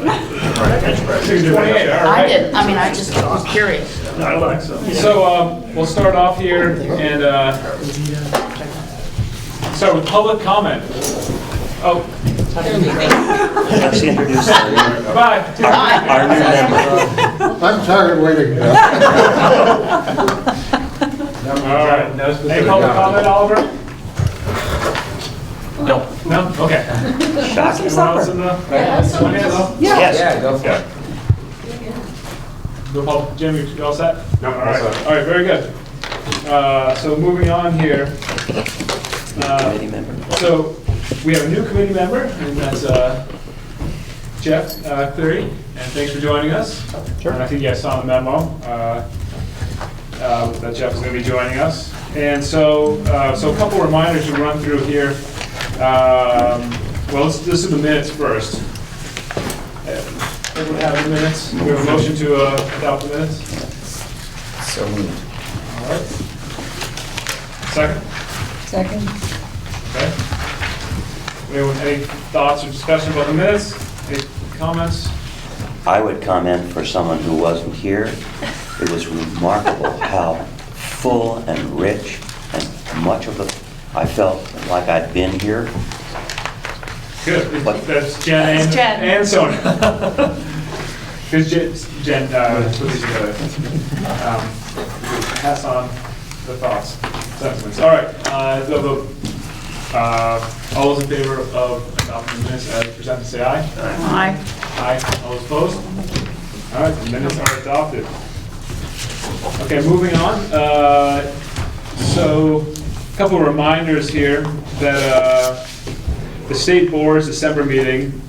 6:28, all right. I didn't, I mean, I just was curious. I don't think so. So we'll start off here and start with public comment. Oh, Let's introduce bye. our new member. I'm tired of waiting. All right. Any public comment, Oliver? No. No? Okay. Shocking. Anyone else in the audience? Yes. Yeah, go for it. Jim, you all set? No, all right. All right, very good. So moving on here. Committee member. So we have a new committee member, and that's Jeff Cleary, and thanks for joining us. Sure. And I think you guys saw the memo that Jeff is going to be joining us. And so, so a couple reminders to run through here. Well, let's do the minutes first. Everyone have the minutes? We have a motion to adopt the minutes? So moved. All right. Second? Second. Okay. Anyone, any thoughts or discussion about the minutes? Any comments? I would comment for someone who wasn't here. It was remarkable how full and rich and much of it, I felt like I'd been here. Good. That's Jen and, Jen. and Sonia. Because Jen put these together. Pass on the thoughts, sentiments. All right. All those in favor of adopting the minutes as presented, say aye. Aye. Aye. All those opposed? All right, the minutes are adopted. Okay, moving on. So, a couple of reminders here that the state board's December meeting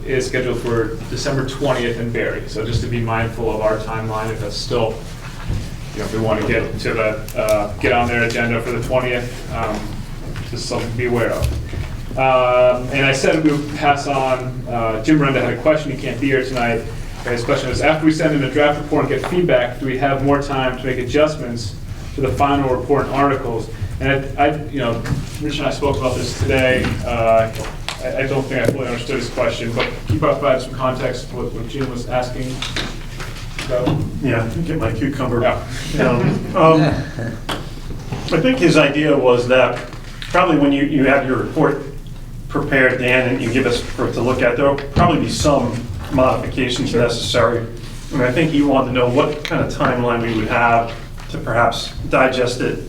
is scheduled for December 20th in Barrie. So just to be mindful of our timeline, if that's still, if we want to get to the get on their agenda for the 20th, just something to be aware of. And I said we would pass on. Jim Renda had a question. He can't be here tonight. His question is: after we send in a draft report and get feedback, do we have more time to make adjustments to the final report and articles? And Rich and I spoke about this today. I don't think I fully understood his question, but can you provide some context to what Jim was asking about? Yeah, get my cucumber. Yeah. I think his idea was that probably when you have your report prepared, Dan, and you give us for it to look at, there'll probably be some modifications necessary. And I think he wanted to know what kind of timeline we would have to perhaps digest it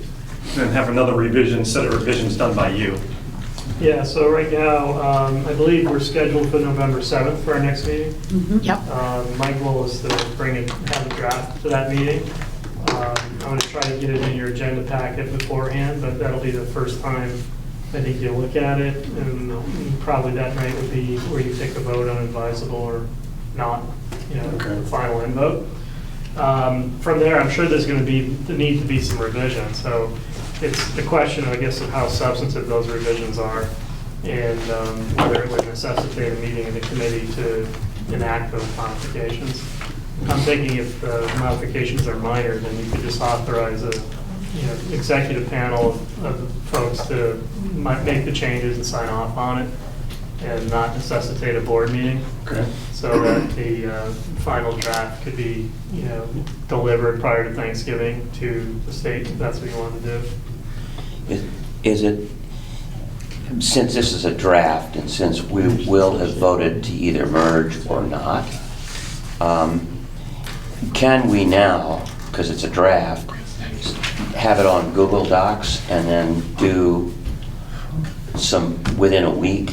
and have another revision, set of revisions done by you. Yeah, so right now, I believe we're scheduled for November 7th for our next meeting. Yep. My goal is to have a draft to that meeting. I'm going to try to get it in your agenda packet beforehand, but that'll be the first time I think you'll look at it, and probably that night would be where you take a vote on advisable or not, Okay. the final end vote. From there, I'm sure there's going to be the need to be some revisions. So it's the question, I guess, of how substantive those revisions are, and whether it would necessitate a meeting of the committee to enact those modifications. I'm thinking if the modifications are minor, then you could just authorize a executive panel of folks to make the changes and sign off on it, and not necessitate a board meeting. Okay. So that the final draft could be, delivered prior to Thanksgiving to the state, if that's what you want to do. Is it, since this is a draft and since we will have voted to either merge or not, can we now, because it's a draft, have it on Google Docs and then do some, within a week,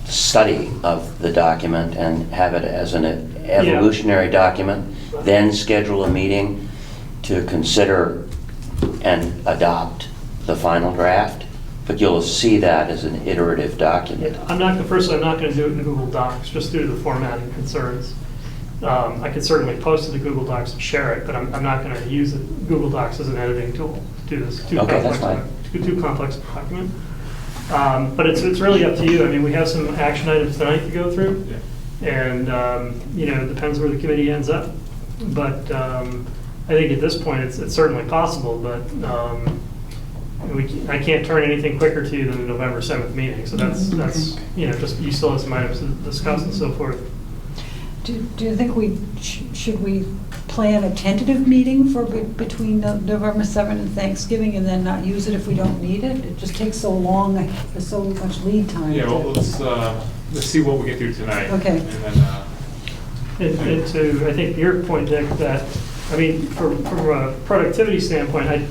study of the document and have it as an evolutionary document, then schedule a meeting to consider and adopt the final draft? But you'll see that as an iterative document. I'm not going to do it in Google Docs, just due to the formatting concerns. I could certainly post it to Google Docs and share it, but I'm not going to use Google Docs as an editing tool to do this too complex document. But it's really up to you. I mean, we have some action items tonight to go through, and it depends where the committee ends up. But I think at this point it's certainly possible. But I can't turn anything quicker to you than the November 7th meeting, so that's, just, you still have some items to discuss and so forth. Do you think should we plan a tentative meeting for between November 7th and Thanksgiving and then not use it if we don't need it? It just takes so long, so much lead time. Yeah, well, let's see what we get through tonight. Okay. And then, And to, I think, your point, Dick, that, I mean, from a productivity standpoint, I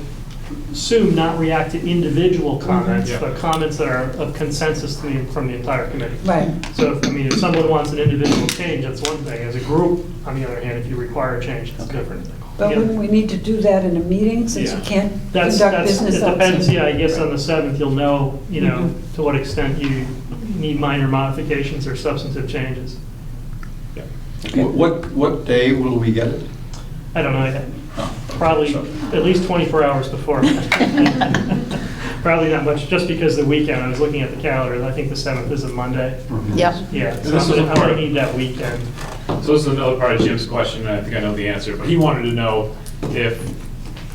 assume not react to individual comments, Yeah. but comments that are of consensus from the entire committee. Right. So, if someone wants an individual change, that's one thing. As a group, on the other hand, if you require a change, it's different. But Yeah. wouldn't we need to do that in a meeting since you Yeah. can't conduct business It outside? depends, yeah, I guess on the 7th, you'll know, Mhm. to what extent you need minor modifications or substantive changes. What day will we get it? I don't know yet. Oh, Probably so- at least 24 hours before. Probably not much, just because the weekend, I was looking at the calendar, I think the 7th is a Monday. Mhm. Yeah. Yeah, And so this is a I'm part gonna of- need that weekend. so this is another part of Jim's question, and I think I know the answer, but he wanted to know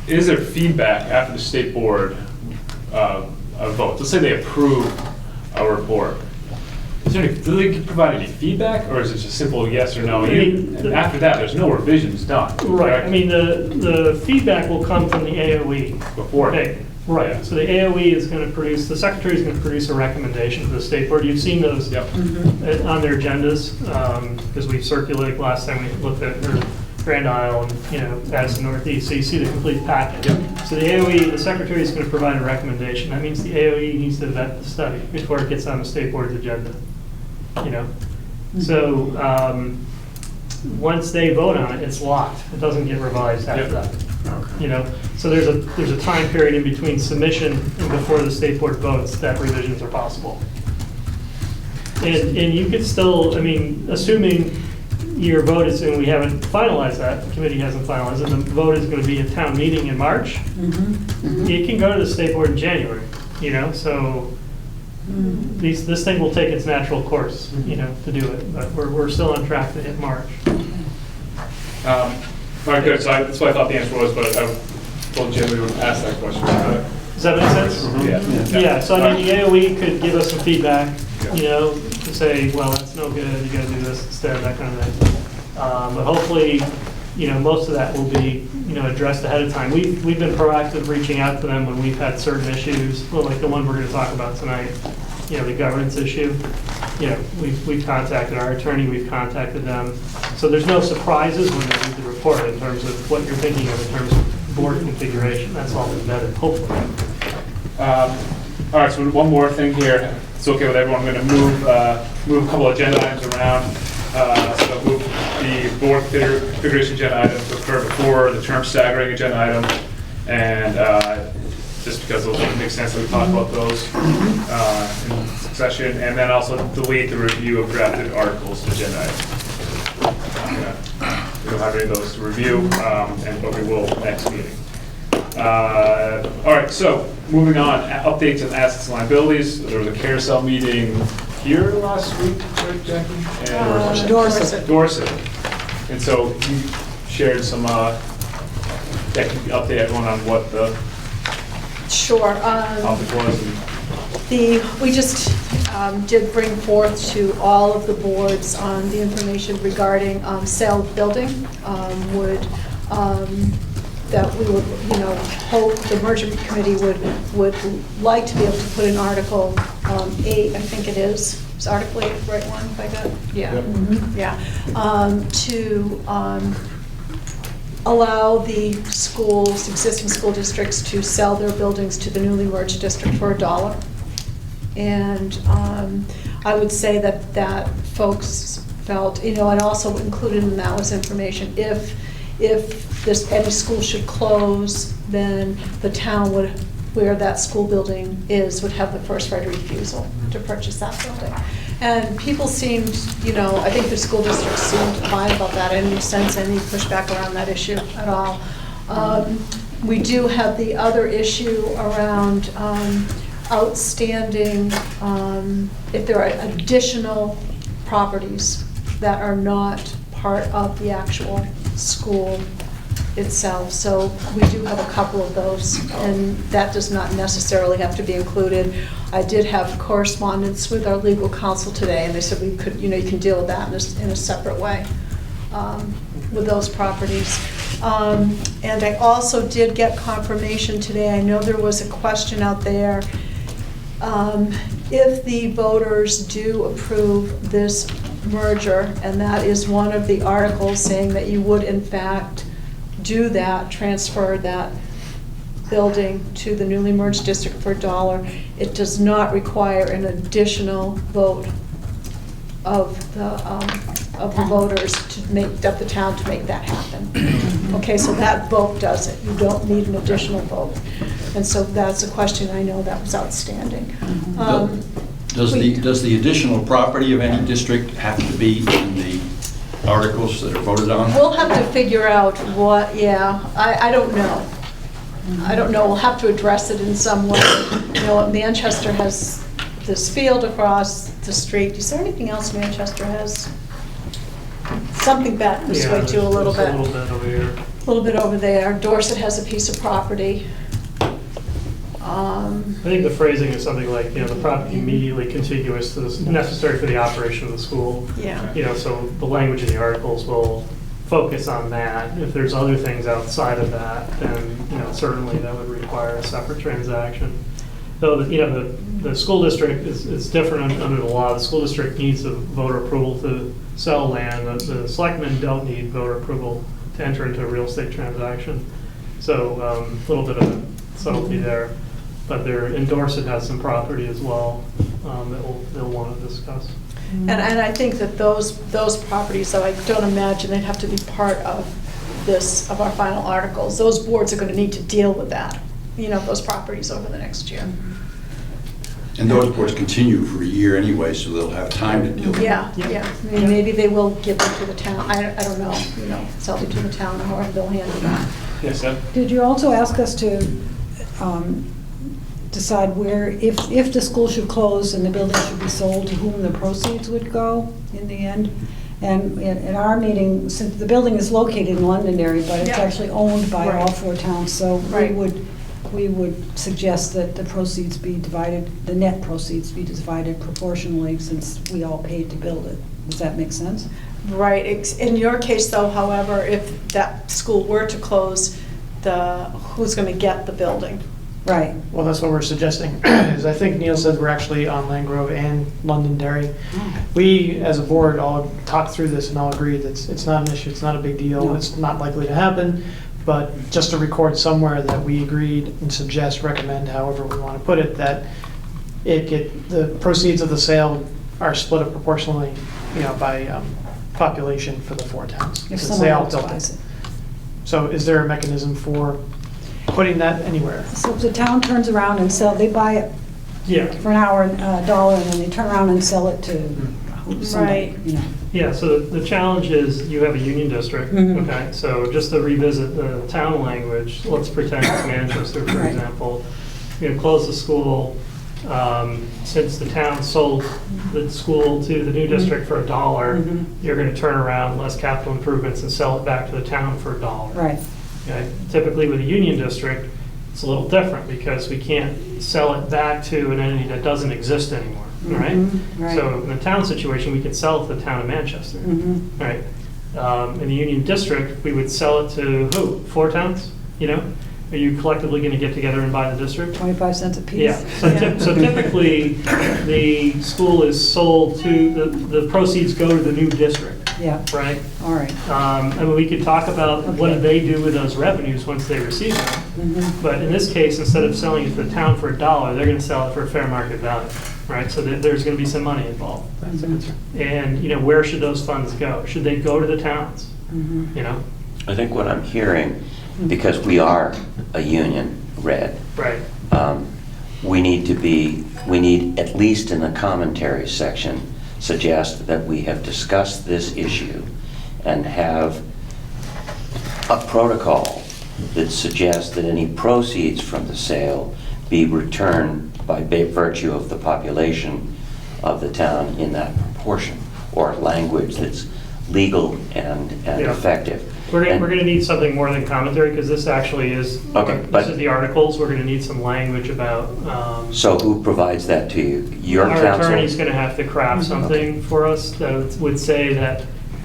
is there feedback after the state board vote? Let's say they approve a report. Do they provide any feedback, or is it just simple yes or no? And after that, there's no revisions done. Right, correct? I mean, the feedback will come from the AOE. Before. Okay, right, so the AOE is going to produce, the secretary is going to produce a recommendation to the state board. You've seen those Yep. on their agendas, because we circulated last time we looked at Grand Isle and, Addison Northeast, so you see the complete package. Yep. So the AOE, the secretary is going to provide a recommendation. That means the AOE needs to vet the study before it gets on the state board's agenda, So, once they vote on it, it's locked. It doesn't get revised after Yep. that. So there's a time period in between submission and before the state board votes that revisions are possible. And you could still, I mean, assuming your vote is, and we haven't finalized that, the committee hasn't finalized it, the vote is going to be a town meeting in March, it can go to the state board in January, so this thing will take its natural course, to do it, but we're still on track to hit March. All right, good. So that's what I thought the answer was, but I told Jim we would ask that question. Does that make sense? Yeah. Yeah, so I mean, the AOE could give us some feedback, to say, well, that's no good, you gotta do this instead, that kind of thing. But hopefully, most of that will be, addressed ahead of time. We've been proactive reaching out to them when we've had certain issues, well, like the one we're gonna talk about tonight, the governance issue. We've contacted our attorney, we've contacted them. So there's no surprises when they read the report in terms of what you're thinking of in terms of board configuration. That's all embedded, hopefully. All right, so one more thing here. It's okay with everyone. I'm going to move a couple of agenda items around. So move the board configuration agenda item to occur before the term staggering agenda item. And just because those make sense that we talk about those in succession. And then also delete the review of drafted articles agenda item. We don't have any of those to review, but we will next meeting. All right, so moving on, updates on assets and liabilities. There was a carousel meeting here last week, right, Jackie? Dorset. Dorset. And so you shared some, can you update everyone on what the Sure. topic was? We just did bring forth to all of the boards the information regarding sale of building. That we would, hope the merchant committee would like to be able to put in Article 8, I think it is. Is Article 8 the right one, if I got? Yeah. Yep. Yeah. To allow the schools, existing school districts, to sell their buildings to the newly merged district for $1. And I would say that folks felt, and also included in that was information, if any school should close, then the town would, where that school building is, would have the first right of refusal to purchase that building. And people seemed, I think the school district seemed fine about that. I didn't sense any pushback around that issue at all. We do have the other issue around outstanding, if there are additional properties that are not part of the actual school itself. So we do have a couple of those, and that does not necessarily have to be included. I did have correspondence with our legal counsel today, and they said we could, you can deal with that in a separate way with those properties. And I also did get confirmation today, I know there was a question out there, if the voters do approve this merger, and that is one of the articles saying that you would in fact do that, transfer that building to the newly merged district for $1, it does not require an additional vote of the voters to make, of the town to make that happen. Okay, so that vote does it. You don't need an additional vote. And so that's a question I know that was outstanding. Does the additional property of any district have to be in the articles that are voted on? We'll have to figure out what, I don't know. I don't know, we'll have to address it in some way. Manchester has this field across the street. Is there anything else Manchester has? Something back this way too, a little bit. A little bit over here. A little bit over there. Dorset has a piece of property. I think the phrasing is something like, the property immediately contiguous to this, necessary for the operation of the school. Yeah. So the language in the articles will focus on that. If there's other things outside of that, then, certainly that would require a separate transaction. Though, the school district is different under the law. The school district needs a voter approval to sell land. The selectmen don't need voter approval to enter into a real estate transaction. So a little bit of subtlety there. But Dorset has some property as well that they'll want to discuss. And I think that those properties, though, I don't imagine they'd have to be part of our final articles. Those boards are going to need to deal with that, those properties over the next year. And those boards continue for a year anyway, so they'll have time to deal with it. Yeah. I mean, maybe they will give them to the town. I don't know, sell them to the town, or they'll handle that. Yes, sir. Did you also ask us to decide where, if the school should close and the building should be sold, to whom the proceeds would go in the end? And in our meeting, since the building is located in Londonderry, but it's actually owned by all four towns, so we would suggest that the proceeds be divided, the net proceeds be divided proportionally, since we all paid to build it. Does that make sense? Right. In your case, though, however, if that school were to close, who's going to get the building? Right. Well, that's what we're suggesting, is I think Neil said we're actually on Landgrove and Londonderry. We, as a board, all talked through this and all agreed that it's not an issue, it's not a big deal, No. It's not likely to happen, but just to record somewhere that we agreed and suggest, recommend, however we want to put it, that the proceeds of the sale are split up proportionally, by population for the four towns. If since someone they all else built buys it. it. So is there a mechanism for putting that anywhere? So if the town turns around and they buy it for an hour, $1, and then they turn around and sell it to somebody, Yeah, so the challenge is you have a union district, okay? So just to revisit the town language, let's pretend it's Manchester, for Right. example. Close the school, since the town sold the school to the new district for $1, you're gonna turn around less capital improvements and sell it back to the town for $1. Right. Okay? Typically with a union district, it's a little different because we can't sell it back to an entity that doesn't exist anymore, right? Right. So in the town situation, we could sell it to the town of Manchester, right? In the union district, we would sell it to who? 4 towns, Are you collectively going to get together and buy the district? 25 cents a piece. Yeah, so typically, the school is sold to, the proceeds go to the new district, Yeah, right? all right. I mean, we could talk about what do they do with those revenues once they receive them. But in this case, instead of selling it to the town for $1, they're going to sell it for fair market value, right? So there's going to be some money involved. That's a concern. And, where should those funds go? Should they go to the towns? I think what I'm hearing, because we are a union, red, Right. we need, at least in the commentary section, suggest that we have discussed this issue and have a protocol that suggests that any proceeds from the sale be returned by virtue of the population of the town in that proportion, or language that's legal and Yeah. effective. We're And- gonna need something more than commentary, because this actually is, Okay, this but- is the articles, we're gonna need some language about, So who provides that to you? Your our counsel? attorney's gonna have to craft something for us that would say that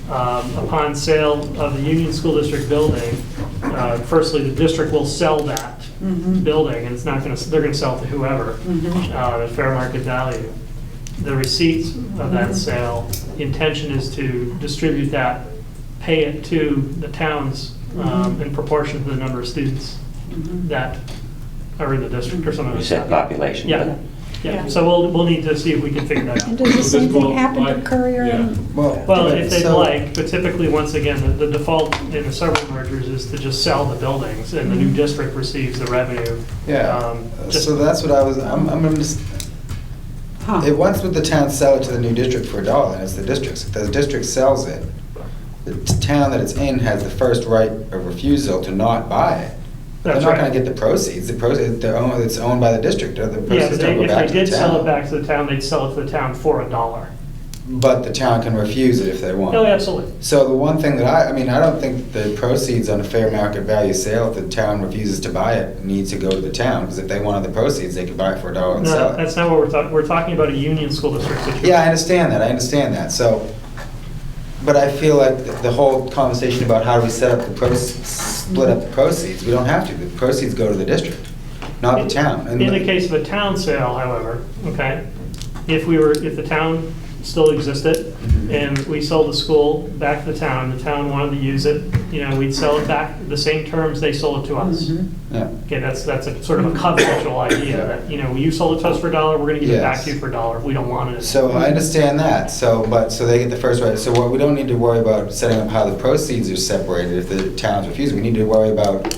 upon sale of the Union School District building, firstly, the district will sell that building, and it's not gonna, they're gonna sell it to whoever, at fair market value. The receipts of that sale, the intention is to distribute that, pay it to the towns in proportion to the number of students that are in the district or something You like said that. population. Yeah, yeah, so we'll need to see if we can figure that And out. does the same Well, thing happen to like- Courier? and- Well, if they'd so- like, but typically, once again, the default in the several mergers is to just sell the buildings, and the new district receives the revenue. Yeah, Just- so that's what I'm just, Huh. once would the town sell it to the new district for $1, and it's the district's. If the district sells it, the town that it's in has the first right of refusal to not buy it. They're That's not right. gonna get the proceeds, it's owned by the district, the Yeah, proceeds don't go if back they to the did sell it town. back to the town, they'd sell it to the town for $1. But the town can refuse it if they want. Oh, absolutely. So the one thing that I mean, I don't think the proceeds on a fair market value sale, if the town refuses to buy it, needs to go to the town, because if they wanted the proceeds, they could buy it for $1 and sell No, it. that's not what we're talking, we're talking about a Union School District situation. Yeah, I understand that, so, but I feel like the whole conversation about how do we set up split up the proceeds, we don't have to, the proceeds go to the district, not the town. And In the case of a town sale, however, okay, if the town still existed, and we sold the school back to the town wanted to use it, we'd sell it back the same terms they sold it to us. Yeah. Okay, that's a sort of a conceptual idea, that, you sold it to us for $1, we're gonna give it back Yes. to you for $1 if we don't want it. So I understand that, so they get the first right, so what, we don't need to worry about setting up how the proceeds are separated if the towns refuse, we need to worry about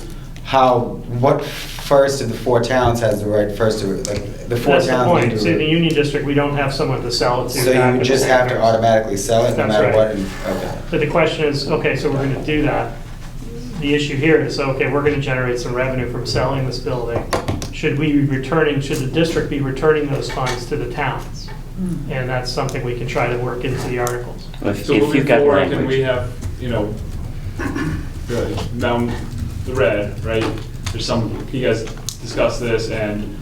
what first of the 4 towns has the right first to, like, the 4 That's the towns need point, to. see, the Union District, we don't have someone to sell it to. So back you at would the just same have to terms. automatically sell it no That's matter right. what, okay. But the question is, okay, so we're gonna do that. The issue here is, okay, we're gonna generate some revenue from selling this building. Should the district be returning those funds to the towns? And that's something we can try to work into the articles. If So if moving you've got forward, can we language. have, down the red, right? There's you guys discuss this and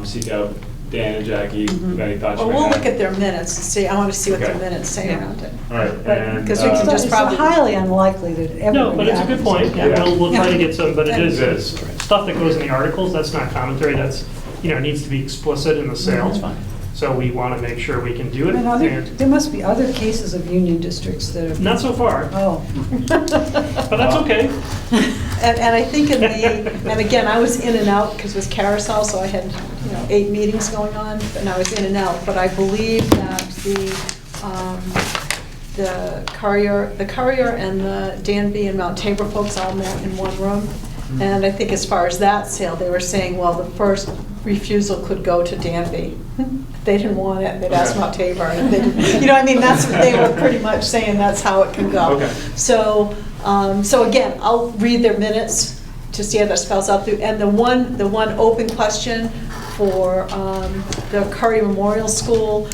seek out Dan and Jackie, if any thoughts you Well, may we'll have. look at their minutes and see, I want to see what their Okay. minutes say around it. All right, and, Because we can So just it's probably- highly unlikely that everybody. No, but it's a good point, yeah, Yeah. we'll try to get some, but it It is is. stuff that goes in the articles, that's not commentary, that's, needs to be explicit in the sale. That's fine. So we wanna make sure we can do it, And and there must be other cases of union districts that have. not so far, Oh. but that's okay. And I think and again, I was in and out because it was carousel, so I had, 8 meetings going on, and I was in and out. But I believe that the Courier and the Danby and Mount Tabor folks all met in one room. And I think as far as that sale, they were saying, well, the first refusal could go to Danby. If they didn't want it, they'd ask Mount Tabor. And if they didn't, that's what they were pretty much saying, that's how it can go. Okay. So again, I'll read their minutes to see how that spells out through. And the one open question for the Curry Memorial School,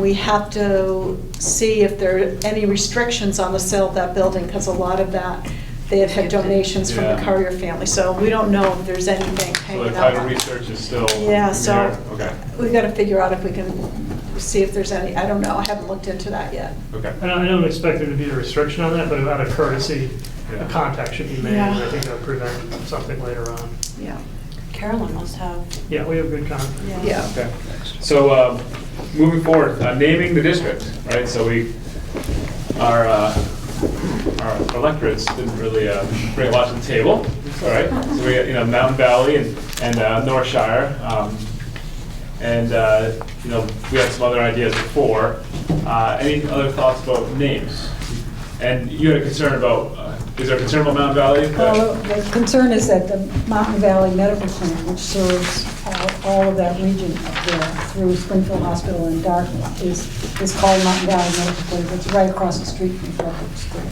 we have to see if there are any restrictions on the sale of that building, because a lot of that, they have had donations from the Yeah. Currier family. So we don't know if there's anything So the hanging title out. research is still. Yeah, in the so air? Okay, we've got to figure out if we can see if there's any, I don't know, I haven't looked into that yet. okay. And I don't expect there to be a restriction on that, but out of courtesy, Yeah. a contact should be made, Yeah. and I think that'll prevent something later on. Yeah. Carolyn must have. Yeah, we have good contact. Yeah. Okay. So, moving forward, naming the district, right? So our electorates didn't really bring a lot to the table. It's all right. So we got, Mountain Valley and Northshire. And we had some other ideas before. Any other thoughts about names? And you had a concern about, is there a concern about Mountain Valley? Well, the concern is that the Mountain Valley Medical Clinic, which serves all of that region up there through Springfield Hospital and Dartmouth, is called Mountain Valley Medical Clinic. It's right across the street from Frederick Square.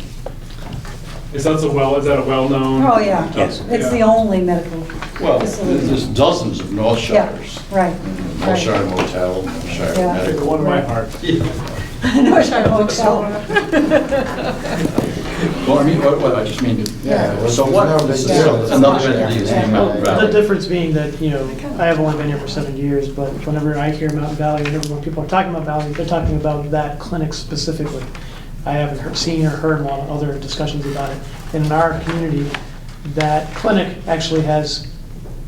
Is that a well-known? Oh, yeah. Yes. It's the only medical Well, facility. there's dozens of Northshires. Yeah, right. Northshire Motel, Northshire Yeah. Medical. One in my heart. Northshire Hotel. Well, I mean, I just mean, Yeah, so what? there's no big deal. It's Another not entity is sharing. in Mountain The Valley. difference being that, I have only been here for 7 years, but whenever I hear Mountain Valley, whenever when people are talking about Valley, they're talking about that clinic specifically. I haven't seen or heard a lot of other discussions about it. And in our community, that clinic actually has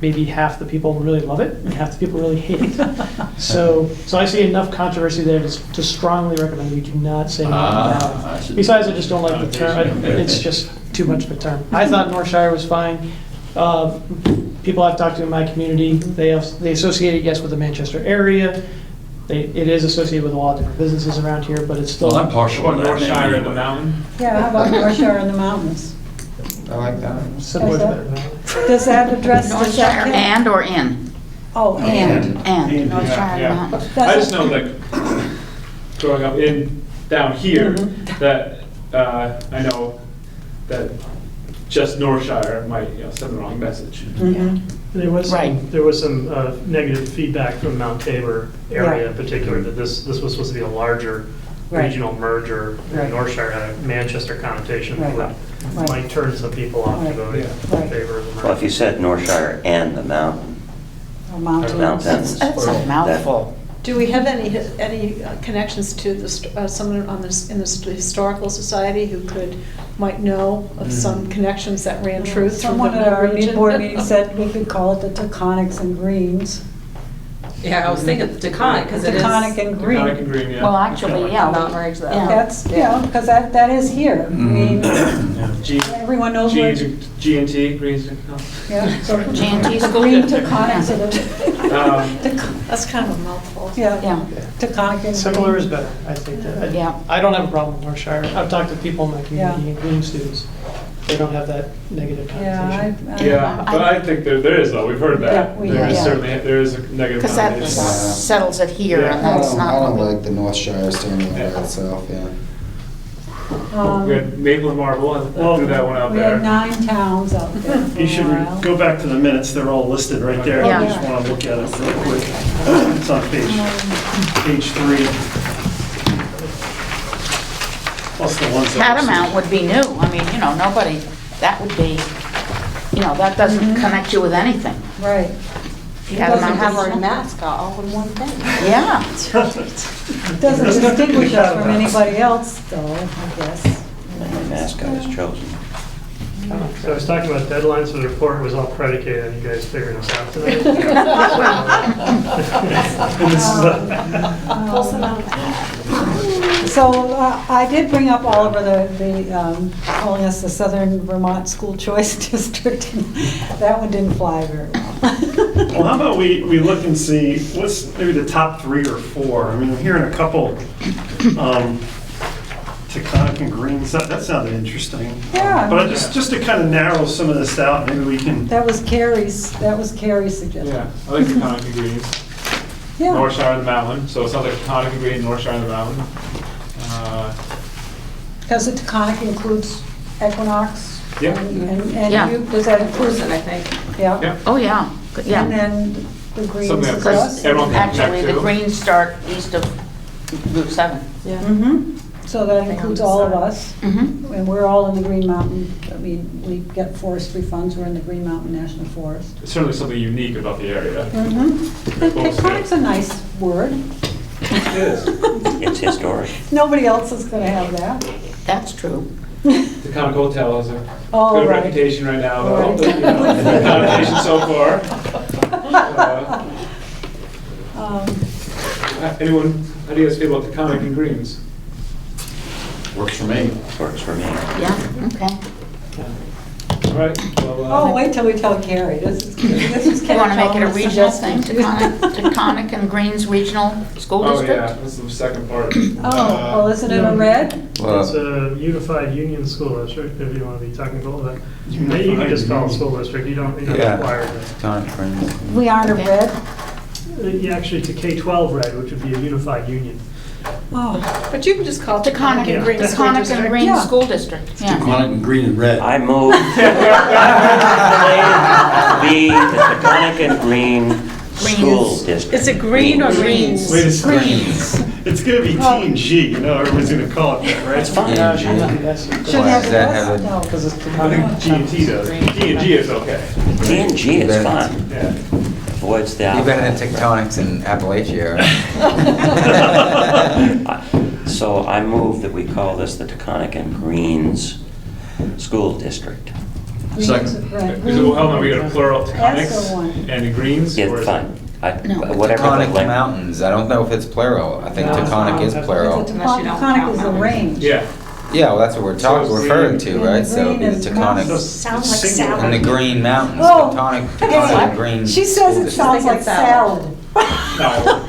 maybe half the people really love it and half the people really hate it. So I see enough controversy there to strongly recommend we do not say Mountain I Valley. see. Besides, I just don't like the term. It's just too much of a term. I thought Northshire was fine. People I've talked to in my community, they associate it, yes, with the Manchester area. It is associated with a lot of different businesses around here, but it's still. Well, I'm partial Or to that name Northshire in the anyway. mountain? Yeah, how about Northshire in the mountains? I like that. Similar Is to that- that. Does that address? does that Northshire count? and or in? Oh, and. And, Northshire Yeah. Mountains. I just know, like, growing up down here, that I know that just Northshire might, send the wrong message. Mhm. There was Right. some negative feedback from Mount Tabor area in particular, that this was supposed to be a larger Right. regional merger. Right. And Northshire had a Manchester connotation Right. that Right. might turn some people off to Right. voting Yeah. in Right. favor of the merger. Well, if you said Northshire and the mountain, Or mountains. mountains. That's a mouthful. Do we have any connections to someone on this, in the Historical Society who might know of some connections that ran true through Someone at the our region? board meeting said we could call it the Taconics and Greens. Yeah, I was thinking Taconic, because it is. Taconic and Green. Conic and Green, yeah. Well, actually, yeah. Not merge that. Yeah. That's, because that is here. I mean, G, everyone knows where, G&T, Greens. yeah. so G&T school Green district, Taconics yeah. That's kind of a mouthful. Yeah, Yeah, Taconic and. Similar Green. is better, I think. Yeah. I don't have a problem with Northshire. I've talked to people in my community, Yeah. including students. They don't have that negative Yeah, connotation. Yeah, but I think there is though, we've heard that. Yeah, we- There is yeah. certainly, there is a negative because that connotation. settles it here, and I that's don't, not. I don't what we- like the Northshire standing by itself, yeah. We had Maple and Marble, I threw that one out We had there. 9 towns out there for You a should while. go back to the minutes, they're all listed right there. Yeah. I just want to look at it real quick. It's on page 3. Plus the ones that. Catamount would be new. I mean, nobody, that would be, that doesn't connect you with anything. Right. Catamount Have our is- mascot all in one thing. Yeah. It doesn't distinguish us from anybody else, though, I guess. and the mascot is chosen. So I was talking about deadlines, so the report was all predicated on you guys figuring us out tonight. So I did bring up Oliver, calling us the Southern Vermont School Choice District. That one didn't fly very well. Well, how about we look and see, what's maybe the top 3 or 4? I mean, I'm hearing a couple, Taconic and Greens, that sounded interesting. Yeah. But just to kind of narrow some of this out, maybe we can, That was Carrie's suggestion. Yeah, I like the Conic and Greens. Yeah. Northshire and the mountain, so it sounds like Conic and Green, Northshire and the mountain. Because the Taconic includes Equinox. Yep. And Yeah. does that include? Person, I think. Yeah. Yeah. Oh, yeah, Good, And yeah. then the Greens Something is that us. everyone can Actually, connect the to. greens start east of Route 7. Yeah. Mm-hmm. So that includes all of us. Mm-hmm. And we're all in the Green Mountain, we get forestry funds, we're in the Green Mountain National Forest. It's certainly something unique about the area. Mm-hmm. And Taconic's a nice word. It is. It's historic. Nobody else is gonna have that. That's true. The Conic Hotel has a Oh, good right. reputation right now, though. Right. Good connotation so far. Anyone, how do you guys feel about the Conic and Greens? Works for me. Works for me. Yeah, okay. All right, well, Oh, wait till we tell Carrie, this is You Carrie. want to make it a Thomas' regional thing, suggestion. Taconic and Greens Regional School oh District? yeah, this is the second part. Oh, well, isn't it a red? It's Well, a unified union school district, if you want to be technical about that. You can just call it school district, you don't Yeah. require it. Taconic Greens. We aren't a Okay. red? Yeah, actually, to K-12 red, which would be a unified union. Oh, But you can just call it Taconic Yeah. and Green, That's Taconic and District. Green Yeah. School District, yeah. Taconic and green and red. I move be the Taconic and Green School district. Is it green or greens? Wait a second. It's gonna be T and G, you know, everyone's gonna call it that, right? That's fine. No, it shouldn't be S. Should Why have does the that S? have a- No. Because it's I think G and T does. G and G is okay. G and G is fine. Yeah. Avoids the You're better than alcohol. tectonics in Appalachia. So I move that we call this the Taconic and Greens School District. Greens, Second. right. Well, hold on, we got a plural S or taconics one? and the greens? or Yeah, is it- fine. No. Whatever the Taconic length. mountains, I don't know if it's plural. I think No, it's taconic not. is plural. It's a Unless you don't taconic count is a mountains. range. Yeah. Yeah, well, that's what we're talking, So referring green- to, right? So green the is taconic, mountains. Sounds like Singular. and the salad. green mountains, Oh. taconic and green. She says school it sounds like Thinking salad. No.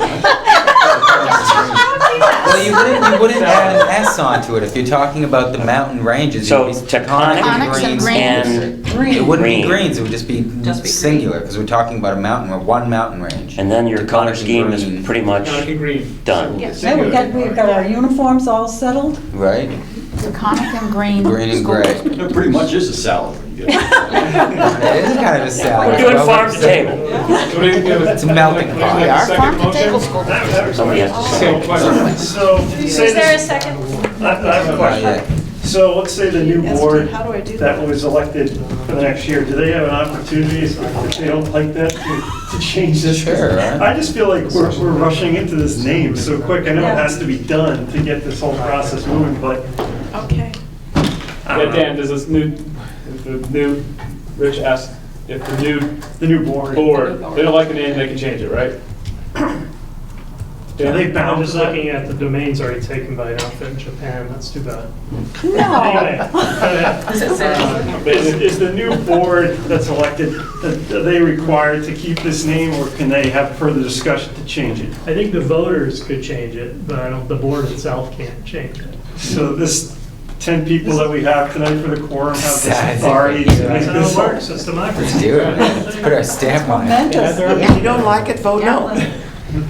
Well, you wouldn't add an S onto it if you're talking about the mountain ranges. So, It'd be taconic Taconics and and, Green. It wouldn't be Green. greens, it would just be Just be singular, because we're talking about a mountain, or one mountain range. and then your Taconic color and scheme is green. pretty much Taconic and green. done. Yes. Then we've got our uniforms all settled. Right? Taconic and green. Green and school gray. district. It pretty much is a salad. It is kind of a salad. We're doing Well, farm to table. It's a melting pot. We are Second farm to motion? table school. Somebody has to say. Okay, question. So, say Is there a this, second? I have a question. Yeah. So let's say the new Yes, board how do I do that that? was elected for the next year, do they have an opportunity, if they don't like that, to change this? Sure, right. I just feel like we're rushing into this name so quick. I know Yeah. it has to be done to get this whole process moving, but Okay. I Yeah, don't Dan, know. does this new, Rich asked if The new board. they don't like the name, they can change it, right? Are they I'm bound just to that? looking at the domains already taken by an outfit in Japan, that's too bad. No. Anyway, Is it serious? But is the new board that's elected, are they required to keep this name, or can they have further discussion to change it? I think the voters could change it, but I don't, the board itself can't change it. So this 10 people that we have tonight for the quorum have this I think authority we- to make That's how this. it works, it's democracy. Let's do it. Let's put our stamp on it. Momentous. If you don't like it, vote no.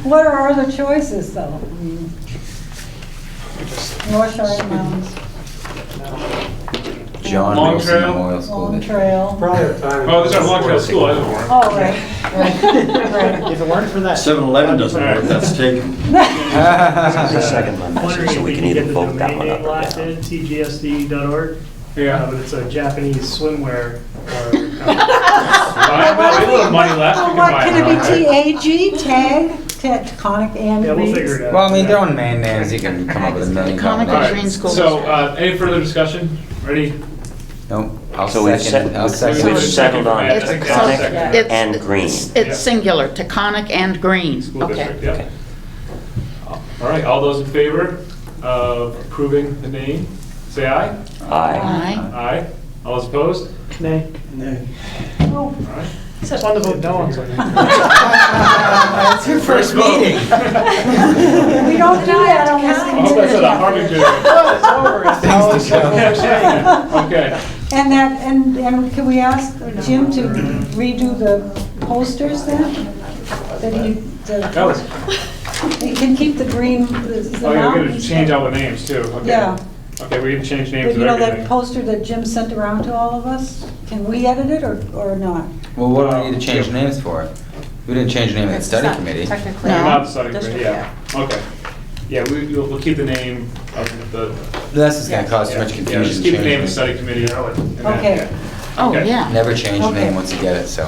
What are our other choices, though? I mean, Northshire Mountains, John Long Wilson Trail. Memorial School Long District. Trail. Oh, this is Long Trail School, I don't know. Oh, right. If it weren't for that. 7-Eleven doesn't work, that's taken. The second one, Wondering so if we we can can either get the vote that domain one up name or locked down. in, tgsd.org. Yeah. But it's a Japanese swimwear. Fine, well, we have a little money left, we Oh, can what, buy can it, it right? be TAG, tag, Taconic and Yeah, we'll Greens? figure it out. Well, I mean, throwing man names, you can come up with a million Taconic All and right, combinations. Green School so, District. any further discussion? Ready? Nope, I'll So we've second, I'll set- second. we've settled on I think that's Taconic second. It's- and Green. It's singular, Taconic and Green. School Okay. district, yeah. Okay. All right, all those in favor of approving the name, say aye. Aye. Aye. Aye. All those opposed? Nay. Oh, All right. It's fun to vote no on something. It's your first meeting. We don't do that unless I hope that's at a Harbinger. It's over. Okay. And that, and can we ask Jim to redo the posters then? That That was, he can keep the green, the oh, you're gonna mountains. change all the names too, okay. Yeah. Okay, we're gonna change names But of you know that everything. poster that Jim sent around to all of us? Can we edit it or not? Well, what do we need to change names for? We didn't change the name of the study committee. Technically. No. Not the study committee, District, yeah. Okay. Yeah, we'll keep the name of the. That's just gonna cause too much Yeah, confusion. just keep the name of the changing study committee. and then- Okay. yeah. Oh, Okay. yeah. it. Never change the name Okay. once you get it, so.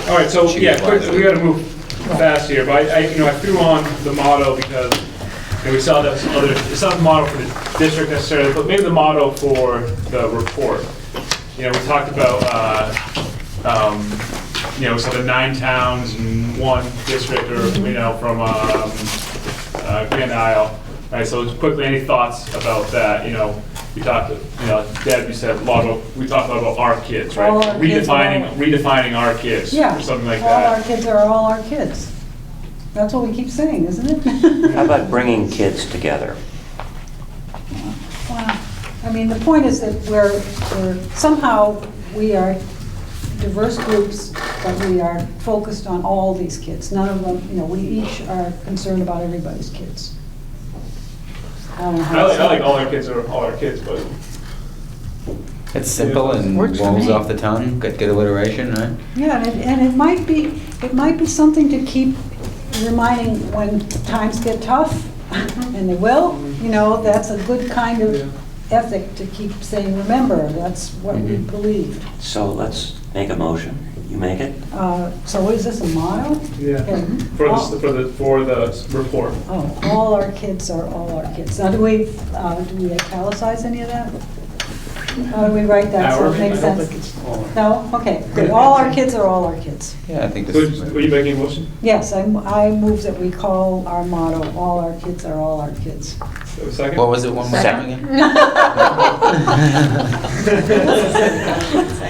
All right, so, Choose yeah, quick, wisely. we gotta move fast here, but I threw on the motto because, we saw that other, it's not the motto for the district necessarily, but maybe the motto for the report. We talked about, so the 9 towns and 1 district, or, from, Grand Isle, right? So just quickly, any thoughts about that? We talked, Deb, you said a lot of, we talked about our kids, right? All our kids Redefining our kids, Yeah. or something like All our that. kids are all our kids. That's what we keep saying, isn't it? How about bringing kids together? Wow. I mean, the point is that we're somehow, we are diverse groups, but we are focused on all these kids. None of them, we each are concerned about everybody's kids. I don't know how to say I like it. all our kids are all our kids, but It's simple and Works for rolls me. off the tongue, good alliteration, right? Yeah, and it might be something to keep reminding when times get tough, and they will, that's a good kind of ethic to keep saying, remember, that's what we believed. So let's make a motion. You make it? So what is this, a motto? Yeah, Okay. for the report. Oh, all our kids are all our kids. Now, do we italicize any of that? How do we write that so it makes sense? No? Okay, good. All our kids are all our kids. Yeah, I think So, this is. were you making a motion? Yes, I move that we call our motto, all our kids are all our kids. A second? What was it, one more time Second. again?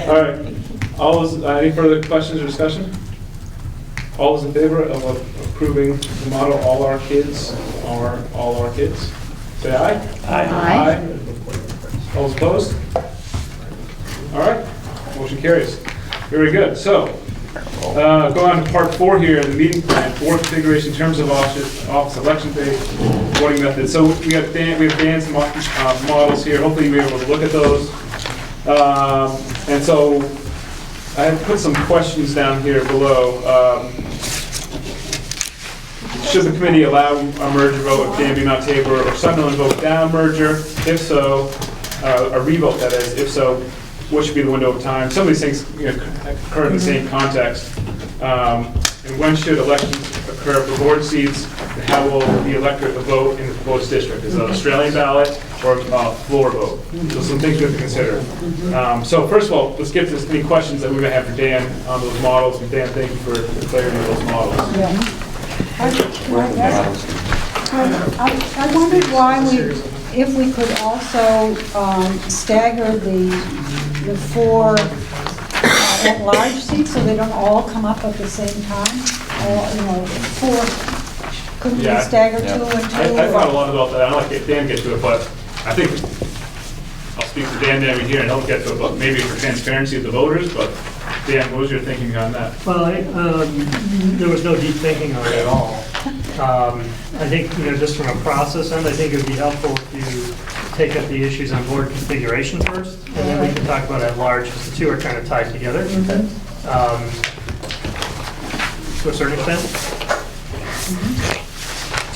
All right. All those, any further questions or discussion? All those in favor of approving the motto, all our kids are all our kids? Say aye. Aye. All those opposed? All right, motion carries. Very good. So, go on to part 4 here, the meeting plan, board configuration, terms of office election day, voting method. So we have Dan's models here. Hopefully you'll be able to look at those. And so I have put some questions down here below. Should the committee allow a merger vote if Danby, Mount Tabor, or Sunderland vote down merger? If so, a revote that is. If so, what should be the window of time? Some of these things occur in the same context. And when should elections occur for board seats? And how will the electorate vote in the proposed district? Is it an Australian ballot or a floor vote? So some things we have to consider. So first of all, let's get to any questions that we may have for Dan on those models. And Dan, thank you for the clarity of those models. Yeah. I wondered why if we could also stagger the 4 at-large seats so they don't all come up at the same time. Or, 4, couldn't we stagger 2 and 2? I thought a lot about that. I don't like Dan get to it, but I think I'll speak to Dan over here and he'll get to it, but maybe for transparency of the voters. But Dan, what was your thinking on that? Well, there was no deep thinking on it at all. I think, just from a process end, I think it would be helpful if you take up the issues on board configuration first, and then we can talk about at large, because the two are kind of tied together. To a certain extent.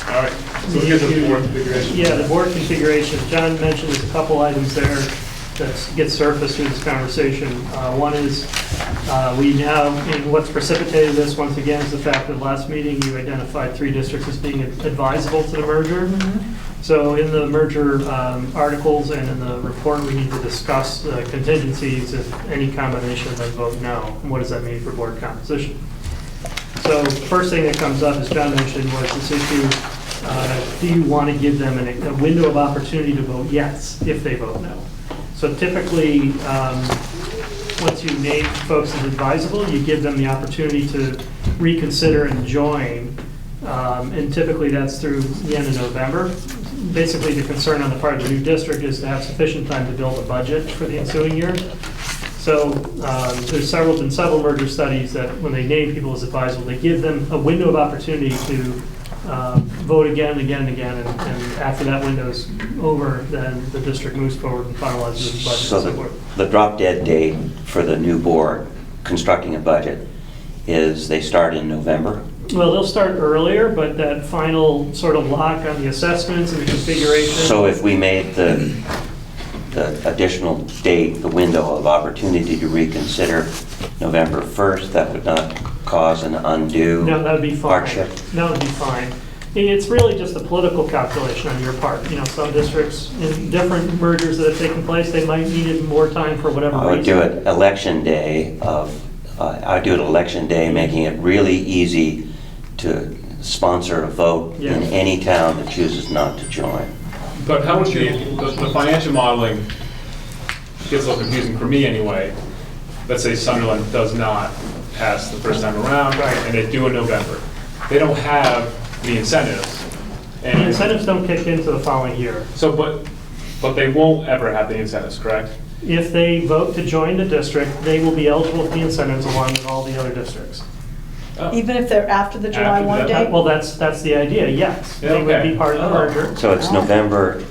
All right. So let's get to the board configuration. Yeah, the board configuration. John mentioned there's a couple items there that get surfaced through this conversation. One is we now, and what's precipitated this once again is the fact that last meeting you identified 3 districts as being advisable to the merger. So in the merger articles and in the report, we need to discuss the contingencies if any combination of them vote no. And what does that mean for board composition? So first thing that comes up, as John mentioned, was this issue, do you want to give them a window of opportunity to vote yes if they vote no? So typically, once you name folks as advisable, you give them the opportunity to reconsider and join. And typically that's through the end of November. Basically, the concern on the part of the new district is to have sufficient time to build a budget for the ensuing year. So there's been several merger studies that when they name people as advisable, they give them a window of opportunity to vote again and again and again, and after that window's over, then the district moves forward and finalizes its budget So and so forth. the drop dead date for the new board constructing a budget is they start in November? Well, they'll start earlier, but that final sort of lock on the assessments and the configuration. So if we made the additional date, the window of opportunity to reconsider November 1st, that would not cause an undue No, that would be fine. hardship? That would be fine. It's really just a political calculation on your part. Some districts, in different mergers that have taken place, they might need more time for whatever I reason. would do it election day making it really easy to sponsor a vote in any town that chooses not to join. But how would the financial modeling gets a little confusing for me anyway. Let's say Sunderland does not pass the first time around, and they do in November. They don't have the incentives. The incentives don't kick into the following year. So, but they won't ever have the incentives, correct? If they vote to join the district, they will be eligible for the incentives along with all the other districts. Even if they're after the July 1 date? Well, that's the idea, yes. They would be part of the merger. So it's November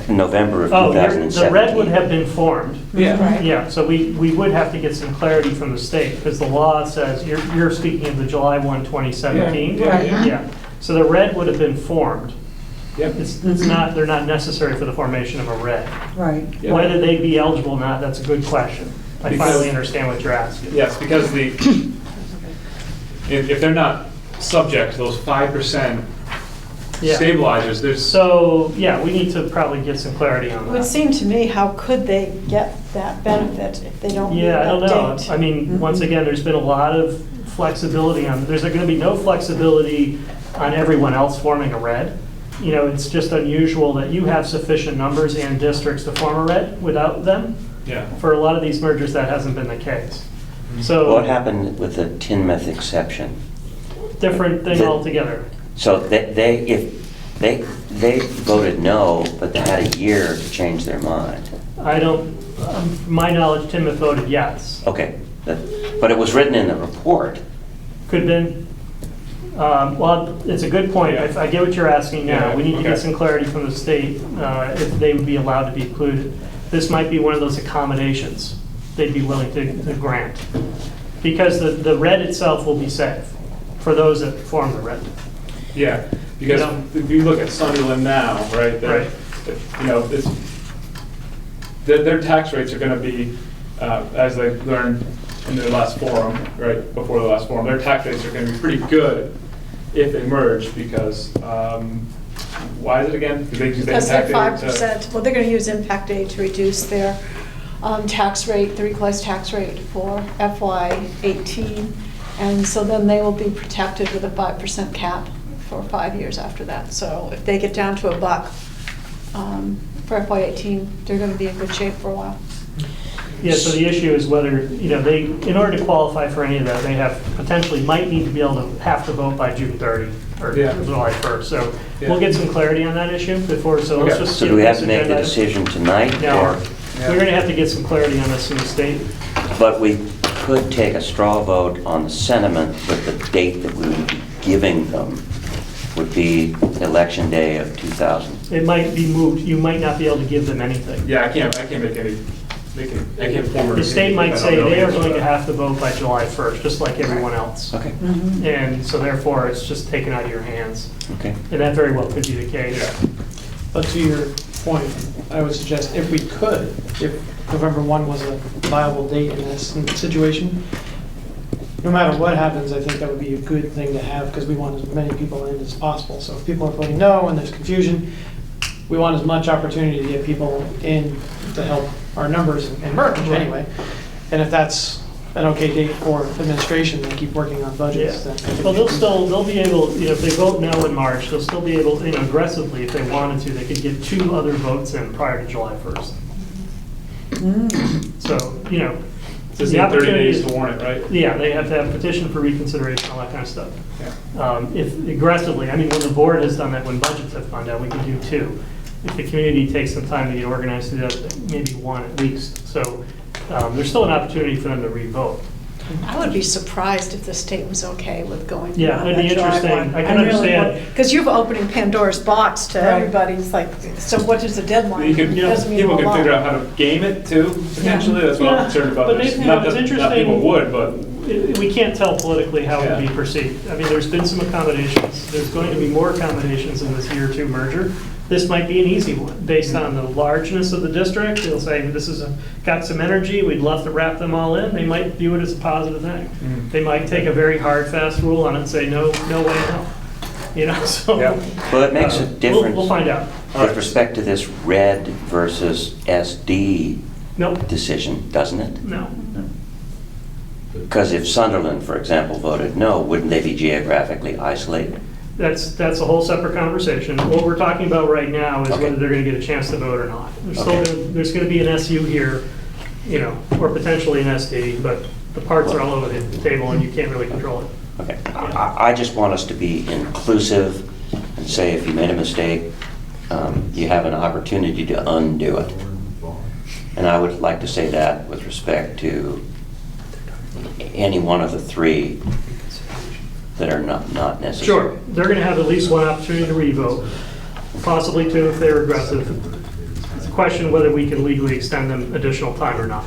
November of Oh, 2017. the red would have been formed. Yeah. Yeah, so we would have to get some clarity from the state, because the law says, you're speaking of the July 1, 2017? Yeah, yeah. Yeah, so the red would have been formed. Yep. It's not, they're not necessary for the formation of a red. Right. Yeah. Whether they'd be eligible or not, that's a good question. I Because- finally understand what you're asking. Yes, because if they're not subject to those 5% Yeah. stabilizers, there's, So, yeah, we need to probably get some clarity on It would that. seem to me, how could they get that benefit if they don't meet Yeah, I that don't know. date? I mean, once again, there's been a lot of flexibility on, there's going to be no flexibility on everyone else forming a red. You know, it's just unusual that you have sufficient numbers and districts to form a red without them. yeah. For a lot of these mergers, that hasn't been the case. So, What happened with the Tinmouth exception? different thing The- altogether. So if they voted no, but they had a year to change their mind. I don't, from my knowledge, Timoth voted yes. Okay, but it was written in the report. Could have been. Well, it's a good point. I get what you're asking now. Yeah, We need to get okay. some clarity from the state if they would be allowed to be included. This might be one of those accommodations they'd be willing to grant. Because the red itself will be safe for those that form the red. Yeah, because You know? if you look at Sunderland now, right, Right. you know, their tax rates are gonna be, as they learned in their last forum, right, before the last forum, their tax rates are gonna be pretty good if they merge, because, why is it again? Because they use the Because they're impact aid to- 5%, well, they're going to use impact aid to reduce their tax rate, the equalized tax rate for FY '18. And so then they will be protected with a 5% cap for 5 years after that. So if they get down to $1 for FY '18, they're going to be in good shape for a while. Yeah, so the issue is whether, you know, they, in order to qualify for any of that, they potentially might need to be able to have to vote by June 30 or Yeah. July 1st. So Yeah. we'll get some clarity on that issue before, so let's Okay. just. So get do we have this to make the agenda. decision tonight? No, Or, we're going to have to get some clarity on this from the state. but we could take a straw vote on the sentiment, but the date that we would be giving them would be election day of 2000. It might be moved, you might not be able to give them anything. Yeah, I can't make any, I can't forward. The state might say I don't know they are the answer going to that. have to vote by July 1st, just like everyone else. Okay, And so therefore, it's just taken out of your hands. okay. And that very well could be the case. Yeah. But to your point, I would suggest if we could, if November 1 was a viable date in this situation, no matter what happens, I think that would be a good thing to have, because we want as many people in as possible. So if people are voting no and there's confusion, we want as much opportunity to get people in to help our numbers and merge anyway. And if that's an okay date for administration, they keep working on budgets. Yeah. then I think Well, we can- they'll be able, you know, if they vote no in March, they'll still be able, you know, aggressively, if they wanted to, they could get 2 other votes in prior to July 1st. So, you know. Just the need 30 opportunity days is- to warn it, right? Yeah, they have to have petition for reconsideration, all that kind of stuff. Yeah. If aggressively, I mean, when the board has done that, when budgets have gone down, we can do 2. If the community takes some time to get organized to do that, maybe 1 at least. So there's still an opportunity for them to re-vote. I would be surprised if the state was okay with going Yeah, beyond it'd be that July interesting. 1. I can understand. Because you're opening Pandora's box to Right. everybody. It's like, so what is the deadline? You can, It doesn't mean people a can lot. figure out how to game it too, potentially, that's what Yeah. I'm concerned about. But There's- Nathan, Not it's that, not interesting- people would, but, We can't tell politically how it would be Yeah. perceived. I mean, there's been some accommodations. There's going to be more accommodations in this year 2 merger. This might be an easy one, based on the largeness of the district. They'll say, this is got some energy, we'd love to wrap them all in. They might view it as a positive thing. They might take a very hard, fast rule on it and say, no, no way, no. You know, so. Yeah. Well, it makes a difference. We'll find out. With respect to this red versus SD Nope, decision, doesn't it? no. Because if Sunderland, for example, voted no, wouldn't they be geographically isolated? That's a whole separate conversation. What we're talking about right now is Okay. whether they're going to get a chance to vote or not. Okay. There's going to be an SU here, you know, or potentially an SD, but the parts are all over the table and you can't really control it. Okay, I just want us to be inclusive and say if you made a mistake, you have an opportunity to undo it. And I would like to say that with respect to any one of the 3 that are not necessary. Sure, they're going to have at least 1 opportunity to re-vote, possibly 2 if they're aggressive. question whether we can legally extend them additional time or not.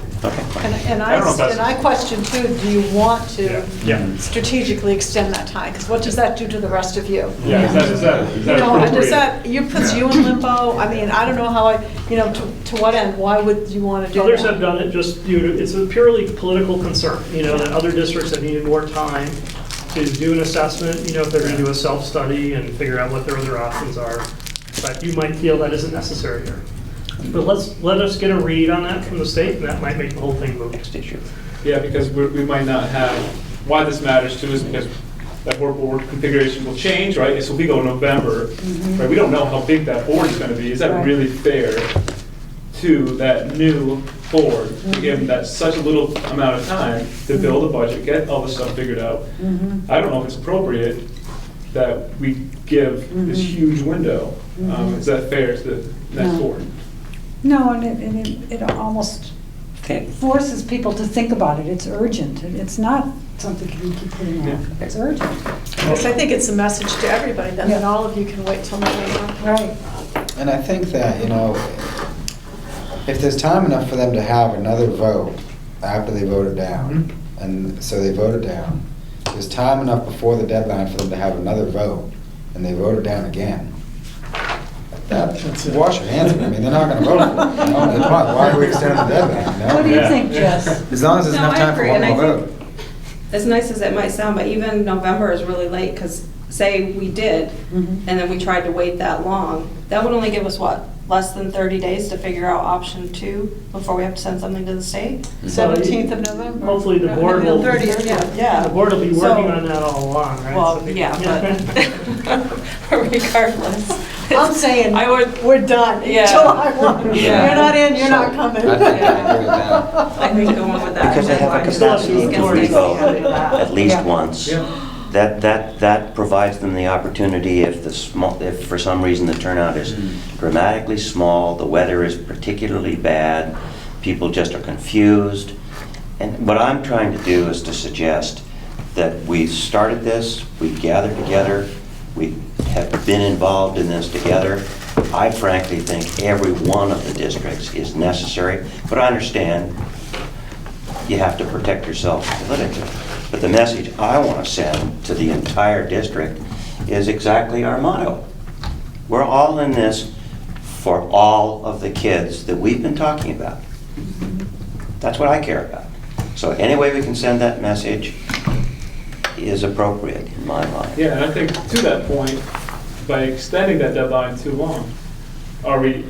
And I don't know if that's- I question too, do you want to Yeah. strategically extend that time? Because what does that do to the rest of you? Yeah, is that You know, and appropriate? does that, puts you in limbo? I mean, I don't know how to what end? Why would you want to do that? Others have done it just, it's a purely political concern, that other districts have needed more time to do an assessment, if they're going to do a self-study and figure out what their other options are. But you might feel that isn't necessary here. But let us get a read on that from the state, and that might make the whole thing move. Next issue. Yeah, because we might not have, why this matters too is because that board configuration will change, right? So if we go in November, right, we don't know how big that board is gonna be. Is that Right. really fair to that new board, to give them that such a little amount of time to build a budget, get all this stuff figured out? I don't know if it's appropriate that we give this huge window. Is that fair to the next No. board? No, and it almost Okay. forces people to think about it. It's urgent. It's not something you can keep putting off. It's urgent. Because I think it's a message to everybody, then Yeah. all of you can wait till November. Right. And I think that, if there's time enough for them to have another vote after they vote it down, and so they vote it down, there's time enough before the deadline for them to have another vote, and they vote it down again. Wash your hands of it. I mean, they're not gonna vote for it. Why are we extending the deadline, What do you Yeah. think, Jess? As long as there's No, enough I time for agree, one and more I vote. As nice as it might sound, but even November is really late, because say we did, and then we tried to wait that long, that would only give us what, less than 30 days to figure out option 2 before we have to send something to the state? 17th of November? Hopefully the board will, 30th, yeah. Yeah. the board will be So- working on that all along, right? Well, So they- yeah, but regardless. I'm saying, I would, we're done. Yeah. July 1. Yeah. You're not in, you're not coming. I think I agree with that. I think going with that. Because they have a deadline capacity against to the revote state. at least Yeah. once. Yeah. That provides them the opportunity if for some reason the turnout is dramatically small, the weather is particularly bad, people just are confused. And what I'm trying to do is to suggest that we started this, we gathered together, we have been involved in this together. I frankly think every one of the districts is necessary, but I understand you have to protect yourself politically. But the message I want to send to the entire district is exactly our motto. We're all in this for all of the kids that we've been talking about. That's what I care about. So any way we can send that message is appropriate in my mind. Yeah, and I think to that point, by extending that deadline too long, are we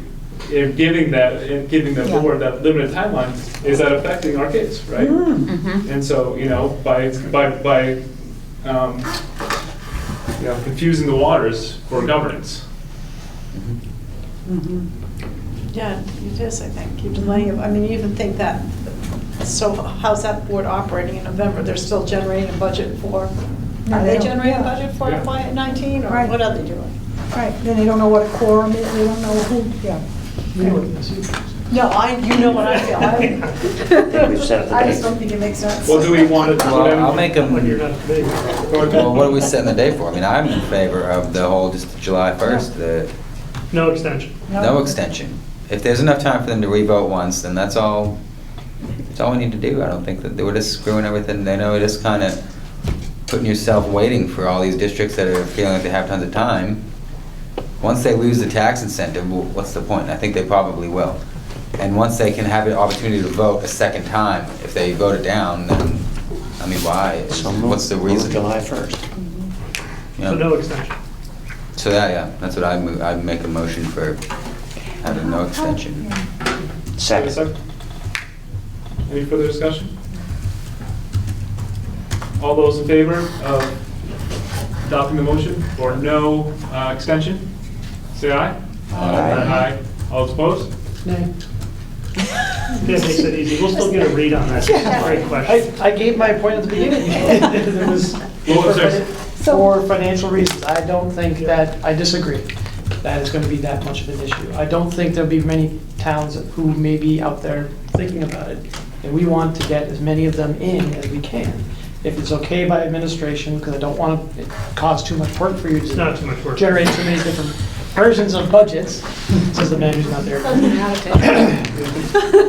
giving the Yeah. board that limited timeline, is that affecting our kids, right? And so, by confusing the waters for governance. Yeah, it is, I think. You're delaying it. I mean, you even think that, so how's that board operating in November? They're still generating a budget for, No, are they they don't. generating a Yeah. budget for Yeah. FY '19, or Right. what are they doing? Right, then they don't know what a quorum is, they don't know who, yeah. No, you know what I feel. I think we've set I the just date. don't think it makes sense. Well, do we want to? Well, I'll make When you're them, not committing. well, what are we setting the date for? I mean, I'm in favor of the whole, just July 1st, No extension. no extension. If there's enough time for them to re-vote once, then that's all we need to do. I don't think that we're just screwing everything. They know it is kind of putting yourself waiting for all these districts that are feeling like they have tons of time. Once they lose the tax incentive, well, what's the point? I think they probably will. And once they can have the opportunity to vote a second time, if they vote it down, then, I mean, why? So What's the move reason? July 1st. You So know? no extension. So that, yeah, that's what I'd make a motion for having no extension. Second. Any further discussion? All those in favor of adopting the motion for no extension, say aye. Aye. All opposed? That makes it easy. We'll still get a read on that. Great question. I gave my point at the beginning. It was What was yours? for financial reasons. I don't think that, I disagree, that it's going to be that much of an issue. I don't think there'll be many towns who may be out there thinking about it. And we want to get as many of them in as we can. If it's okay by administration, because I don't want to cause too much work for you It's not to too much work. generate too many different versions of budgets, says the man who's not there.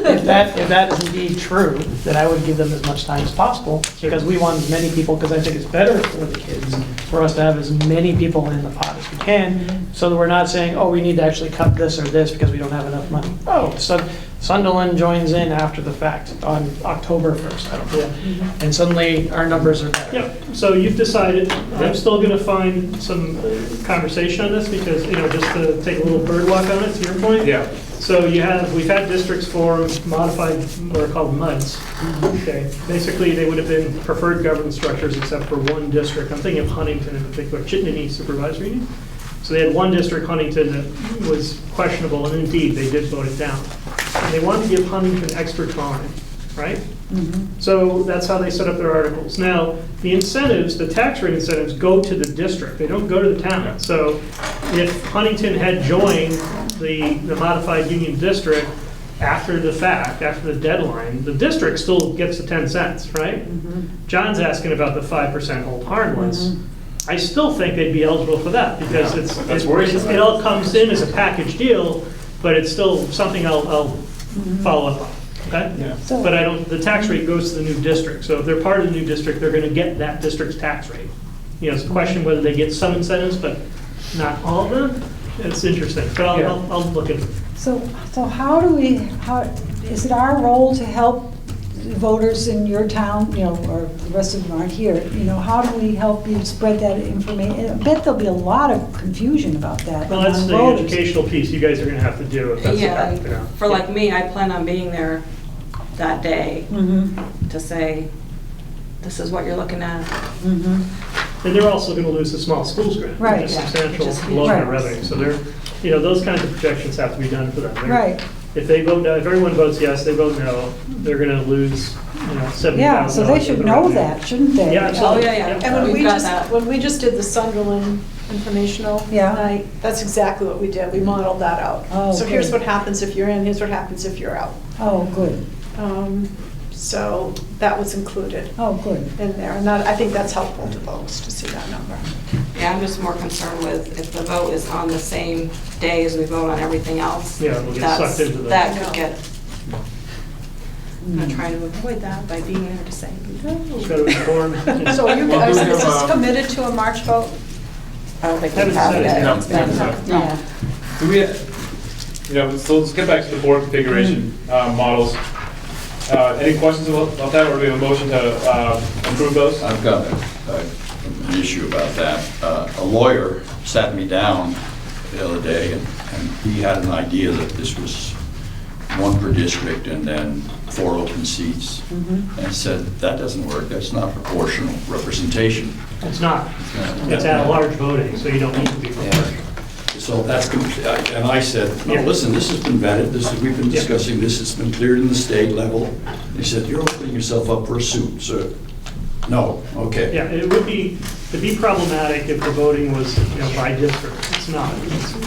If that is indeed true, then I would give them as much time as possible, because we want as many people, because I think it's better for the kids, for us to have as many people in the pot as we can, so that we're not saying, oh, we need to actually cut this or this because we don't have enough money. Oh, so Sunderland joins in after the fact on October 1st, I don't know. And suddenly our numbers are better. Yep, so you've decided, I'm still gonna find some conversation on this, because, just to take a little bird walk on it, to your point. Yeah. So we've had districts form modified, what are called MUDs. Okay, basically, they would have been preferred governance structures except for one district. I'm thinking of Huntington in particular, Chittenden Supervisory Union. So they had one district, Huntington, that was questionable, and indeed, they did vote it down. And they wanted to give Huntington extra time, right? So that's how they set up their articles. Now, the incentives, the tax rate incentives, go to the district. They don't go to the town. So if Huntington had joined the modified union district after the fact, after the deadline, the district still gets the 10 cents, right? John's asking about the 5% hold harmless. I still think they'd be eligible for that, because it all comes in as a package deal, but it's still something I'll follow up on. Okay? Yeah. But the tax rate goes to the new district. So if they're part of the new district, they're gonna get that district's tax rate. It's a question whether they get some incentives, but not all of them. It's interesting, but I'll look into it. So how is it our role to help voters in your town, or the rest of them aren't here, how do we help you spread that information? I bet there'll be a lot of confusion about that. Well, that's among the voters. educational piece you guys are gonna have to do if that's Yeah, for like me, I plan on being there that day to say, this is what you're looking at. And they're also gonna lose the small schools grant, Right. which is Yeah, substantial which is below their Right. revenue. So those kinds of projections have to be done for them. Right. If they vote no, if everyone votes yes, they vote no, they're gonna lose, $70,000. Yeah, so they should of know revenue. that, shouldn't they? Yeah, Oh, absolutely. yeah. And when We've we got just, that. when we just did the Sunderland informational Yeah. night, that's exactly what we did. We modeled that out. Oh, So here's good. what happens if you're in, here's what happens if you're out. Oh, good. So that was included Oh, good. in there, and that, I think that's helpful to folks to see that number. Yeah, I'm just more concerned with if the vote is on the same day as we vote on everything else. Yeah, we'll get that's- sucked into the. That could get, I'm not trying to avoid that by being there to say, no. Got to inform. So are you, Well, is do we have, this committed to a March vote? I don't think Haven't we have decided that. yet. No. Do we, so let's get back to the board configuration models. Any questions about that, or do we have a motion to approve those? I've got an issue about that. A lawyer sat me down the other day, and he had an idea that this was one per district and then 4 open seats. And said, that doesn't work, that's not proportional representation. It's not. It's at large voting, so you don't need to be prepared. So that's, and I said, no, listen, this has been vetted, we've been discussing this, it's been cleared in the state level. He said, you're opening yourself up for a suit, so, no, okay. Yeah, it'd be problematic if the voting was, by district. It's not.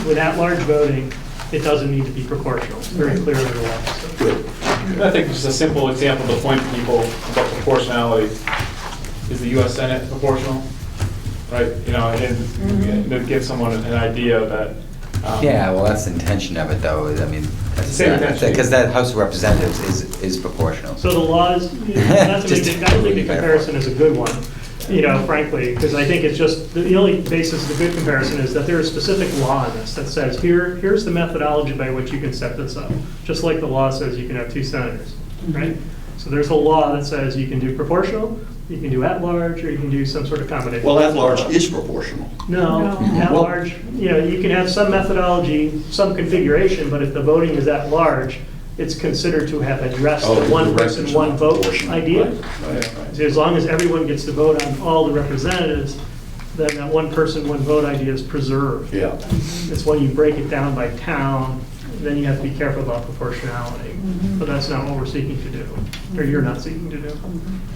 With at-large voting, it doesn't need to be proportional. It's very clear in the law. So. Good. I think just a simple example to point people about proportionality is the US Senate proportional, right? And to give someone an idea that. Yeah, well, that's the intention of it, though. I mean, Same intention. because that House of Representatives is proportional. So the laws, I don't think the comparison is a good one, frankly, because I think it's just, the only basis of the good comparison is that there is specific law in this that says, here's the methodology by which you can set this up. Just like the law says you can have 2 senators, right? So there's a law that says you can do proportional, you can do at-large, or you can do some sort of combination. Well, at-large is proportional. No, at-large, you can have some methodology, some configuration, but if the voting is at-large, it's considered to have addressed the one person, one vote idea. So as long as everyone gets to vote on all the representatives, then that one person, one vote idea is preserved. Yeah. It's when you break it down by town, then you have to be careful about proportionality. But that's not what we're seeking to do, or you're not seeking to do.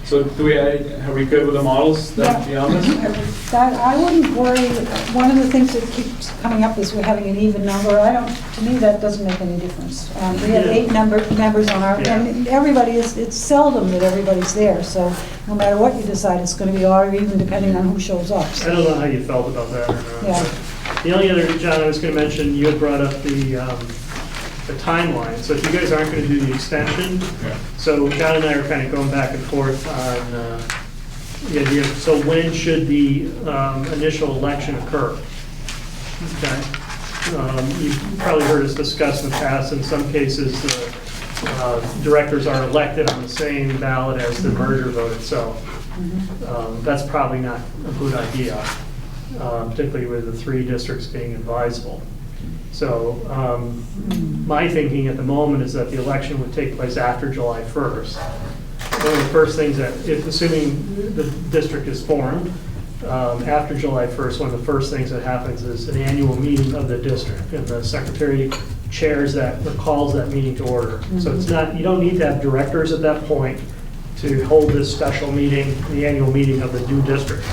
So are we good with the models that beyond this? That, I wouldn't worry. One of the things that keeps coming up is we're having an even number. To me, that doesn't make any difference. We have 8 members on our, and it's seldom that everybody's there. So no matter what you decide, it's going to be odd or even depending on who shows up. I don't know how you felt about that or not. Yeah. The only other, John, I was going to mention, you had brought up the timeline. So if you guys aren't going to do the extension, so John and I are kind of going back and forth on the idea. So when should the initial election occur? Okay. You've probably heard us discuss in the past, in some cases, directors are elected on the same ballot as the merger vote itself. That's probably not a good idea, particularly with the 3 districts being advisable. So my thinking at the moment is that the election would take place after July 1st. One of the first things that, if assuming the district is formed, after July 1st, one of the first things that happens is an annual meeting of the district, and the secretary chairs that, or calls that meeting to order. So it's not, you don't need to have directors at that point to hold this special meeting, the annual meeting of the new district.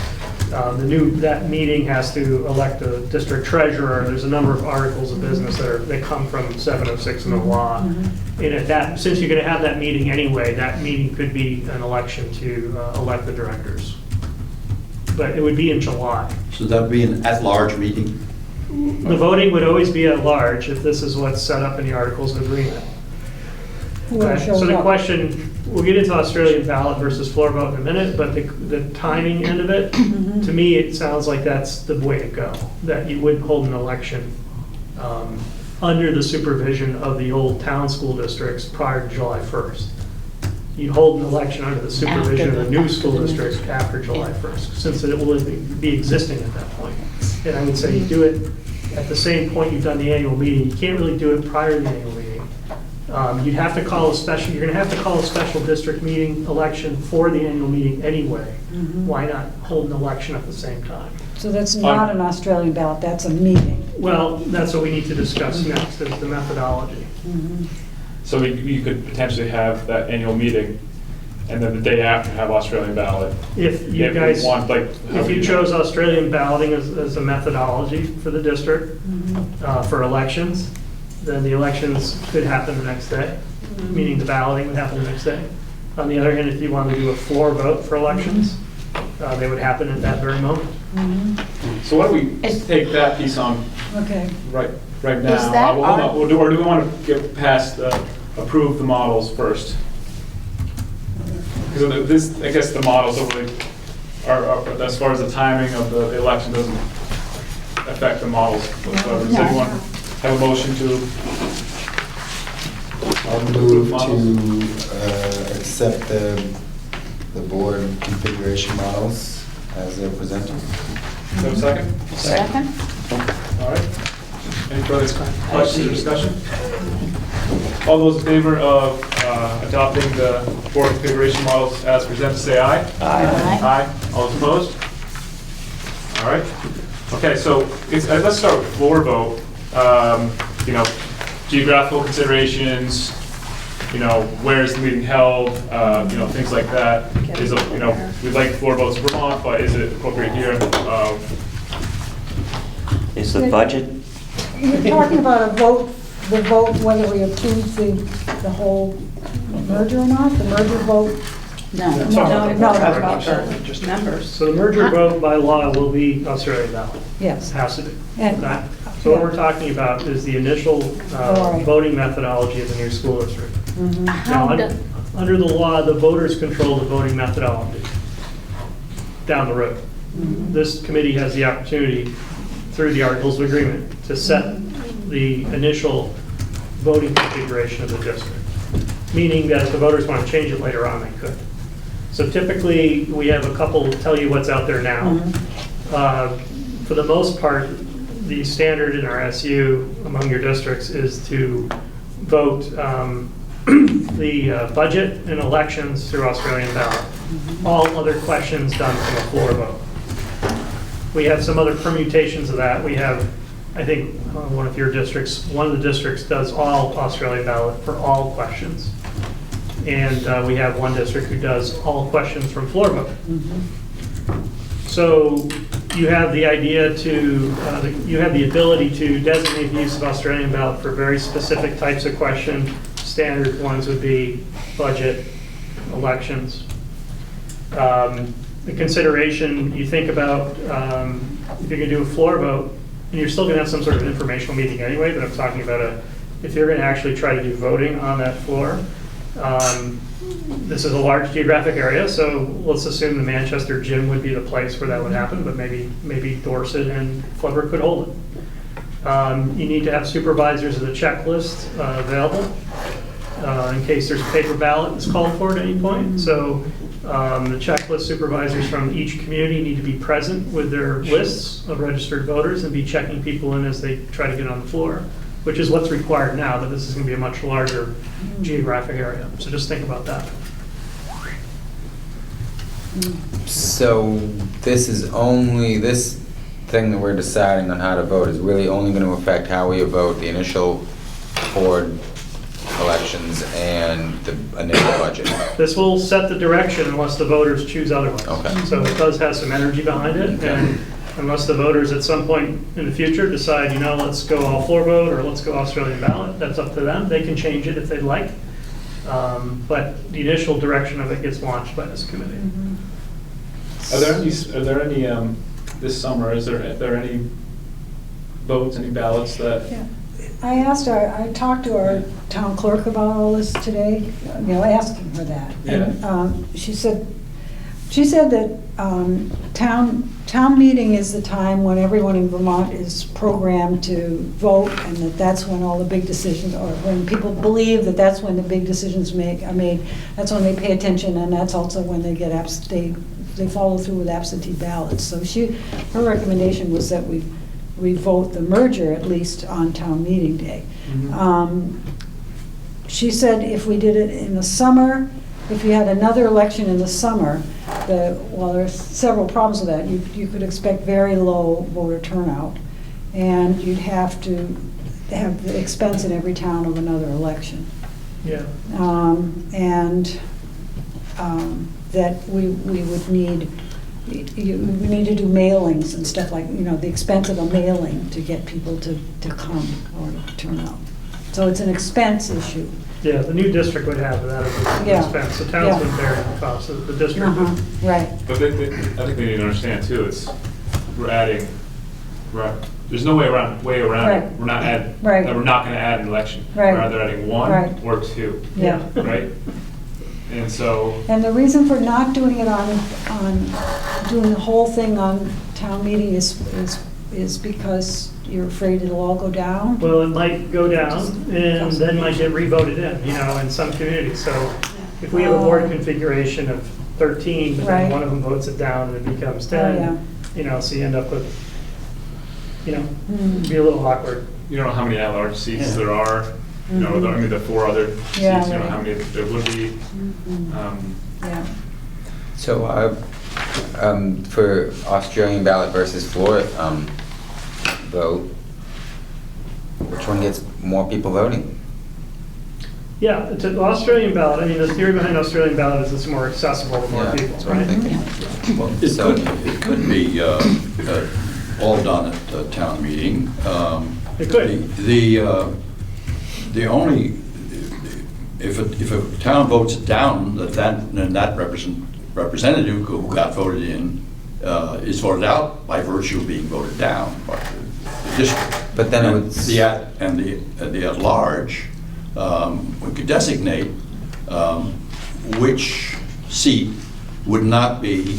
That meeting has to elect a district treasurer. There's a number of articles of business that come from 706 in the law. And at that, since you're going to have that meeting anyway, that meeting could be an election to elect the directors. But it would be in July. So that would be an at-large meeting? The voting would always be at large if this is what's set up in the Articles of Agreement. Okay, so the question, we'll get into Australian ballot versus floor vote in a minute, but the timing end of it, to me, it sounds like that's the way to go, that you would hold an election under the supervision of the old town school districts prior to July 1st. You'd hold an election under the supervision of the new school districts after July 1st, since it will be existing at that point. And I would say you do it at the same point you've done the annual meeting. You can't really do it prior to the annual meeting. You'd have to call a special, you're gonna have to call a special district meeting election for the annual meeting anyway. Why not hold an election at the same time? So that's not an Australian ballot, that's a meeting. Well, that's what we need to discuss next, is the methodology. So you could potentially have that annual meeting, and then the day after have Australian ballot. If you guys, if you do chose Australian balloting as a methodology for the district, for elections, then the elections could happen the next day, meaning the balloting would happen the next day. On the other hand, if you wanted to do a floor vote for elections, they would happen at that very moment. So why don't we take that piece on Okay. right now? Is that Hold on. Or do we want to get past, approve the models first? Because this, I guess the models are, as far as the timing of the election doesn't affect the models whatsoever. Does anyone have a motion to? I'll move to accept the board configuration models as they're presented. Do you have a second? Second? All right. Any further questions or discussion? All those in favor of adopting the board configuration models as presented, say aye. Aye. Aye. All those opposed? All right. Okay, so let's start with floor vote. You know, geographical considerations, you know, where is the meeting held, you know, things like that. Is, you know, we'd like floor votes in Vermont, but is it appropriate here? Is the budget, You're talking about the vote whether we approve the whole merger or not, the merger vote? No. No. Just members. So the merger vote by law will be Australian ballot. Yes. Has to be. And- Okay? So what we're talking about is the initial All right. voting methodology of the new school district. Now, How do, under the law, the voters control the voting methodology down the road. This committee has the opportunity, through the Articles of Agreement, to set the initial voting configuration of the district, meaning that if the voters want to change it later on, they could. So typically, we have a couple tell you what's out there now. For the most part, the standard in our SU among your districts is to vote the budget and elections through Australian ballot. All other questions done from a floor vote. We have some other permutations of that. We have, I think, one of your districts, one of the districts does all Australian ballot for all questions. And we have one district who does all questions from floor vote. So you have the idea to, you have the ability to designate the use of Australian ballot for very specific types of questions. Standard ones would be budget, elections. The consideration you think about, if you're going to do a floor vote, and you're still gonna have some sort of informational meeting anyway, but I'm talking about if you're gonna actually try to do voting on that floor, this is a large geographic area, so let's assume the Manchester gym would be the place where that would happen, but maybe Dorset and Flubber could hold it. You need to have supervisors of the checklist available in case there's a paper ballot that's called for at any point. So the checklist supervisors from each community need to be present with their lists of registered voters and be checking people in as they try to get on the floor, which is what's required now, but this is going to be a much larger geographic area. So just think about that. So this thing that we're deciding on how to vote is really only going to affect how we vote the initial board elections and the initial budget. This will set the direction unless the voters choose otherwise. Okay. So it does have some energy behind it, Okay. and unless the voters at some point in the future decide, let's go all floor vote or let's go Australian ballot, that's up to them. They can change it if they'd like. But the initial direction of it gets launched by this committee. Are there any this summer, are there any votes, any ballots that? Yeah. I talked to our town clerk about all this today, asking her that. Yeah. And she said that town meeting is the time when everyone in Vermont is programmed to vote, and that's when all the big decisions, or when people believe that that's when the big decisions are made. That's when they pay attention, and that's also when they get they follow through with absentee ballots. So her recommendation was that we vote the merger at least on town meeting day. Mm-hmm. She said if we did it in the summer, if you had another election in the summer, there's several problems with that. You could expect very low voter turnout, and you'd have to have the expense in every town of another election. Yeah. That we would need. We need to do mailings and stuff like, the expense of a mailing to get people to come or to turn out. So it's an expense issue. Yeah, the new district would have that as an Yeah. expense. The towns would bear the cost, so the district would. Right. But I think they need to understand too, there's no way around Right. it. We're not Right. we're not gonna add an election. Right. We're either adding one Right. or two. Yeah. Right? And so, And the reason for not doing it doing the whole thing on town meeting is because you're afraid it'll all go down? Well, it might go down and then might get re-voted in some communities. So if we have a board configuration of 13, but then Right. one of them votes it down and it becomes Oh, 10, so you end up with, be a little awkward. you don't know how many at-large seats Yeah. there are. The 4 other seats, Yeah, you don't know right. how many there would be. Yeah. So for Australian ballot versus floor vote, which one gets more people voting? Yeah, the Australian ballot, the theory behind Australian ballot is it's more accessible to more Yeah, people, that's what I'm right? thinking. Well, it could be all done at the town meeting. It could. The only, if a town votes it down, then that representative who got voted in is voted out by virtue of being voted down by the district. But then it would. The at-large, we could designate which seat would not be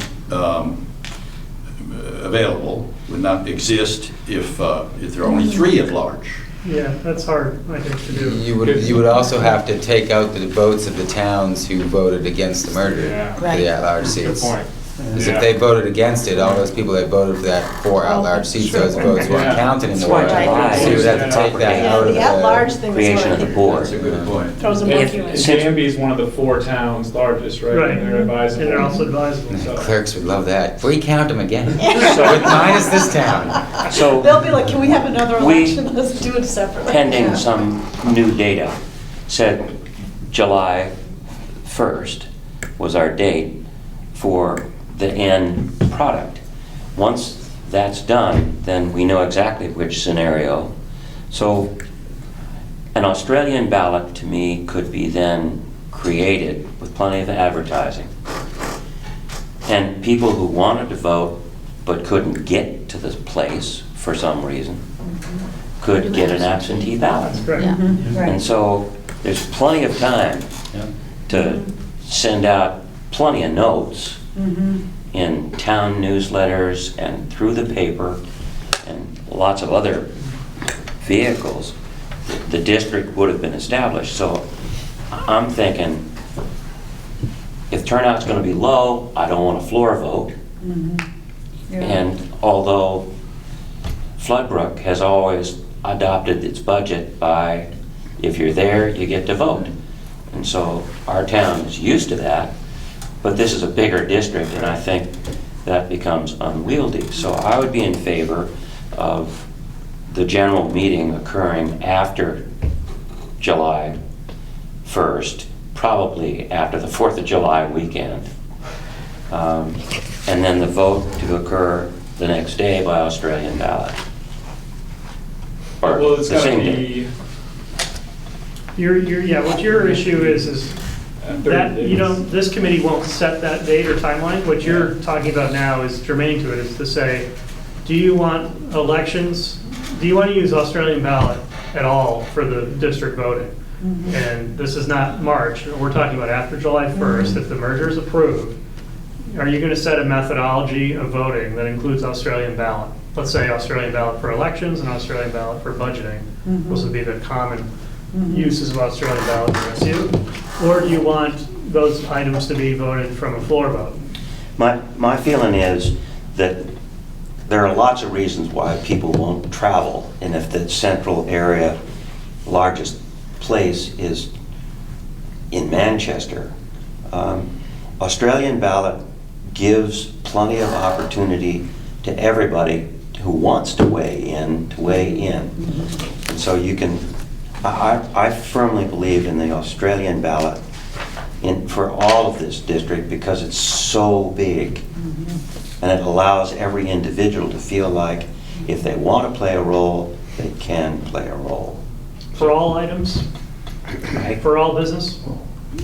available, would not exist if there are only 3 at-large. Yeah, that's hard, I think, to do. You would also have to take out the votes of the towns who voted against the merger Yeah. for the at-large Good seats. point. Because Yeah. if they voted against it, all those people that voted for that 4 at-large seats, those votes weren't Yeah. counted That's anymore. why July So you would have to is take that Yeah, out of the at-large thing is creation of the what board. That's a good point. throws a If- monkey wrench. Danby is one of the 4 towns largest, right? Right. And they're advisable. And they're also advisable. The So- clerks would love that. Recount them again. Minus this town. So They'll be like, can we have another We- election? Let's do it separately. pending some new data, said July 1st was our date for the end product. Once that's done, then we know exactly which scenario. So an Australian ballot, to me, could be then created with plenty of advertising. And people who wanted to vote but couldn't get to this place for some reason, could get an absentee ballot. That's correct. Yeah. And Right. so there's plenty of time to send out plenty of notes in town newsletters and through the paper and lots of other vehicles. The district would have been established. So I'm thinking, if turnout's going to be low, I don't want a floor vote. Yeah. And although Floodbrook has always adopted its budget by, if you're there, you get to vote. And so our town is used to that, but this is a bigger district, and I think that becomes unwieldy. So I would be in favor of the general meeting occurring after July 1st, probably after the 4th of July weekend. And then the vote to occur the next day by Australian ballot. Or Well, it's the gotta same be day. What your issue is 30 that, you days. know, this committee won't set that date or timeline. What you're talking about now is germane to it, is to say, do you want elections, do you want to use Australian ballot at all for the district voting? And this is not March, we're talking about after July 1st, if the merger is approved, are you going to set a methodology of voting that includes Australian ballot? Let's say Australian ballot for elections and Australian ballot for budgeting. Those would be the common uses of Australian ballot for SU. Or do you want those items to be voted from a floor vote? My feeling is that there are lots of reasons why people won't travel, and if the central area largest place is in Manchester, Australian ballot gives plenty of opportunity to everybody who wants to weigh in, to weigh in. And so you can, I firmly believe in the Australian ballot for all of this district because it's so big. And it allows every individual to feel like if they want to play a role, they can play a role. For all items? Right? For all business?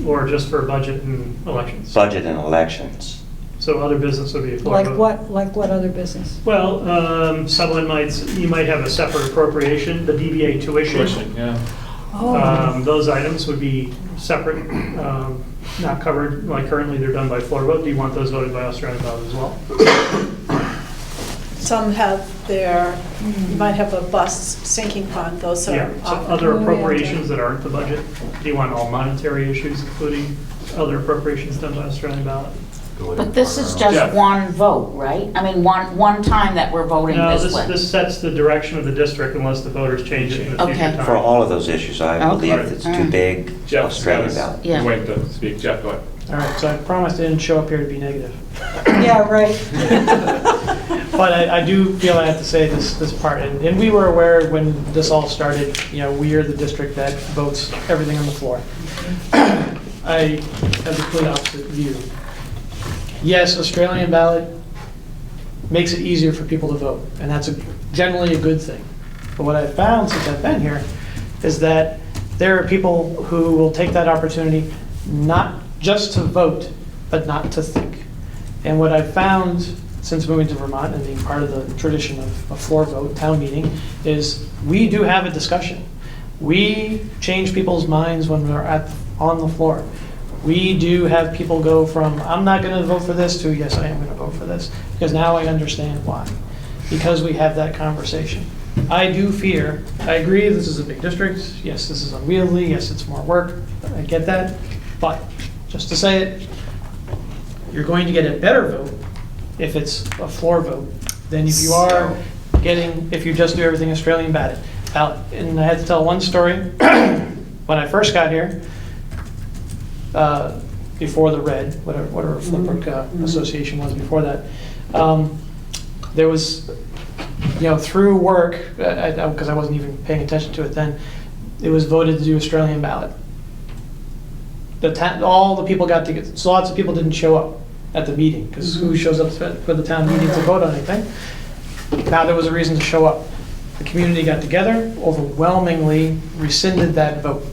Or just for budget and elections? Budget and elections. So other business would be a floor Like vote? what other business? Well, you might have a separate appropriation, the DBA tuition. Tuition, yeah. Those items would be separate, not covered, like currently they're done by floor vote. Do you want those voted by Australian ballot as well? Some have their, you might have a bus sinking fund, those Yeah, are so often. other Oh, yeah, appropriations that aren't the budget. Do you want all monetary issues, including other appropriations done by Australian ballot? But this is Yeah. just one vote, right? I mean, one time that we're voting No, this way. this sets the direction of the district unless the voters change it in the future Okay. time. For all of those issues, I Okay. believe it's too big, Jeff's Australian ballot. Yeah. wait to speak. Jeff, go ahead. All right, so I promised I didn't show up here to be negative. Yeah, right. But I do feel I have to say this part, and we were aware when this all started, you know, we are the district that votes everything on the floor. I have the complete opposite view. Yes, Australian ballot makes it easier for people to vote, and that's generally a good thing. But what I've found since I've been here is that there are people who will take that opportunity not just to vote, but not to think. And what I've found since moving to Vermont and being part of the tradition of a floor vote, town meeting, is we do have a discussion. We change people's minds when we're on the floor. We do have people go from, I'm not going to vote for this, to, yes, I am going to vote for this, because now I understand why. Because we have that conversation. I do fear, I agree, this is a big district, yes, this is unwieldy, yes, it's more work, I get that, but, just to say it, you're going to get a better vote if it's a floor vote than if you are getting, if you just do everything Australian ballot. And I had to tell one story. When I first got here, before the red, whatever Flipbrook Association was before that, there was, you know, through work, because I wasn't even paying attention to it then, it was voted to do Australian ballot. All the people got together, so lots of people didn't show up at the meeting, because who shows up for the town meeting to vote on anything? Now there was a reason to show up. The community got together, overwhelmingly rescinded that vote.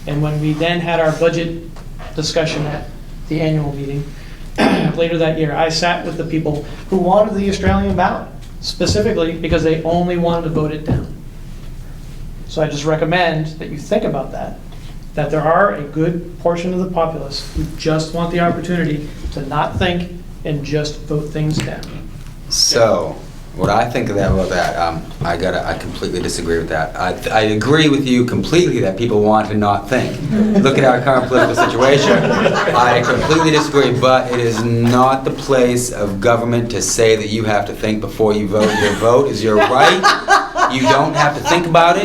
And when we then had our budget discussion at the annual meeting later that year, I sat with the people who wanted the Australian ballot. specifically because they only wanted to vote it down. So I just recommend that you think about that there are a good portion of the populace who just want the opportunity to not think and just vote things down. So, what I think about that, I completely disagree with that. I agree with you completely that people want to not think. Look at our current political situation. I completely disagree, but it is not the place of government to say that you have to think before you vote. Your vote is your right. You don't have to think about it.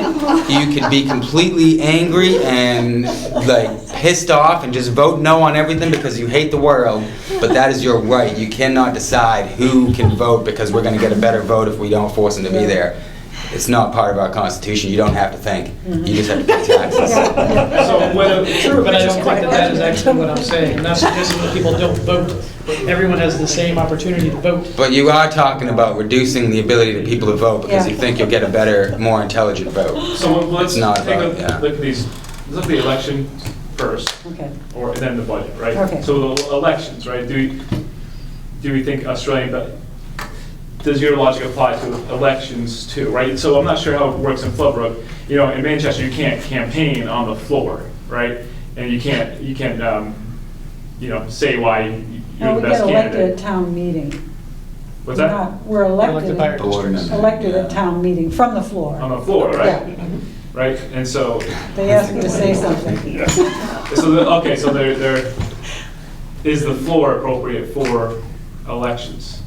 You can be completely angry and like pissed off and just vote no on everything because you hate the world, but that is your right. You cannot decide who can vote because we're going to get a better vote if we don't force them to be there. It's not part of our Constitution. You don't have to think. You just have to pay taxes. So whether, True, but I don't think that is actually what I'm saying. I'm not suggesting that people don't vote. Everyone has the same opportunity to vote. But you are talking about reducing the ability of people to vote because you think you'll get a better, more intelligent vote. so let's It's not take about- a yeah. look at these, let's look at the election first, Okay. or then the budget, right? Okay. So the elections, right? Do we think does your logic apply to elections too, right? So I'm not sure how it works in Floodbrook. You know, in Manchester, you can't campaign on the floor, right? And you can't, you know, say why you're Well, the we best get elected candidate. at town meeting. What's that? We're Elected by our elected at town meeting from the floor. On the floor, right? Yeah. Right, and so, They asked me to say something. so okay, so there is the floor appropriate for elections?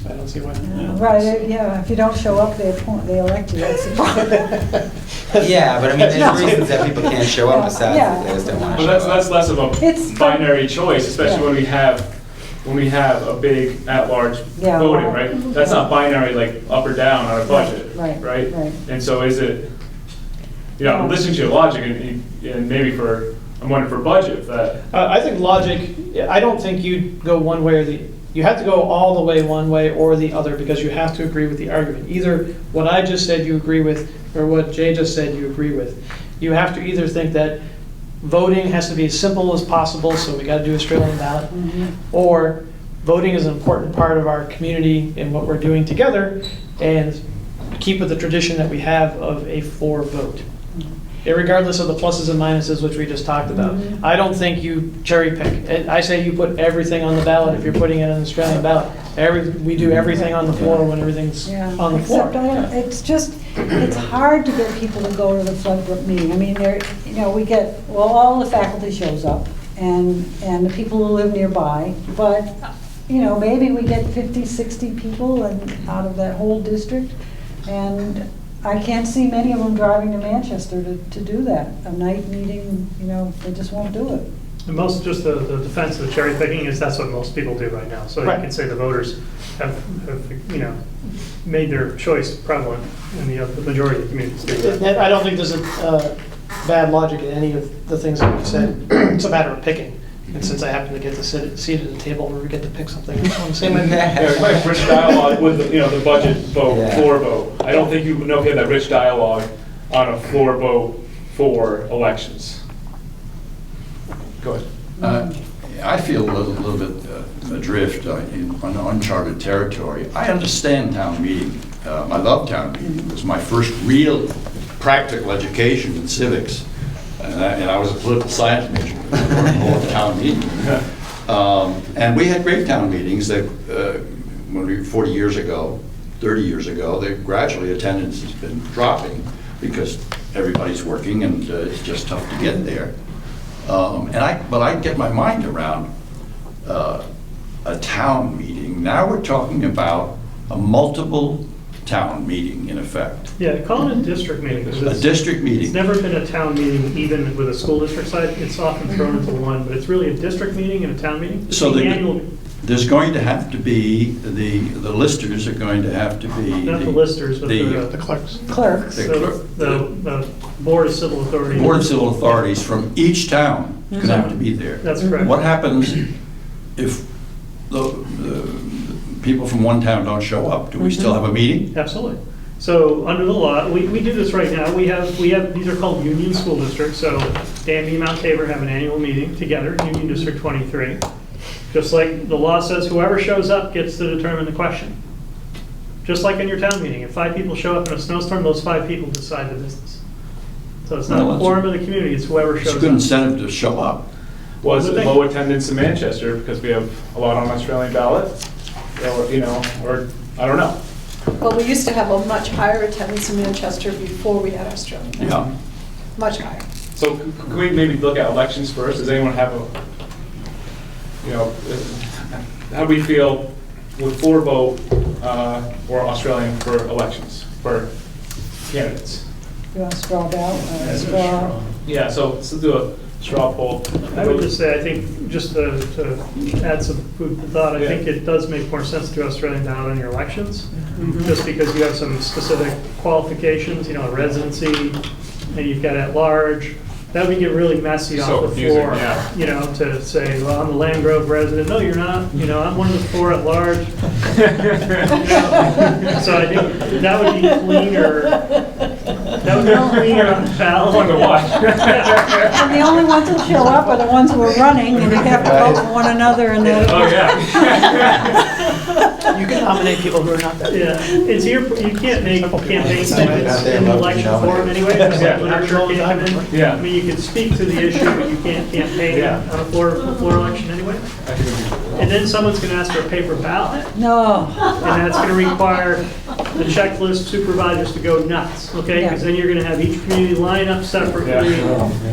I don't see why. Right, yeah, if you don't show up, they elect you, that's the problem. Yeah, but I mean, there's reasons that people can't show up besides Yeah. that they just don't want to But show up. that's less of It's- a binary choice, especially when we have a big at-large Yeah, voting, well, right? That's not binary like up or down on a budget, Right, right? right. And so is it, you know, I'm listening to your logic and maybe I'm wondering for budget if that, I think logic, I don't think you'd go one way or you have to go all the way one way or the other because you have to agree with the argument. Either what I just said you agree with or what Jay just said you agree with. You have to either think that voting has to be as simple as possible, so we got to do Australian ballot, or voting is an important part of our community and what we're doing together, and keep with the tradition that we have of a floor vote. Irregardless of the pluses and minuses, which we just talked about. I don't think you cherry pick. I say you put everything on the ballot if you're putting it on the Australian ballot. We do everything on the floor when everything's Yeah, on the floor. except it's hard to get people to go to the Floodbrook meeting. I mean, we get, all the faculty shows up and the people who live nearby, but, maybe we get 50, 60 people out of that whole district, and I can't see many of them driving to Manchester to do that. A night meeting, they just won't do it. And just the defense of the cherry picking is that's what most people do right now. So Right. you can say the voters have made their choice prevalent in the majority of the communities. I don't think there's a bad logic in any of the things that you said. It's a matter of picking. And since I happen to get to seat at the table where we get to pick something, I'm the same. yeah, we might have rich dialogue with the budget vote, Yeah. floor vote. I don't think you know if you have that rich dialogue on a floor vote for elections. Go ahead. I feel a little bit adrift on uncharted territory. I understand town meeting. I love town meeting. It was my first real practical education in civics. And I was a political science major, more of town meeting. And we had great town meetings that, 40 years ago, 30 years ago, gradually attendance has been dropping because everybody's working and it's just tough to get there. But I get my mind around a town meeting. Now we're talking about a multiple town meeting in effect. Yeah, call it a district meeting. 'cause A district meeting. It's never been a town meeting, even with a school district side. It's often thrown into one, but it's really a district meeting and a town meeting. It's So the annual, there's going to have to be, the listers are going to have to be. not the listers, but The the clerks. Clerks. the Board of Civil Authority. Board of Civil Authorities from each town going to have to be there. That's correct. What happens if the people from one town don't show up? Do we still have a meeting? Absolutely. So under the law, we do this right now. We have, these are called union school districts. So Danby and Mount Tabor have an annual meeting together, Union District 23. Just like the law says, whoever shows up gets to determine the question. Just like in your town meeting, if 5 people show up in a snowstorm, those 5 people decide the business. So it's not Well, a that's quorum of the community, it's whoever It's a shows good up. incentive to show up. Was Would they? low attendance in Manchester because we have a lot on Australian ballot? Or, you know, or, I don't know. Well, we used to have a much higher attendance in Manchester before we had Australia. Yeah. Much higher. So can we maybe look at elections first? Does anyone have a, you know, how do we feel with 4 vote or Australian for elections, for candidates? You want a straw ballot, straw? Yeah, so let's do a straw poll. I would just say, I think, just to add some food for thought, I Yeah. think it does make more sense to do Australian ballot in your elections, Mm-hmm. just because you have some specific qualifications, you know, residency, and you've got at large. That would get really messy So off the confusing, floor, yeah. you know, to say, well, I'm a Land Grove resident. No, you're not. You know, I'm one of the 4 at large. You know? So I think that would be cleaner. That would be cleaner on the ballot. Wonder why. And the only ones who show up are the ones who are running, and you have to vote for one another, and then. Oh, yeah. You can nominate people who are not that. Yeah, it's here, you can't make campaign statements in the election Nominate. forum anyway, there's Yeah. like literature can't come in. Yeah. I mean, you can speak to the issue, but you can't campaign Yeah. on a floor election anyway. And then someone's gonna ask for a paper ballot, No. and that's gonna require the checklist supervisors to go nuts, okay? Because then you're gonna have each community line up separately,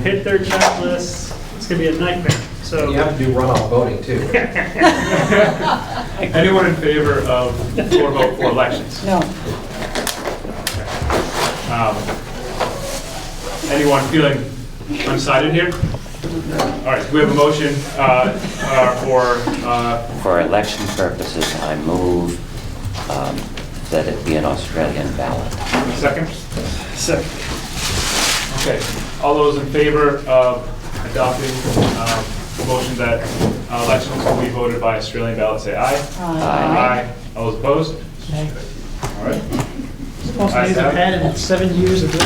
hit their checklists, it's gonna be a nightmare, so. You have to do runoff voting too. Anyone in favor of 4 vote for elections? No. Anyone feeling undecided here? All right, we have a motion For election purposes, I move that it be an Australian ballot. second? Second. Okay, all those in favor of adopting the motion that elections will be voted by Australian ballot, say aye. Aye. All those opposed? Nay. All right. Supposed to use a pen and it's 7 years of this.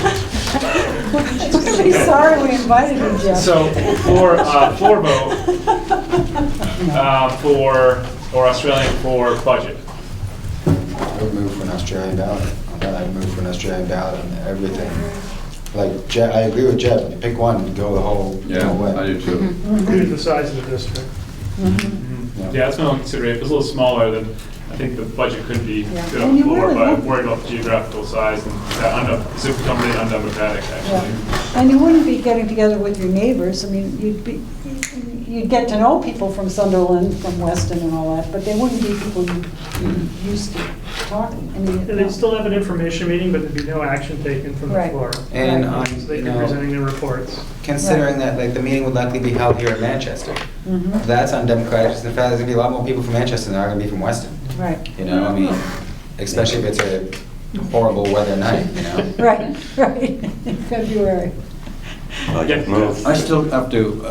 Be sorry we invited you, Jeff. So for 4 vote or Australian for budget. I would move for an Australian ballot. I would move for an Australian ballot on everything. Like, I agree with Jeb, you pick one, go the whole way. I do too. Due to the size of the district. Yeah, that's no consideration. If it's a little smaller, then I think the budget could be Yeah. good And on the you floor, really but I'm won't- worried about the geographical size and that it's become really undemocratic, Yeah. actually. And you wouldn't be getting together with your neighbors, I mean, you'd get to know people from Sunderland, from Weston and all that, but they wouldn't be people you used to talking, I mean. And they'd still have an information meeting, but there'd be no action taken from the Right. floor. And, So they'd be presenting their reports. considering that, like, the meeting would likely be held here in Manchester. Mhm. That's undemocratic, just the fact there's gonna be a lot more people from Manchester than there are gonna be from Weston. Right, You know, I mean, especially if it's a horrible weather night, you know? right, right, in February. Budget move. I still have to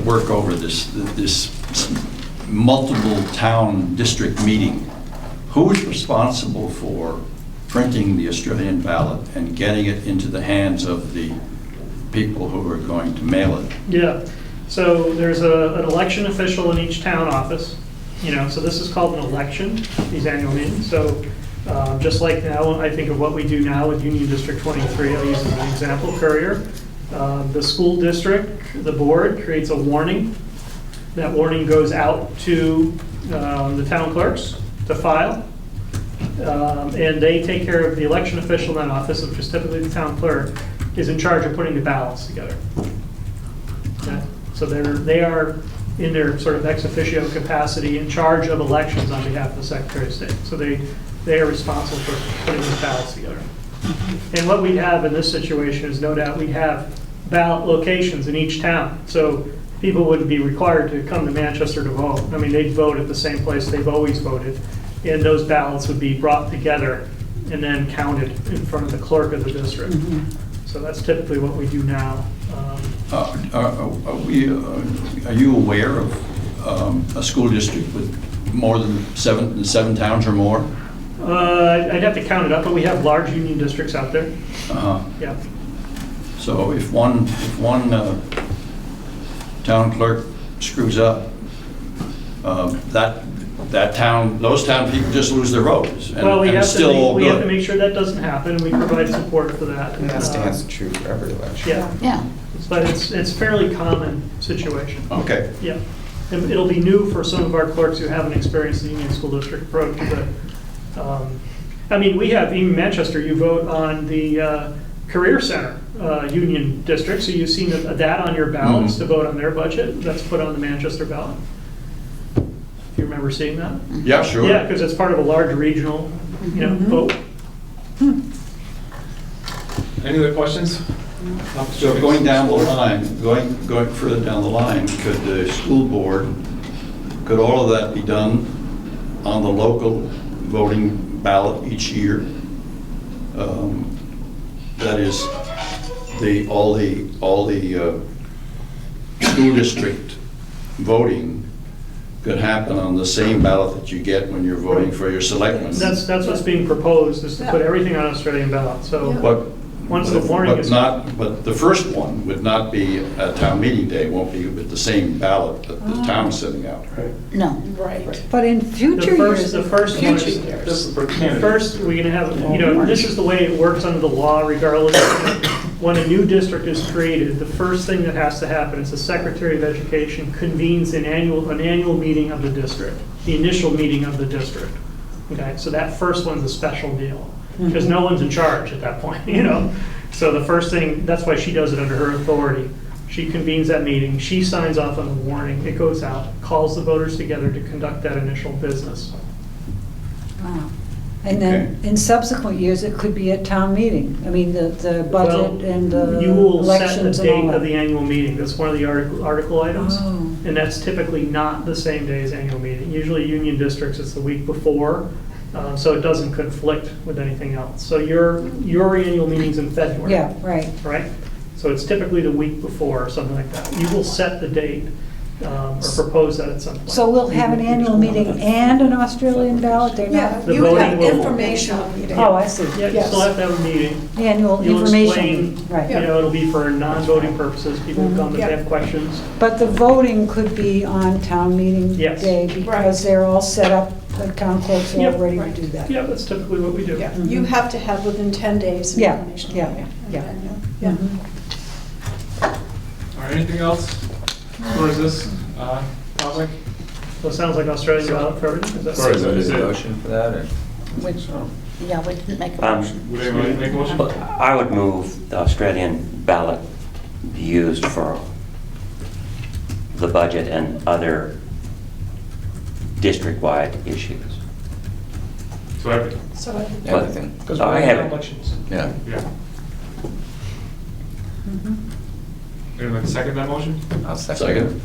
work over this multiple town district meeting. Who's responsible for printing the Australian ballot and getting it into the hands of the people who are going to mail it? Yeah, so there's an election official in each town office, you know, so this is called an election, these annual meetings. So just like now, I think of what we do now with Union District 23, I'll use as an example, Courier. The school district, the board creates a warning. That warning goes out to the town clerks to file. And they take care of the election official in that office, which is typically the town clerk, is in charge of putting the ballots together. Okay? So they are in their sort of ex officio capacity in charge of elections on behalf of the Secretary of State. So they are responsible for putting the ballots together. And what we have in this situation is no doubt we have ballot locations in each town. So people wouldn't be required to come to Manchester to vote. I mean, they'd vote at the same place they've always voted. And those ballots would be brought together and then counted in front of the clerk of the district. So that's typically what we do now. Are you aware of a school district with more than seven towns or more? I'd have to count it up, but we have large union districts out there. Yeah. So if one town clerk screws up, that that town, those town people just lose their votes. And Well, we and have it's to, still all we have to good. make sure that doesn't happen, we provide support for that. And that stands true for every election. Yeah, Yeah. but it's fairly common situation. Okay. Yeah. And it'll be new for some of our clerks who haven't experienced the Union School District approach, but, I mean, we have, even Manchester, you vote on the Career Center Union District, so you've seen that on your ballots to vote on their budget, that's put on the Manchester ballot. Do you remember seeing that? Yeah, sure. Yeah, because it's part of a large regional, vote. Any other questions? So going down the line, going further down the line, could the school board, could all of that be done on the local voting ballot each year? That is, all the school district voting could happen on the same ballot that you get when you're voting for your selectmen. That's what's being proposed, is to put everything on Australian ballot, so. But Once the warning is. But the first one would not be a town meeting day, won't be with the same ballot that the town's sending out. No. Right. But in future years. The first one is, This is for the candidates. first, we're gonna have, this is the way it works under the law regardless. When a new district is created, the first thing that has to happen is the Secretary of Education convenes an annual meeting of the district, the initial meeting of the district. Okay, so that first one's a special deal, because no one's in charge at that point, So the first thing, that's why she does it under her authority. She convenes that meeting, she signs off on the warning, it goes out, calls the voters together to conduct that initial business. Wow. And then in subsequent years, it could be at town meeting. I mean, the budget and the You will set the elections and all date that. of the annual meeting, that's one of the article items. Oh. And that's typically not the same day as annual meeting. Usually union districts, it's the week before, so it doesn't conflict with anything else. So your annual meeting's in February. Yeah, right. Right? So it's typically the week before, or something like that. You will set the date, or propose that at some point. So we'll have an annual meeting and an Australian ballot? They're Yeah, not? The you would have voting will- informational meeting. Oh, I see. Yeah, you still have to have a meeting. Annual You'll information, explain, right. it'll be for non-voting purposes, people will come if they Yeah. have questions. But the voting could be on town meeting Yes. day because they're all set up, the town clerks are Yep. all ready to do that. Yeah, that's typically what we do. Yeah, you have to have within 10 days. Yeah, informational yeah, meeting. yeah. Yeah. Mhm. All right, anything else? Or is this topic? So it sounds like Australian ballot for everything, is that? Or is it? Motion for that, or? Which, yeah, we didn't make a Um, motion. Would anybody make a motion? I would move the Australian ballot be used for the budget and other district-wide issues. So everything, So Everything. Because I we're have in it. elections. Yeah. yeah. Mhm. Anyone like to second that motion? I'll second. Second?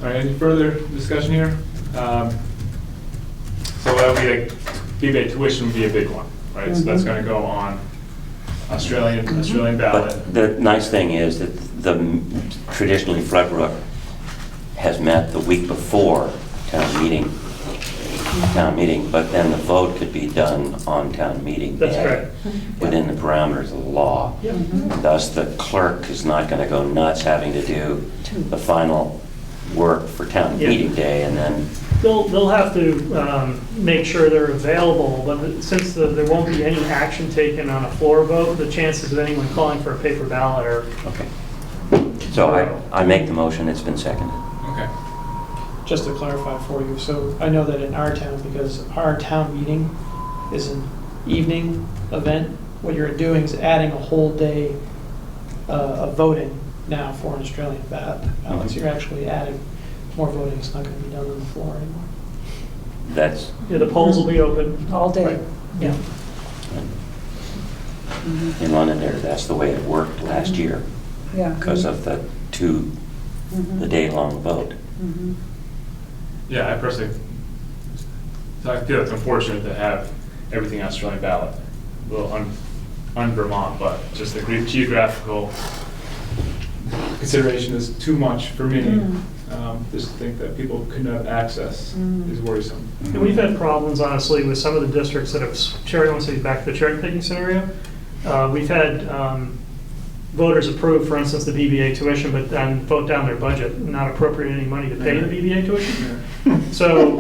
All right, any further discussion here? So that would be like, rebate tuition would be a big one, right? So that's gonna go on Australian ballot. But the nice thing is that traditionally Floodbrook has met the week before town meeting, but then the vote could be done on town meeting day. That's correct. Within the parameters of the law. Yep. Thus, the clerk is not going to go nuts having to do the final work for town Yeah. meeting day and then, They'll have to make sure they're available, but since there won't be any action taken on a floor vote, the chances of anyone calling for a paper ballot are, okay. So I make the motion, it's been seconded. Okay. Just to clarify for you, so I know that in our town, because our town meeting is an evening event, what you're doing is adding a whole day of voting now for an Australian ballot. So you're actually adding more voting, it's not going to be done on the floor anymore. That's, the polls will be open. All day. Right. Yeah. in Londonderry, that's the way it worked last year Yeah. because of the day-long vote. Mhm. Yeah, I personally, so I feel it's unfortunate to have everything Australian ballot, a little un-Vermont, but just the geographical consideration is too much for me. Just to think that people couldn't have access is worrisome. And we've had problems, honestly, with some of the districts that have, Sherry wants to get back to the cherry picking scenario. We've had voters approve, for instance, the BBA tuition, but then vote down their budget and not appropriate any money to pay the BBA tuition. So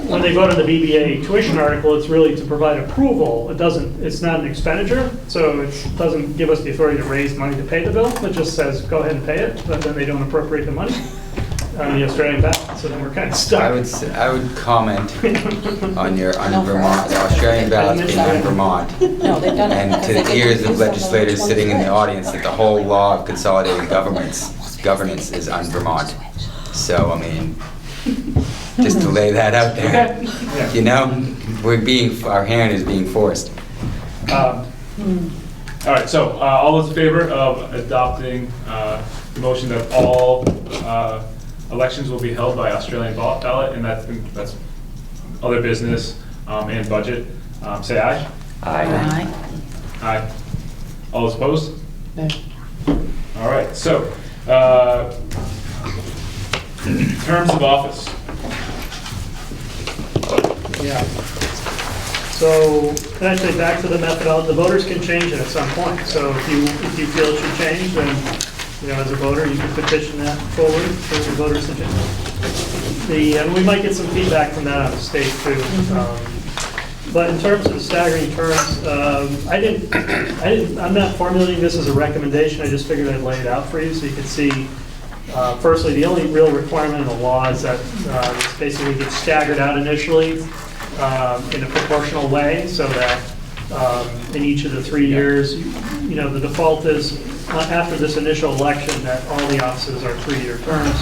when they vote on the BBA tuition article, it's really to provide approval. It's not an expenditure, so it doesn't give us the authority to raise money to pay the bill. It just says, go ahead and pay it, but then they don't appropriate the money on the Australian ballot, so then we're kind of stuck. I would comment on Vermont, the Australian ballot being on Vermont. No, they've done it. And to the ears of legislators sitting in the audience, that the whole law of consolidated governance is on Vermont. So, I mean, just to lay that out there. You know, our hand is being forced. All right, so all those in favor of adopting the motion that all elections will be held by Australian ballot, and that's other business and budget, say aye. Aye. Aye. All those opposed? Nay. All right, so terms of office. Yeah. So, actually, back to the methodology, the voters can change it at some point. So if you feel it should change, then, as a voter, you can petition that forward for the voters to change. And we might get some feedback from that out of state too. But in terms of the staggering terms, I'm not formulating this as a recommendation. I just figured I'd lay it out for you so you could see. Firstly, the only real requirement in the law is that it's basically gets staggered out initially in a proportional way, so that in each of the 3 years, the default is after this initial election that all the offices are 3-year terms.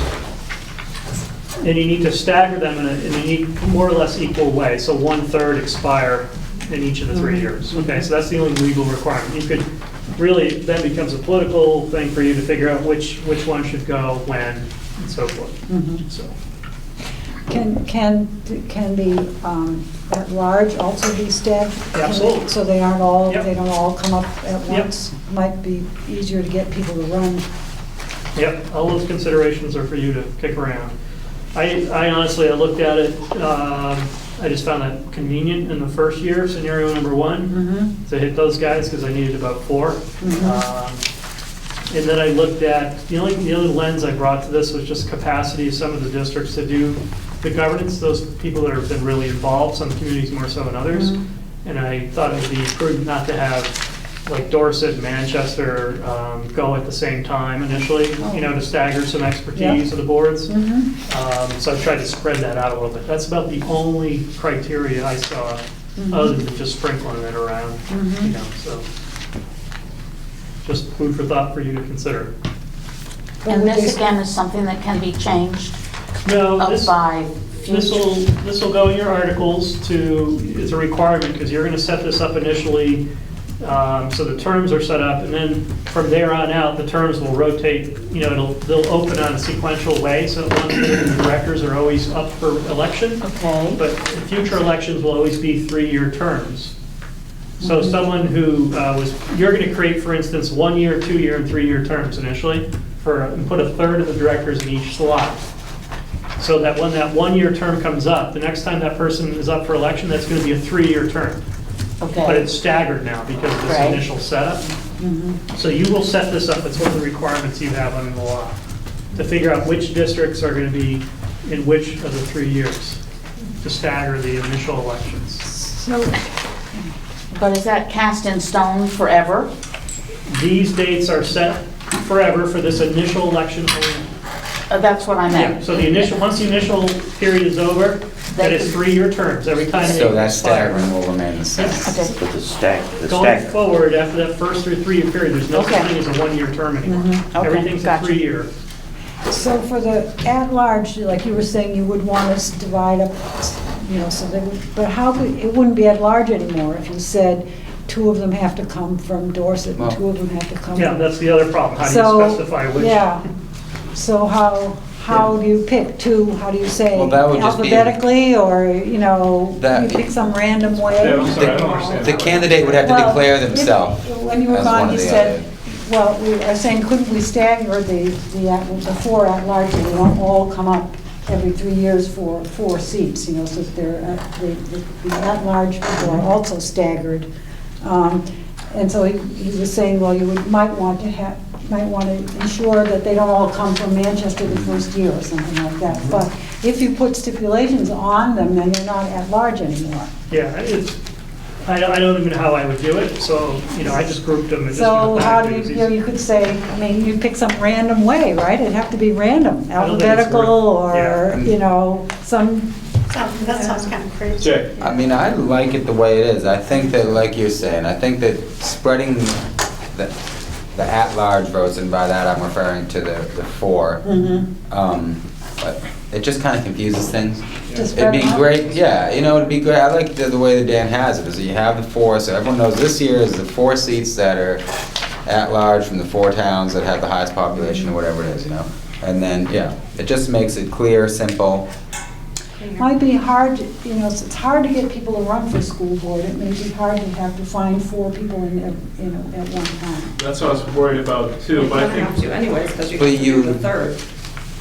And you need to stagger them in a more or less equal way, so 1/3 expire in each of the 3 years. Okay, so that's the only legal requirement. You could really, then becomes a political thing for you to figure out which one should go when and so forth. So. Can the at large also be staggered? Absolutely. So they aren't all, Yep. they don't all come up at Yep. once? Might be easier to get people to run. Yep, all those considerations are for you to kick around. I honestly, I looked at it, I just found that convenient in the first year, scenario number 1, to hit those guys because I needed about 4. And then I looked at, the only lens I brought to this was just capacity of some of the districts to do the governance, those people that have been really involved, some communities more so than others. And I thought it would be prudent not to have like Dorset, Manchester go at the same time initially, to stagger some expertise of the boards. So I tried to spread that out a little bit. That's about the only criteria I saw, other than just sprinkling it around, so. Just food for thought for you to consider. And this again is something that can be changed No, by future. this will go in your articles it's a requirement because you're going to set this up initially. So the terms are set up, and then from there on out, the terms will rotate. They'll open on a sequential way, so the directors are always up for election. Okay. But future elections will always be 3-year terms. So someone who you're going to create, for instance, 1-year, 2-year, and 3-year terms initially, and put 1/3 of the directors in each slot. So that when that 1-year term comes up, the next time that person is up for election, that's going to be a 3-year term. Okay. But it's staggered now because of this initial setup. So you will set this up, it's one of the requirements you have under the law, to figure out which districts are going to be in which of the 3 years, to stagger the initial elections. But is that cast in stone forever? These dates are set forever for this initial election. That's what I Yeah, meant. so once the initial period is over, that is 3-year terms every time they So that expire. staggering will remain the same. Okay. But the Going stack, forward, after that first 3-year period, there's no such Okay. thing as a 1-year term anymore. Okay, Everything's a gotcha. 3-year. So for the at-large, like you were saying, you would want us to divide up, so they would, but how could, it wouldn't be at-large anymore if you said 2 of them have to come from Dorset and 2 of them have to come. Yeah, that's the other problem. How do So, you specify which? Yeah, so how do you pick 2, how do you say Well, that would just be- alphabetically, or, That- you pick some random way? Yeah, I'm sorry, I don't understand. The candidate would have to Well, declare if- themselves. When you were as one gone, of you the said, other. well, we are saying, couldn't we stagger the 4 at-large, and they don't all come up every 3 years for 4 seats, so that they're, the at-large people are also staggered. And so he was saying, well, might want to might want to ensure that they don't all come from Manchester the first year or something like that. But if you put stipulations on them, then they're not at large anymore. Yeah, I don't even know how I would do it, so, I just grouped them and just. So how do you could say, I mean, you pick some random way, right? It'd have to be random, I don't think it's alphabetical worth- or, some, That sounds kind of crazy. Jay? I mean, I like it the way it is. I think that, like you're saying, I think that spreading the at-large votes, and by that I'm referring to the four, but it just kind of confuses things. Just It'd be spread 'em out? great, yeah, it'd be great. I like the way that Dan has it, is that you have the four, so everyone knows this year is the 4 seats that are at-large from the 4 towns that have the highest population, or whatever it is, And then, yeah, it just makes it clear, simple. might be hard, it's hard to get people to run for school board. It may be hard to have to find 4 people at one time. That's what I was worried about too, You're but I gonna have think, to anyways, because you But can do you- the third.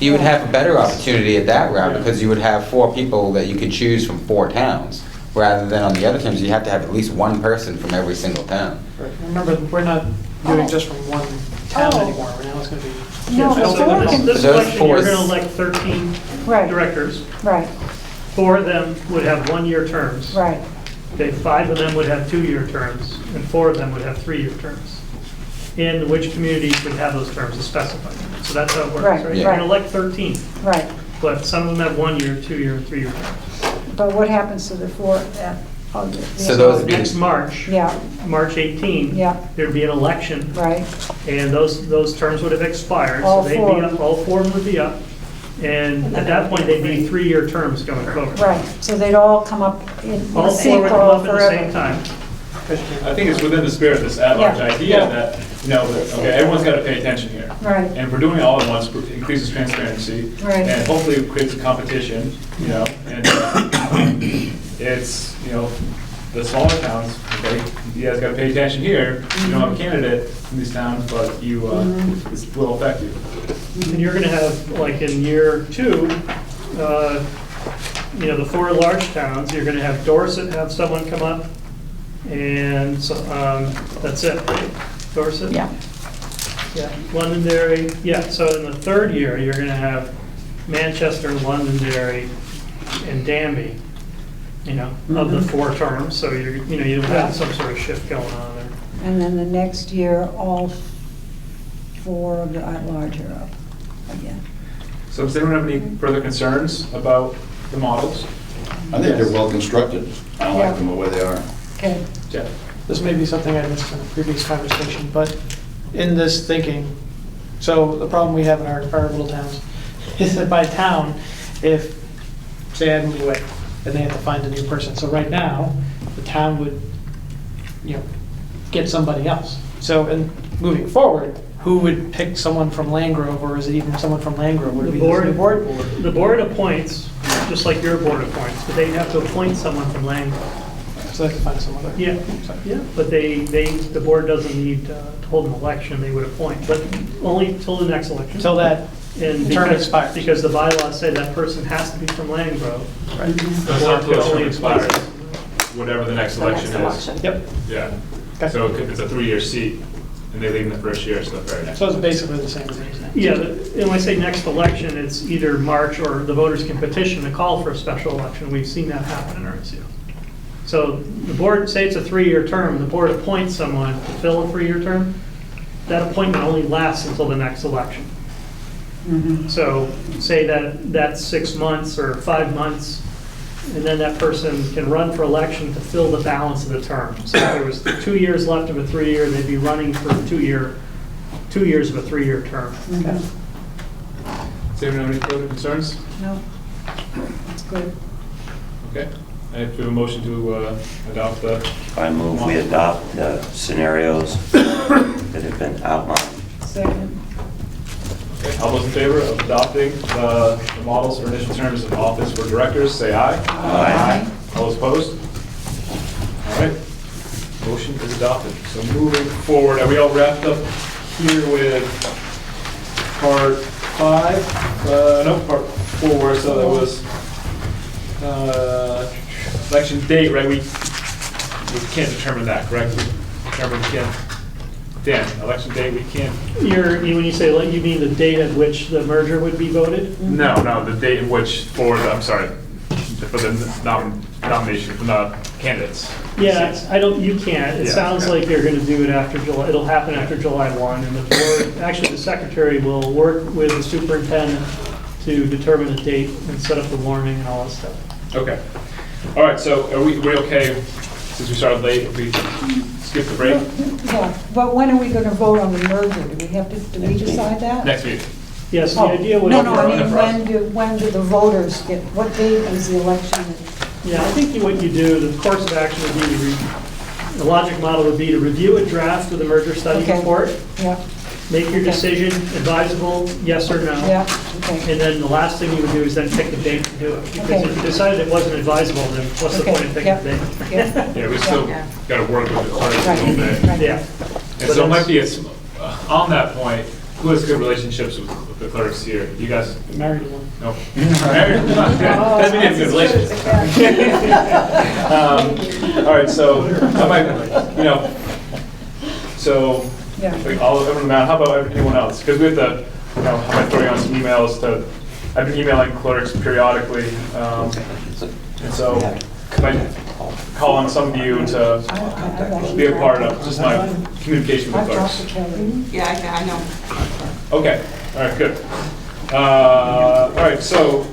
You would have a better opportunity at that route, because you would have 4 people that you could choose from 4 towns, rather than on the other terms, you have to have at least 1 person from every single town. Remember, we're not doing just from one town Oh. anymore, now it's gonna be. No, Yeah, but so four there's- can- This Those election, you're fours- going to elect 13 Right, directors. right, 4 of them would have 1-year terms. right. Okay, 5 of them would have 2-year terms, and 4 of them would have 3-year terms. And which communities would have those terms is specified. So that's how it works, Right, right? You're right. going to elect 13, Right. but some of them have 1-year, 2-year, and 3-year terms. But what happens to the 4 that? So those would be- Next March, Yeah, March 18, yeah, there'd be an election, right. and those terms would have expired. All So they'd 4. be up, all 4 of them would be up. And at that point, they'd be 3-year terms going forward. Right, so they'd all come up in All 4 would come sequel up at the same forever. time. I think it's within the spirit of this at-large Yeah, idea yeah. that, okay, everyone's got to pay attention here. Right, And if we're doing it all at once, it increases transparency. Right. And hopefully it creates a competition, and it's, the smaller towns, okay, you guys gotta pay attention here. You don't have a candidate in these towns, but you, this will affect you. And you're gonna have, like in year 2, the 4 large towns, you're gonna have Dorset have someone come up, and so, that's it, right? Dorset? Yeah. Yeah, Londonderry, yeah, so in the 3rd year, you're gonna have Manchester, Londonderry, and Danby, of the 4 terms, so you'll have some sort of shift going on there. and then the next year, all 4 of the at-large are up again. So does anyone have any further concerns about the models? I think they're well constructed. I Yeah. like them the way they are. Okay, Jeff? This may be something I missed in a previous conversation, but in this thinking, so the problem we have in our little towns is that by town, if, say I moved away, and they have to find a new person, so right now, the town would, get somebody else. So, and moving forward, who would pick someone from Landgrove, or is it even someone from Landgrove? Would it The be the new board? The board appoints, just like your board appoints, but they have to appoint someone from Langley. So they can find some other. Yeah, yeah, but the board doesn't need to hold an election, they would appoint, but only till the next election. Until that And term because- expires. Because the bylaws say that person has to be from Landgrove. Right. That's not till it expires, whatever the next The next election is. election. Yep. Yeah. Okay. So it's a 3-year seat, and they leave in the first year, so the very next. So it's basically the same as it is now. Yeah, and when I say next election, it's either March or the voters can petition to call for a special election. We've seen that happen in Orenco. So the board, say it's a 3-year term, the board appoints someone to fill a 3-year term. That appointment only lasts until the next election. So say that that's 6 months or 5 months, and then that person can run for election to fill the balance of the term. So if there was 2 years left of a 3-year, they'd be running for 2 years of a 3-year term. mhm. Does anyone have any further concerns? No, that's good. Okay. I have to have a motion to adopt the, I move we adopt the scenarios that have been outlined. Second, okay, all those in favor of adopting the models for initial terms of office for directors, say aye. Aye. All those opposed? All right, motion is adopted. So moving forward, are we all wrapped up here with part 5? No, part 4, so that was election date, right? We can't determine that, correct? We determined we can't. Dan, election day, we can't, When you say, you mean the date at which the merger would be voted? no, the date in which for the, I'm sorry, for the nomination, for the candidates. Yeah, you can't. It Yeah, sounds okay. like you're going to do it after July, it'll happen after July 1, and the board, actually, the secretary will work with the superintendent to determine a date and set up the warning and all that stuff. Okay. All right, so are we okay, since we started late, if we skip the break? Yeah, but when are we going to vote on the merger? Do we have to, do we decide that? Next meeting. Yes, the Oh, idea was. No, I mean, when do the voters get, what date is the election? Yeah, I think what you do, the course of action would be, the logic model would be to review a draft of the merger study Okay. report, Yeah, make your Okay. decision advisable, yes or no. yeah, okay. And then the last thing you would do is then pick a date to do it. Because Okay. if you decided it wasn't advisable, then what's the Okay, point of picking yeah, a date? Yeah, we still Yeah. got to work with the clerks a Right, little bit. right. Yeah. And so it might be, on that point, who has good relationships with the clerks here? You guys? Married one. No. That's me getting good relationship. All right, so, I might, so, Yeah. all of them now, how about anyone else? Because we have to, I might throw you on some emails to, I've been emailing clerks periodically, and so, I might call on some of you to be a part of just my communication with I've talked to clerks. Kelly. Yeah, I know. Okay, all right, good. All right, so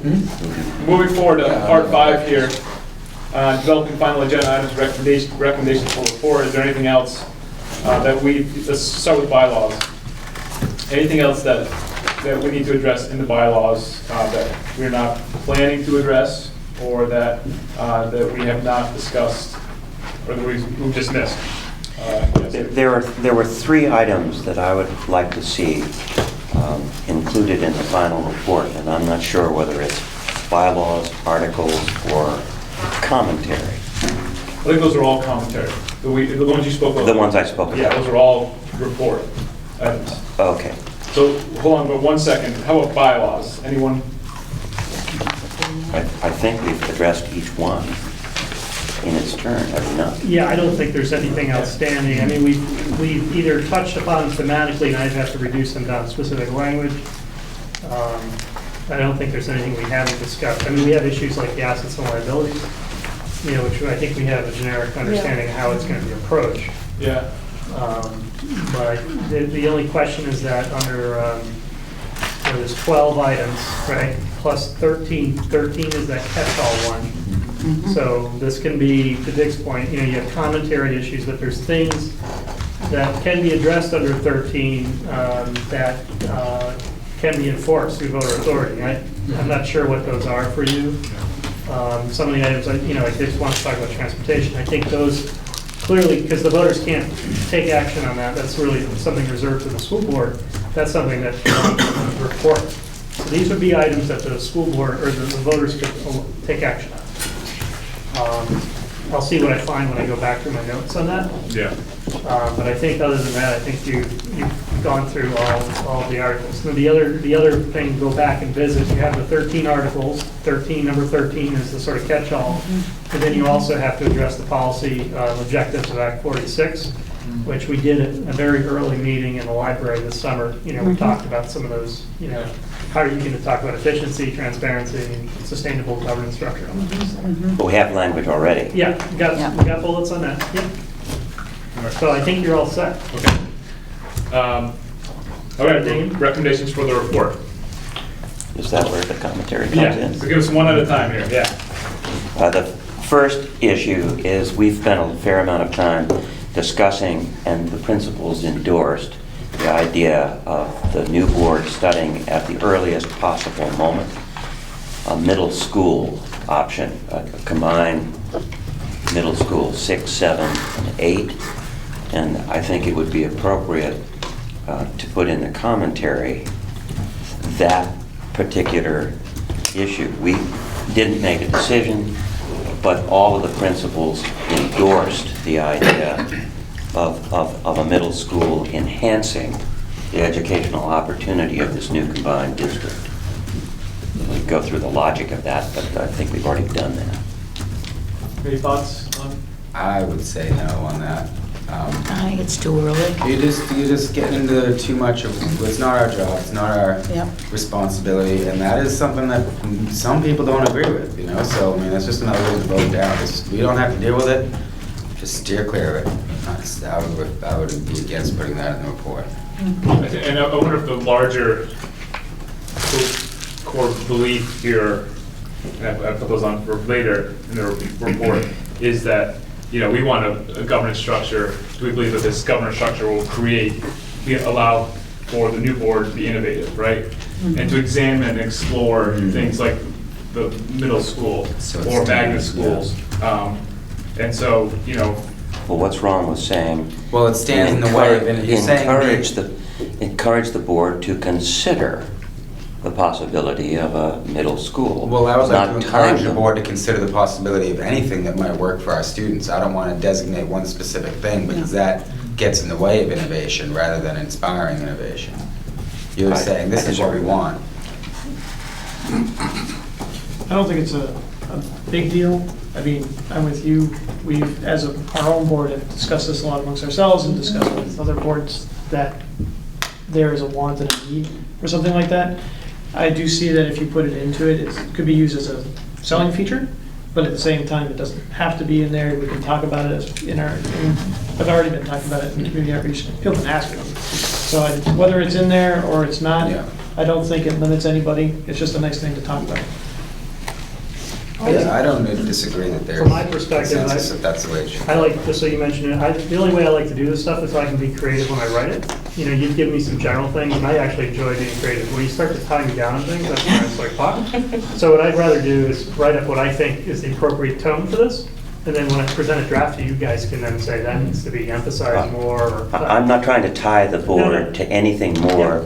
moving forward to part 5 here, developing final agenda items, recommendations for report. Is there anything else let's start with bylaws. Anything else that we need to address in the bylaws that we're not planning to address, or that we have not discussed, or that we've just missed? Yes. There were 3 items that I would like to see included in the final report, and I'm not sure whether it's bylaws, articles, or commentary. I think those are all commentary. The ones you spoke about. The ones I spoke about. Yeah, those are all report items. Okay. So, hold on, but 1 second. How about bylaws? Anyone? I think we've addressed each one in its turn, have we not? Yeah, I don't think there's anything outstanding. I mean, we've either touched upon thematically, and I'd have to reduce them down to specific language. I don't think there's anything we haven't discussed. I mean, we have issues like the assets and liabilities, which I think we have a generic understanding of how it's going to be approached. Yeah. But the only question is that under, there's 12 items, right, plus 13. 13 is that catch-all one. So this can be, to Dick's point, you have commentary issues, but there's things that can be addressed under 13 that can be enforced through voter authority. I'm not sure what those are for you. Some of the items, I did want to talk about transportation. I think those clearly, because the voters can't take action on that, that's really something reserved to the school board. That's something that report. So these would be items that the school board or the voters could take action on. I'll see what I find when I go back through my notes on that. Yeah. But I think other than that, I think you've gone through all the articles. Now, the other thing, go back and visit, you have the 13 articles. Number 13 is the sort of catch-all. And then you also have to address the policy objectives of Act 46, which we did at a very early meeting in the library this summer. We talked about some of those, how are you going to talk about efficiency, transparency, and sustainable governance structure. But we have language already. Yeah, we got bullets on that. Yep. So I think you're all set. Okay. All right, recommendations for the report. Is that where the commentary comes Yeah, in? so give us one at a time here, yeah. The first issue is we've spent a fair amount of time discussing, and the principals endorsed, the idea of the new board studying at the earliest possible moment a middle school option, a combined middle school 6, 7, and 8. And I think it would be appropriate to put in the commentary that particular issue. We didn't make a decision, but all of the principals endorsed the idea of a middle school enhancing the educational opportunity of this new combined district. We go through the logic of that, but I think we've already done that. Any thoughts on? I would say no on that. I think it's too early. You just get into too much of, it's not our job, it's not our Yep. responsibility, and that is something that some people don't agree with, so, I mean, that's just another way to vote down. We don't have to deal with it, just steer clear of it. I would be against putting that in the report. And I wonder if the larger core belief here, and I put those on for later in the report, is that, we want a governance structure. Do we believe that this governance structure will allow for the new board to be innovative, right? And to examine and explore things like the middle school or magnet schools. And so, Well, what's wrong with saying? Well, it stands in the way of it. You're saying encourage the board to consider the possibility of a middle school. Well, I would like to Not encourage time the them. board to consider the possibility of anything that might work for our students. I don't want to designate one specific thing because that gets in the way of innovation rather than inspiring innovation. You're saying this is what we want. I don't think it's a big deal. I mean, I'm with you. We've, as our own board, have discussed this a lot amongst ourselves and discussed with other boards that there is a want and a need for something like that. I do see that if you put it into it, it could be used as a selling feature, but at the same time, it doesn't have to be in there. We can talk about it I've already been talking about it in community outreach. People can ask them. So whether it's in there or it's not, I don't think it limits anybody. It's just a nice thing to talk about. Yeah, I don't disagree that there's From my perspective, consensus if that's the way it should. I like, just so you mentioned it, the only way I like to do this stuff is so I can be creative when I write it. You give me some general things, and I actually enjoy being creative. When you start to tie me down on things, that's when it's like, fuck. So what I'd rather do is write up what I think is the appropriate tone for this, and then when I present a draft to you guys can then say that needs to be emphasized more. Or, I'm not trying to tie the board to anything more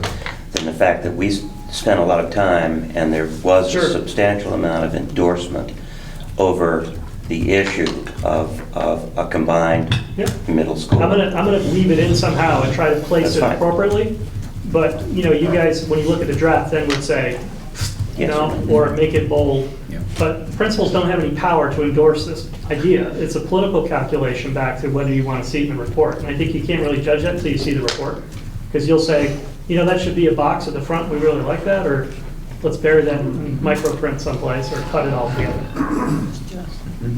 than the fact that we spent a lot of time and there was a substantial amount of endorsement over the issue of a combined middle school. I'm gonna weave it in somehow and try to place That's it fine. appropriately, but, you guys, when you look at the draft, then would say, or make it bold. But principals don't have any power to endorse this idea. It's a political calculation back to whether you want to see it in the report. And I think you can't really judge that until you see the report. Because you'll say, that should be a box at the front, we really like that, or let's bury that in microprint someplace, or cut it all together.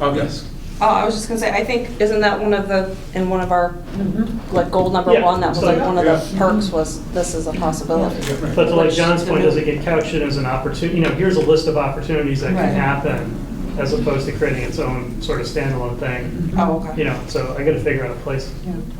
Oh, yes. I was just gonna say, I think, isn't that in one of our, like, goal number Yeah. one, that was like one of the perks was, this is a possibility. But to like John's point, does it get couched in as an opportunity, here's a list of opportunities that Right. can happen, as opposed to creating its own sort of standalone thing. Oh, okay. So I gotta figure out a place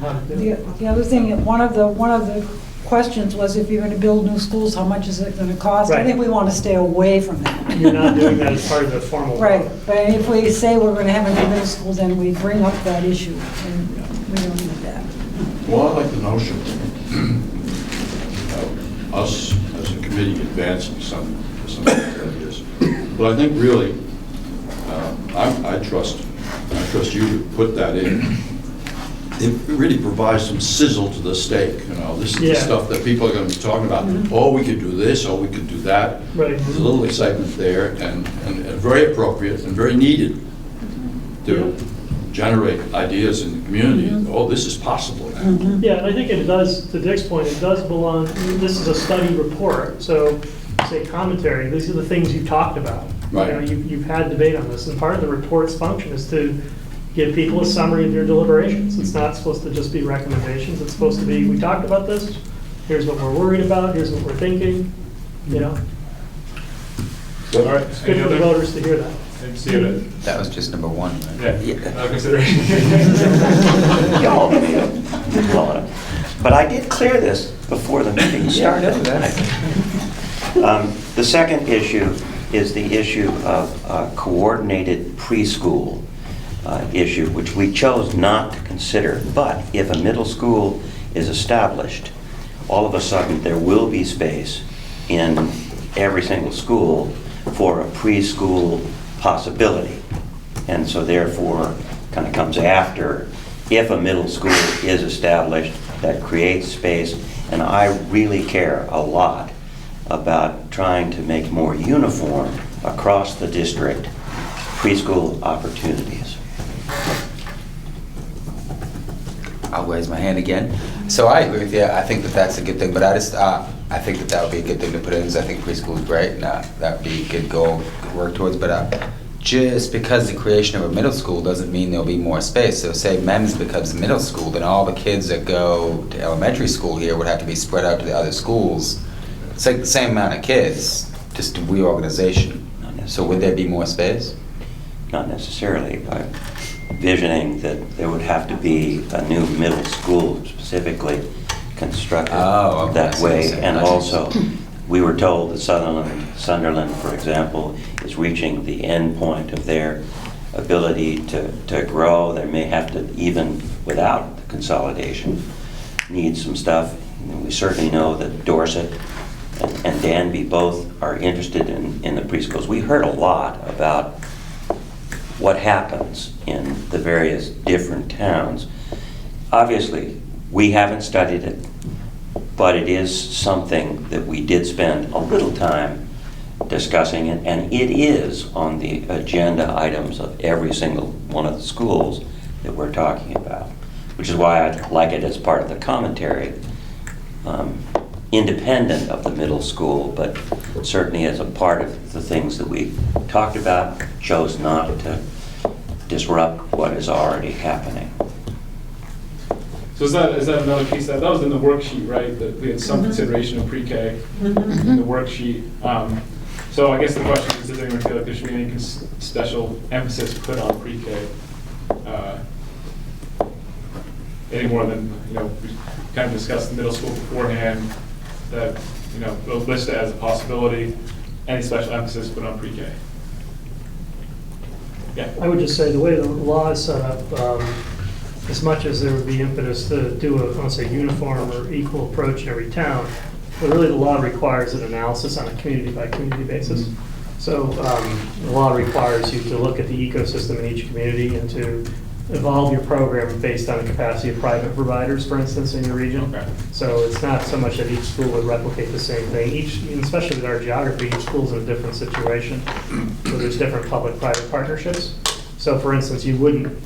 how to do it. The other thing, one of the questions was if you're gonna build new schools, how much is it gonna cost? I Right. think we wanna stay away from that. You're not doing that as part of the formal. Right, but if we say we're gonna have a new middle school, then we bring up that issue, and we don't need that. Well, I like the notion of us as a committee advancing some of these ideas. But I think really, I trust you to put that in. It really provides some sizzle to the steak, this is the stuff that people are gonna be talking about. Oh, we could do this, oh, we could do that. Right. There's a little excitement there, and very appropriate and very needed to generate ideas in the community. Oh, this is possible now. Yeah, and I think it does, to Dick's point, it does belong, this is a study report, so say commentary, these are the things you talked about. Right. You've had debate on this, and part of the report's function is to give people a summary of your deliberations. It's not supposed to just be recommendations, it's supposed to be, we talked about this, here's what we're worried about, here's what we're thinking, All right. It's good for the voters to hear that. And see that. That was just number one, right? Yeah. Consideration. But I did clear this before the meeting started. The second issue is the issue of coordinated preschool issue, which we chose not to consider. But if a middle school is established, all of a sudden there will be space in every single school for a preschool possibility. And so therefore, kind of comes after, if a middle school is established, that creates space. And I really care a lot about trying to make more uniform across the district preschool opportunities. I'll raise my hand again. So I agree with you. I think that that's a good thing, but I just, I think that that would be a good thing to put in, because I think preschool is great, and that would be a good goal to work towards. But just because the creation of a middle school doesn't mean there'll be more space. So say MEMS becomes middle school, then all the kids that go to elementary school here would have to be spread out to the other schools. It's like the same amount of kids, just a reorganization. So would there be more space? Not necessarily. I'm envisioning that there would have to be a new middle school specifically constructed Oh, okay. that way. So And also, we were told that Sunderland, for example, is reaching the end point of their ability to grow. They may have to, even without the consolidation, need some stuff. And we certainly know that Dorset and Danby both are interested in the preschools. We heard a lot about what happens in the various different towns. Obviously, we haven't studied it, but it is something that we did spend a little time discussing it, and it is on the agenda items of every single one of the schools that we're talking about, which is why I like it as part of the commentary, independent of the middle school, but certainly as a part of the things that we talked about, chose not to disrupt what is already happening. So is that another piece that was in the worksheet, right? That we had some consideration of pre-K in the worksheet. So I guess the question is, does anyone feel like there should be any special emphasis put on pre-K? Any more than, we kind of discussed the middle school beforehand, that, we'll list it as a possibility, any special emphasis put on pre-K? Yeah. I would just say the way the law is set up, as much as there would be impetus to do a, let's say, uniform or equal approach in every town, but really the law requires an analysis on a community-by-community basis. So the law requires you to look at the ecosystem in each community and to evolve your program based on the capacity of private providers, for instance, in your region. Okay. So it's not so much that each school would replicate the same thing. Especially with our geography, each school's in a different situation. So there's different public-private partnerships. So for instance, you wouldn't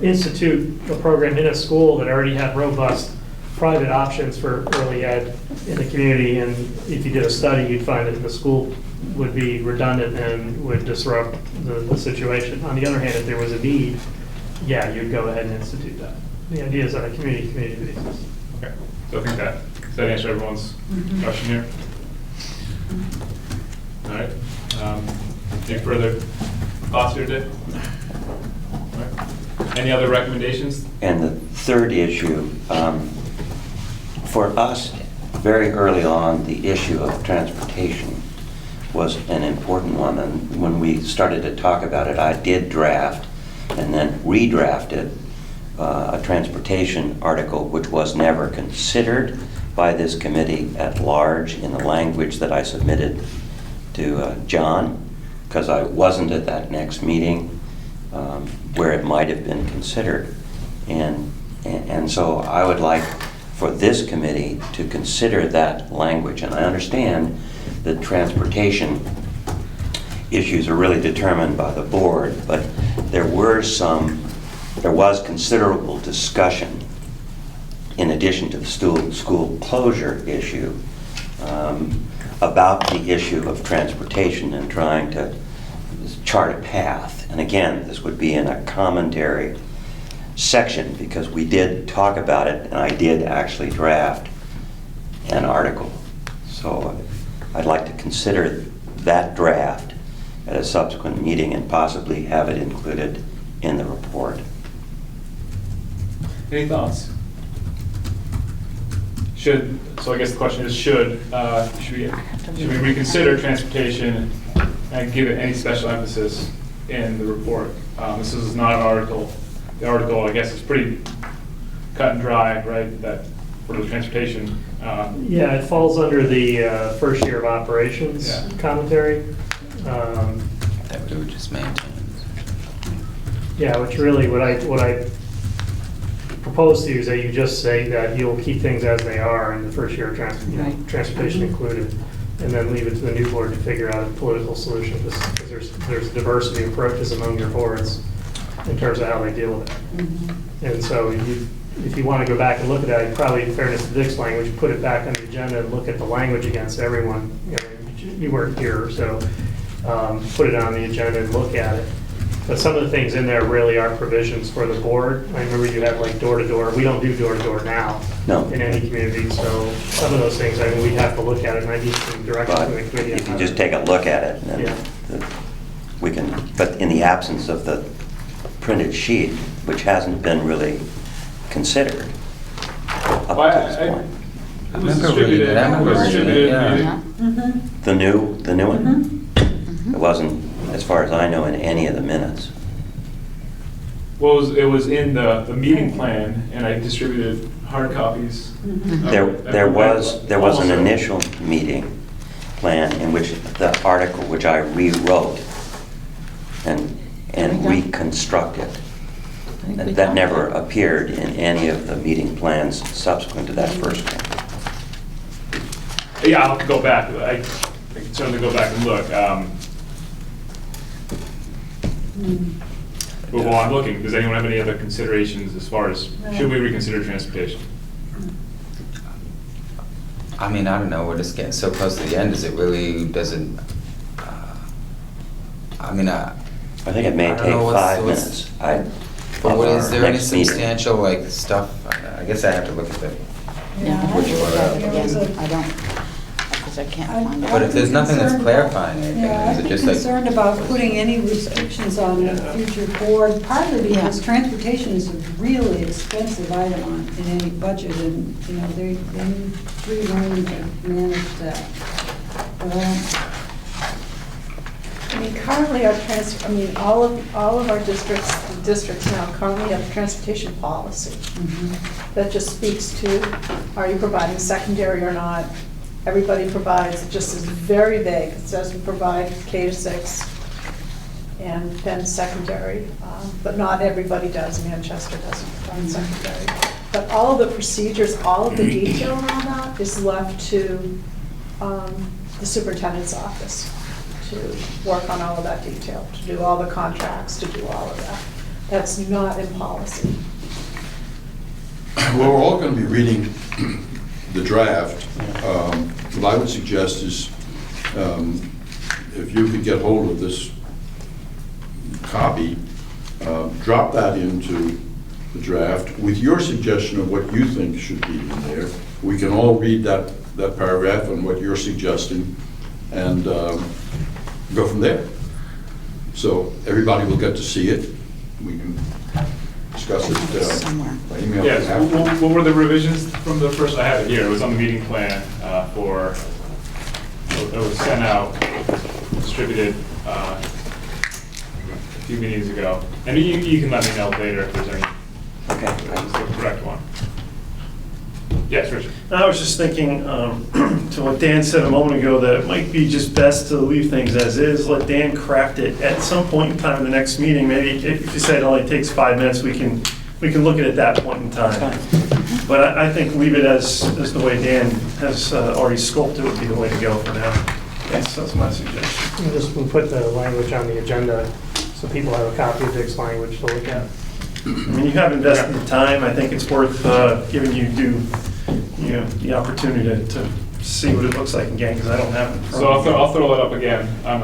institute a program in a school that already had robust private options for early ed in the community, and if you did a study, you'd find that the school would be redundant and would disrupt the situation. On the other hand, if there was a need, yeah, you'd go ahead and institute that. The idea is on a community basis. Okay, so I think does that answer everyone's question here? All right. Any further thoughts here, Dave? All right. Any other recommendations? And the third issue, for us, very early on, the issue of transportation was an important one. And when we started to talk about it, I did draft and then redrafted a transportation article, which was never considered by this committee at large in the language that I submitted to John, because I wasn't at that next meeting where it might have been considered. And so I would like for this committee to consider that language. And I understand that transportation issues are really determined by the board, but there was considerable discussion in addition to the school closure issue about the issue of transportation and trying to chart a path. And again, this would be in a commentary section because we did talk about it and I did actually draft an article. So I'd like to consider that draft at a subsequent meeting and possibly have it included in the report. Any thoughts? So I guess the question is, should we reconsider transportation and give it any special emphasis in the report? This is not an article. The article, I guess, is pretty cut and dry, right? That for the transportation. Yeah, it falls under the first year of operations commentary. That we would just maintain. Yeah, which really, what I propose to you is that you just say that you'll keep things as they are in the first year of transportation included, and then leave it to the new board to figure out a political solution, because there's diversity of approaches among your boards in terms of how they deal with it. And so if you want to go back and look at that, you probably, in fairness to Dick's language, put it back on the agenda and look at the language against everyone. You know, you weren't here, so put it on the agenda and look at it. But some of the things in there really are provisions for the board. I remember you had like door-to-door. We don't do door-to-door now No. in any community, so some of those things, I mean, we'd have to look at it, and I need some direction But from the committee. if you just take a look at it, then Yeah. we can, but in the absence of the printed sheet, which hasn't been really considered up to this point. I remember reading it, I remember reading it, yeah. Yeah. The new one? It wasn't, as far as I know, in any of the minutes. Well, it was in the meeting plan, and I distributed hard copies. There was an Also- initial meeting plan in which the article, which I rewrote and reconstructed, that never appeared in any of the meeting plans subsequent to that first one. Yeah, I'll have to go back. I can certainly go back and look. But while I'm looking, does anyone have any other considerations as far as, should we reconsider transportation? I mean, I don't know, we're just getting so close to the end, does it really, I mean, I think it may I don't take know what's- 5 what's- minutes. but what, is there any Next meeting. substantial, like, stuff, I guess I have to look at the, Yeah, I Which look one? at it There was again. a- I don't, because I can't find it. But if there's nothing that's Concerned clarifying about- anything, Yeah, is it I'd be just like- concerned about putting any restrictions on the future board, partly because Yeah. transportation is a really expensive item in any budget, and, you know, they need free room to manage that. But, I mean, currently all of our districts now currently have a transportation policy that just speaks to, are you providing secondary or not? Everybody provides, it just is very vague. It says we provide K-6 and then secondary, but not everybody does. Manchester doesn't provide secondary. But all of the procedures, all of the detail around that is left to the superintendent's office to work on all of that detail, to do all the contracts, to do all of that. That's not in policy. Well, we're all going to be reading the draft. What I would suggest is, if you could get hold of this copy, drop that into the draft with your suggestion of what you think should be in there. We can all read that paragraph and what you're suggesting, and go from there. So everybody will get to see it. We can discuss it Somewhere. by email. Yes, after. what were the revisions from the first, I have it here, it was on the meeting plan it was sent out, distributed a few meetings ago. And you can let me know later if there's any, it's the correct one. Yes, Richard? I was just thinking, to what Dan said a moment ago, that it might be just best to leave things as is, let Dan craft it at some point in time in the next meeting. Maybe if you say it only takes 5 minutes, we can look at it at that point in time. But I think leave it as the way Dan has already sculpted would be the way to go for now. That's my suggestion. We'll put the language on the agenda so people have a copy of Dick's language to look at. I mean, you have invested the time. I think it's worth giving you the opportunity to see what it looks like again, because I don't have it in front So of me. I'll throw it up again on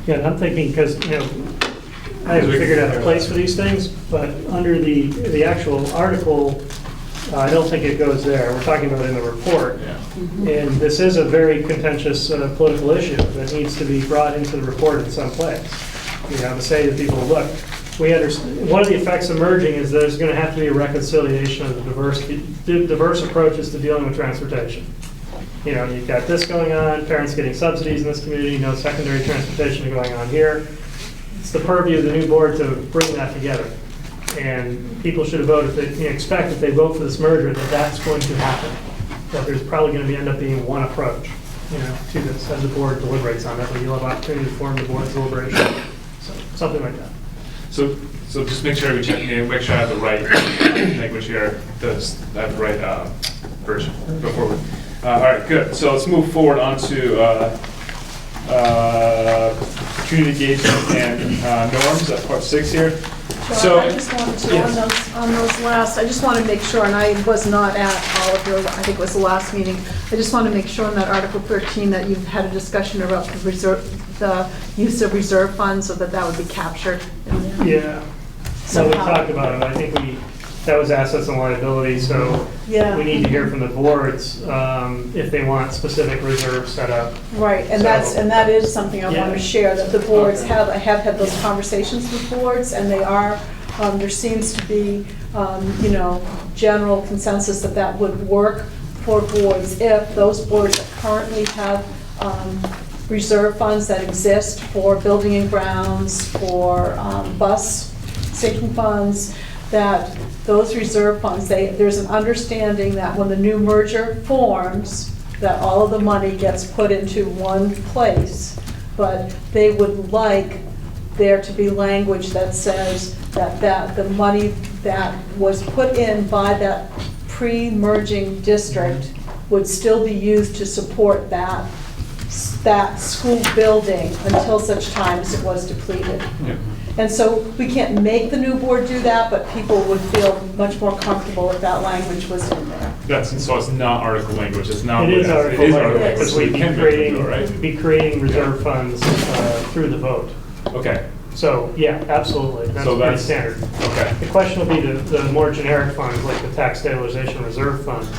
Yeah, and I'm thinking, because, I haven't figured out a place for these things, but under the actual article, I don't think it goes there. We're talking about in the report. And this is a very contentious political issue that needs to be brought into the report in some place. To say to people, look, we understand, one of the effects emerging is there's going to have to be a reconciliation of the diverse approaches to dealing with transportation. You've got this going on, parents getting subsidies in this community, no secondary transportation going on here. It's the purview of the new board to bring that together. And people should vote, if they expect if they vote for this merger, that that's going to happen. That there's probably going to end up being one approach, to this as the board deliberates on it, but you'll have opportunity to form the board's deliberation. So, something like that. So just make sure we check, make sure I have the right language here, I have the right version before we. All right, good. So let's move forward onto community engagement and norms. That's part 6 here. So- I just wanted to, Yes. on those last, I just want to make sure, and I was not at all of your, I think it was the last meeting, I just want to make sure in that Article 13 that you've had a discussion about the use of reserve funds, so that would be captured in there. Yeah. So we Somehow. talked about it, I think that was assets and liabilities, so Yeah. we need to hear from the boards if they want specific reserves set up. Right, and that is something I want Yeah. to share, that the boards Okay. I have had those conversations with boards, and they are, there seems to be, general consensus that that would work for boards if those boards that currently have reserve funds that exist for building and grounds, for bus sinking funds, that those reserve funds, there's an understanding that when the new merger forms, that all of the money gets put into one place, but they would like there to be language that says that the money that was put in by that pre-merging district would still be used to support that school building until such time as it was depleted. Yeah. And so we can't make the new board do that, but people would feel much more comfortable if that language was in there. So it's not article language, it's not. It is article language, language, because so we'd we be can make them do it, right? creating reserve funds through the vote. Okay, So, yeah, absolutely, that's So pretty that's- standard. okay. The question will be the more generic funds, like the tax stabilization reserve funds.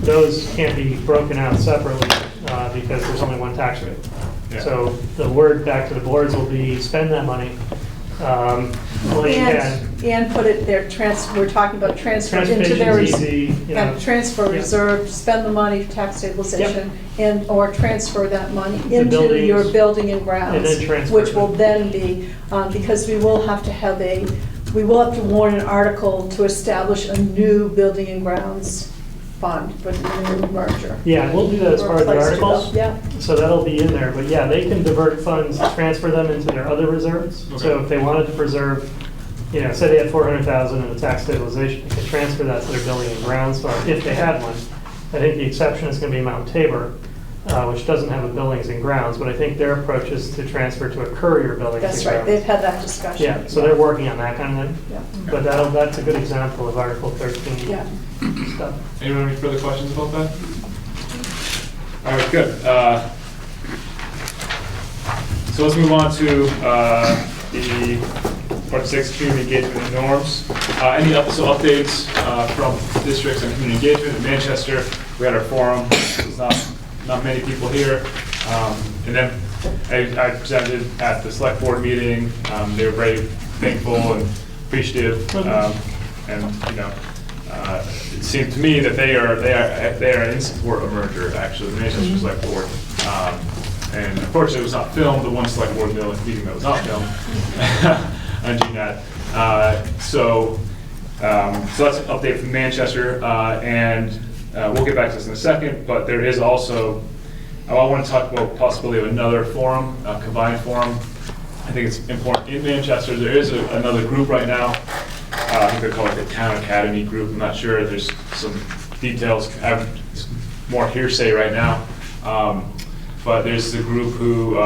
Those can't be broken out separately because there's only one tax rate. Yeah. So the word back to the boards will be spend that money. Well, you can. And put it there, we're talking about transfer into their. Transportation's easy, you know. And transfer Yeah. reserve, spend the money, tax stabilization, or transfer that money The into buildings. your building and grounds. And then transfer Which it. will then be, because we will have to warn an article to establish a new building and grounds fund for the new merger. Yeah, we'll do that as part of the Or a place to go. articles. Yeah, So that'll be in there, but yeah, they can divert funds, transfer them into their other reserves. So Okay. if they wanted to preserve, say they had 400,000 in the tax stabilization, they could transfer that to their building and grounds fund, if they had one. I think the exception is gonna be Mount Tabor, which doesn't have a buildings and grounds, but I think their approach is to transfer to a courier buildings and that's grounds. right, they've had that discussion. Yeah, so they're working on that kind of thing, Yeah. but that's a good example of Article 13 Yeah. stuff. Anyone have any further questions about that? All right, good. So let's move on to the Part 6, community engagement and norms. Any updates from districts on community engagement in Manchester? We had our forum, there's not many people here. And then I presented at the select board meeting. They were very thankful and appreciative. And, it seemed to me that they are in support of merger, actually, the Manchester Select Board. And unfortunately, it was not filmed, the one select board meeting that was not filmed on GNet. So that's an update from Manchester, and we'll get back to this in a second, but there is also, I want to talk about possibility of another forum, a combined forum. I think it's important in Manchester. There is another group right now. I think they're called like the Town Academy Group. I'm not sure. There's some details. It's more hearsay right now. But there's the group who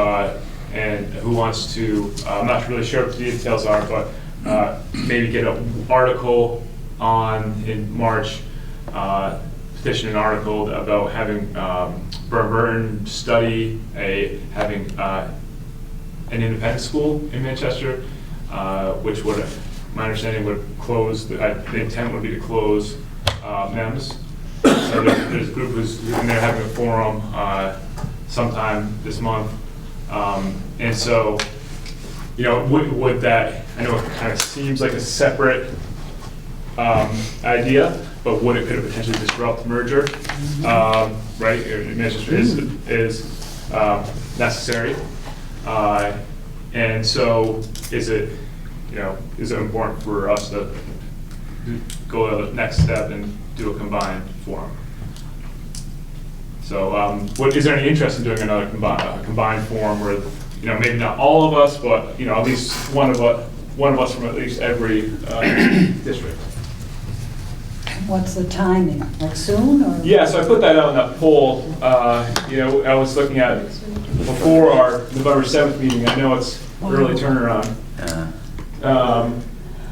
wants to. I'm not really sure what the details are, but maybe get an article on in March. Petition an article about having Burn study having an independent school in Manchester, which would, my understanding, would close, the intent would be to close MEMS. So there's a group and they're having a forum sometime this month. And so, would that, I know it kind of seems like a separate idea, but could it potentially disrupt merger? Right, Manchester is necessary. And so is it important for us to go to the next step and do a combined forum? So is there any interest in doing another combined forum where, maybe not all of us, but, at least one of us from at least every district? What's the timing? Like soon or? Yeah, so I put that out in that poll. I was looking at before our November 7th meeting. I know it's early turnaround.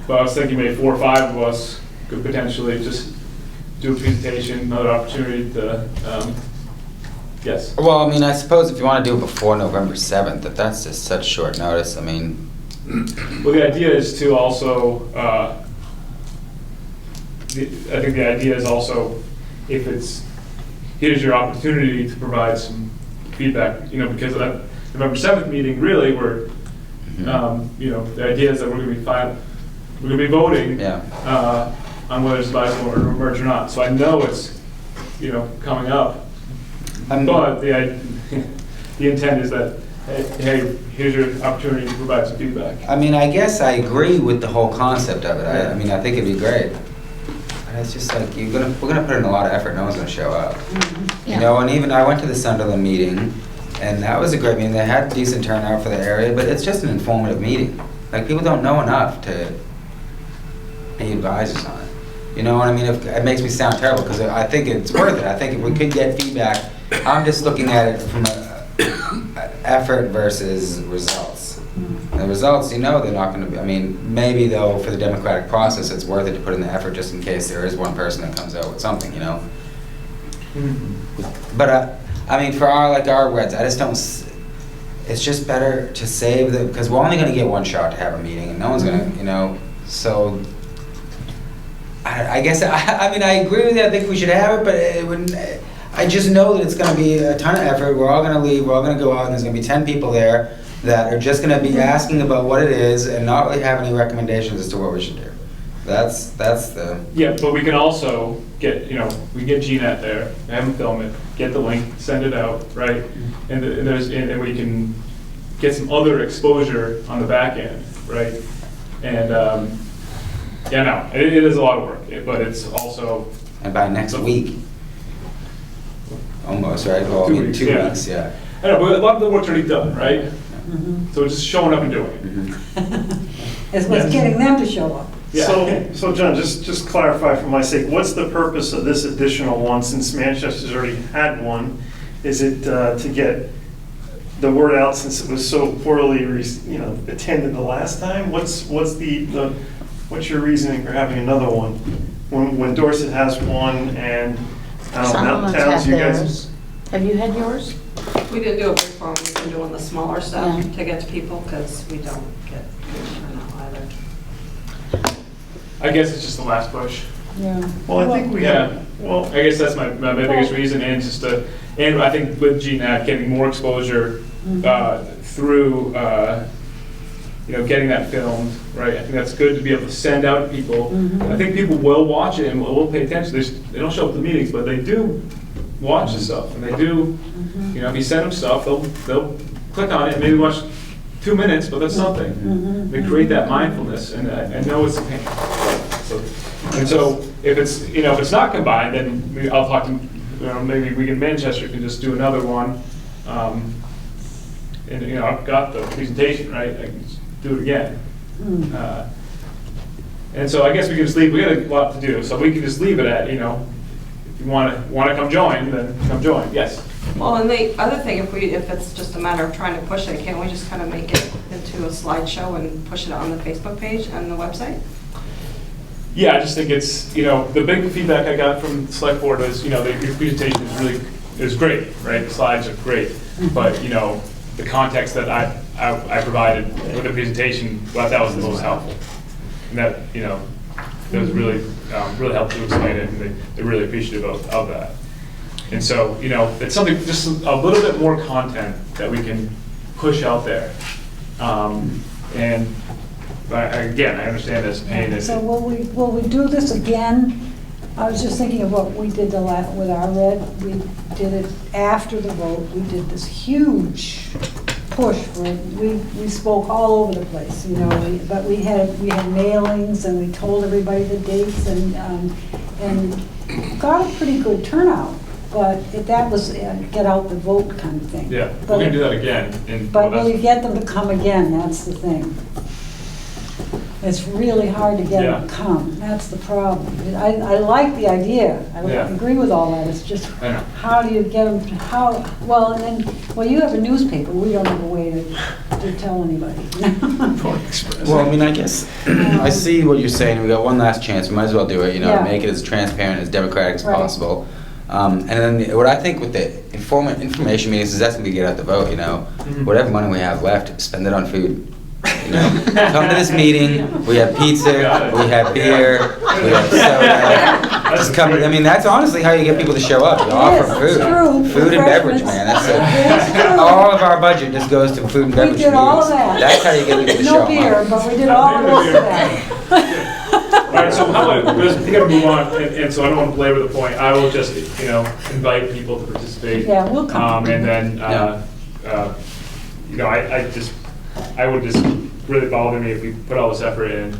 But I was thinking maybe 4 or 5 of us could potentially just do a presentation, another opportunity to, yes. Well, I mean, I suppose if you want to do it before November 7th, if that's just such short notice, I mean, Well, the idea is to also, I think the idea is also, if it's, here's your opportunity to provide some feedback, you know, because of that November 7th meeting, really, we're, you know, the idea is that we're gonna be voting yeah. on whether it's advisable or merge or not. So I know it's, you know, coming up, but the intent is that, hey, here's your opportunity to provide some feedback. I mean, I guess I agree with the whole concept of it. I mean, I think it'd be great. And it's just like, we're gonna put in a lot of effort, no one's gonna show up. You know, and even, I went to the Sunderland meeting, and that was a great meeting. They had decent turnout for the area, but it's just an informative meeting. Like, people don't know enough to be advisors on it. You know what I mean? It makes me sound terrible, because I think it's worth it. I think if we could get feedback, I'm just looking at it from a effort versus results. The results, you know, they're not going to be, I mean, maybe though for the democratic process, it's worth it to put in the effort just in case there is one person that comes out with something, you know? But, I mean, for our Reds, I just don't, it's just better to save the, because we're only going to get one shot to have a meeting, and no one's going to, you know, so, I guess, I mean, I agree with you, I think we should have it, but it wouldn't, I just know that it's going to be a ton of effort, we're all going to leave, we're all going to go out, and there's going to be 10 people there that are just going to be asking about what it is and not really have any recommendations as to what we should do. That's the... Yeah, but we can also get, you know, we get GNet there, have them film it, get the link, send it out, right? And we can get some other exposure on the back end, right? And, yeah, no, it is a lot of work, but it's also... And by next week, almost, right? Well, I mean, 2 weeks, yeah. I know, but a lot of the work's already done, right? So it's just showing up and doing it. As well as getting them to show up. Yeah. So John, just clarify for my sake, what's the purpose of this additional one, since Manchester's already had one? Is it to get the word out since it was so poorly, you know, attended the last time? What's your reasoning for having another one? When Dorset has one and Sunderland's towns, had you guys. theirs. Have you had yours? We didn't do it before, we've been doing the smaller stuff to get to people, because we don't get good turnout either. I guess it's just the last push. Yeah. Well, I think we have, well, I guess that's my biggest reason, and just and I think with GNAT, getting more exposure through, you know, getting that filmed, right? I think that's good to be able to send out to people. I think people will watch it and will pay attention. They don't show up to the meetings, but they do watch the stuff, and they do, you know, if you send them stuff, they'll click on it and maybe watch 2 minutes, but that's something. They create that mindfulness, and I know it's a pain. So if it's, you know, if it's not combined, then I'll talk to, you know, maybe we in Manchester can just do another one. And, you know, I've got the presentation, right? I can just do it again. And so I guess we can just leave, we got a lot to do, so we can just leave it at, you know, if you want to come join, then come join, yes. Well, and the other thing, if it's just a matter of trying to push it, can't we just kind of make it into a slideshow and push it on the Facebook page and the website? Yeah, I just think it's, you know, the big feedback I got from the select board is, you know, your presentation is great, right? The slides are great, but, you know, the context that I provided with the presentation, well, that was the most helpful. And that, you know, that was really helped to explain it, and they're really appreciative of that. And so, you know, it's something, just a little bit more content that we can push out there. And again, I understand this pain. So will we do this again? I was just thinking of what we did with our red. We did it after the vote. We did this huge push for it. We spoke all over the place, you know. But we had mailings, and we told everybody the dates, and got a pretty good turnout. But that was get out the vote kind of thing. Yeah, we're gonna do that again. But will you get them to come again? That's the thing. It's really hard to get them to come, that's the problem. I like the idea, I Yeah. agree with all that, it's just, I know. how do you get them, well, and then, well, you have a newspaper, we don't have a way to tell anybody. Well, I mean, I guess, I see what you're saying, we got one last chance, we might as well do it, you know, Yeah. make it as transparent, as democratic as Right. possible. And then what I think with the information meetings is that's when we get out the vote, you know? Whatever money we have left, spend it on food. You know, come to this meeting, we have pizza, we have beer, we have soda. Just come, I mean, that's honestly how you get people to show up, you offer Yes, food. it's true. Food and beverage, man, That's that's it. true. All of our budget just goes to food and We beverage did all of meetings. that. That's how you get people to show No up. beer, but we did all of that. All right, so how about, we gotta move on, and so I don't want to belabor the point. I will just, invite people to participate. Yeah, we'll come. And then, I would just really bother me if we put all this effort in,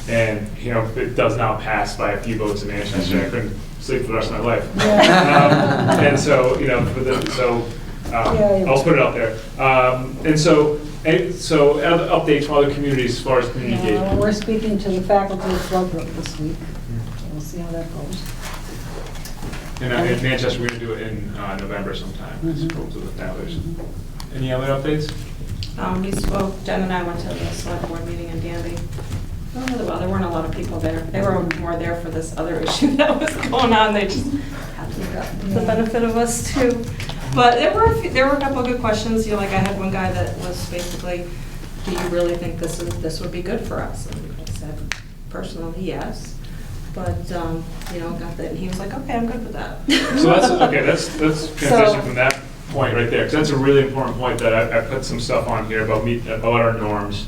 and, if it does not pass by a few votes in Manchester, I couldn't sleep for the rest of my life. And so, I'll just put it out there. And so other updates from other communities as far as community engagement. We're speaking to the faculty of Floodbrook this week, so we'll see how that goes. And in Manchester, we're gonna do it in November sometime, I suppose, with the founders. Any other updates? We spoke, Jen and I went to the select board meeting in Danby. Oh, really well, there weren't a lot of people there. They were more there for this other issue that was going on. They just had to get the benefit of us too. But there were a couple of good questions. Like I had one guy that was basically, do you really think this would be good for us? And I said, personally, yes. But, got that, and he was like, okay, I'm good with that. So let's transition from that point right there, because that's a really important point that I put some stuff on here about our norms,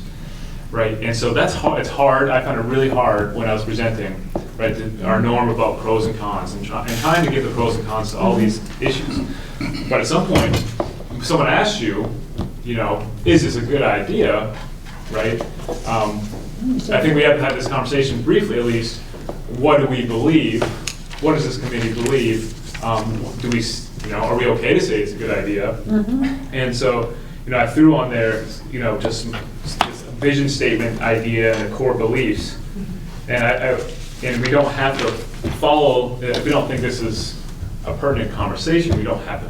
right? And so that's hard, it's hard, I found it really hard when I was presenting, right, our norm about pros and cons, and trying to give the pros and cons to all these issues. But at some point, if someone asks you, is this a good idea, right? I think we have to have this conversation briefly at least. What do we believe? What does this committee believe? Do we, are we okay to say it's a good idea? And so, I threw on there, just a vision statement idea and the core beliefs. And we don't have to follow, if we don't think this is a pertinent conversation, we don't have to,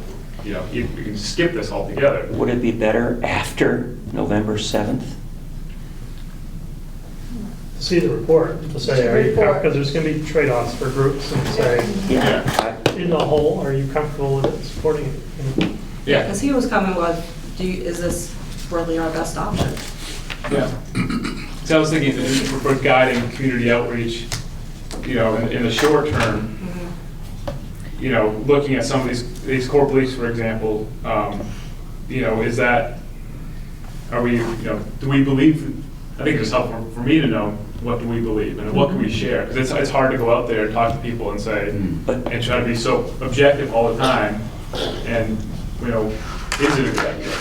we can skip this altogether. Would it be better after November 7th? See the report, to say, are you, because there's going to be trade-offs for groups, and say, Yeah. in the whole, are you comfortable with it, supporting it? Yeah. Because he was coming with, is this really our best option? Yeah. So I was thinking for guiding community outreach, in the short term, looking at some of these core beliefs, for example, is that, are we, do we believe, I think it's helpful for me to know what do we believe and what can we share, because it's hard to go out there and talk to people and say, and try to be so objective all the time, and, is it a good idea?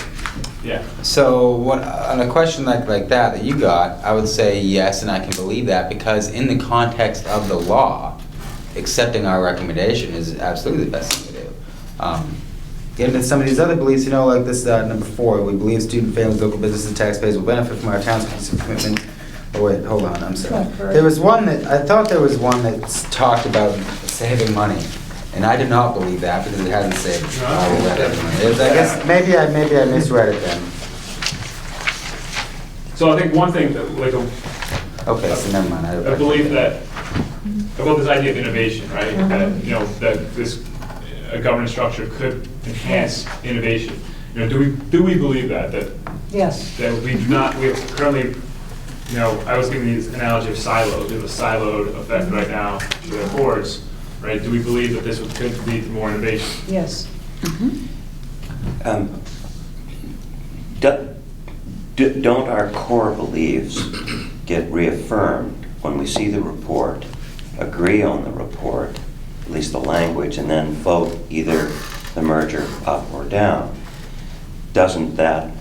Yeah. So on a question like that you got, I would say yes, and I can believe that, because in the context of the law, accepting our recommendation is absolutely the best thing to do. Getting into some of these other beliefs, like this number 4, we believe student families, local businesses, and taxpayers will benefit from our town's commitment. Oh wait, hold on, I'm sorry. There was one I thought there was one that talked about saving money. And I do not believe that, because it hasn't saved money. I guess, maybe I misread it then. So I think one thing that, Okay, so never mind. I believe that, about this idea of innovation, right? That, that this governance structure could enhance innovation. Do we believe that Yes. that we do not, we have currently, I was giving the analogy of silos. We have a siloed effect right now with our boards, right? Do we believe that this could lead to more innovation? Yes. Don't our core beliefs get reaffirmed when we see the report, agree on the report, at least the language, and then vote either the merger up or down? Doesn't that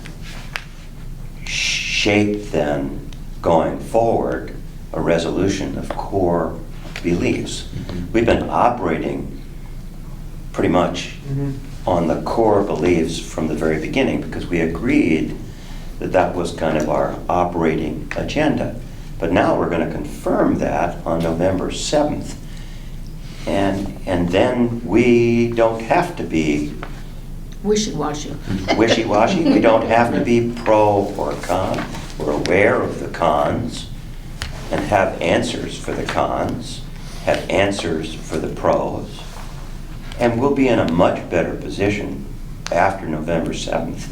shape then, going forward, a resolution of core beliefs? We've been operating pretty much on the core beliefs from the very beginning, because we agreed that that was kind of our operating agenda. But now we're going to confirm that on November 7th. And then we don't have to be Wishy-washy. wishy-washy. We don't have to be pro or con. We're aware of the cons and have answers for the cons, have answers for the pros, and we'll be in a much better position after November 7th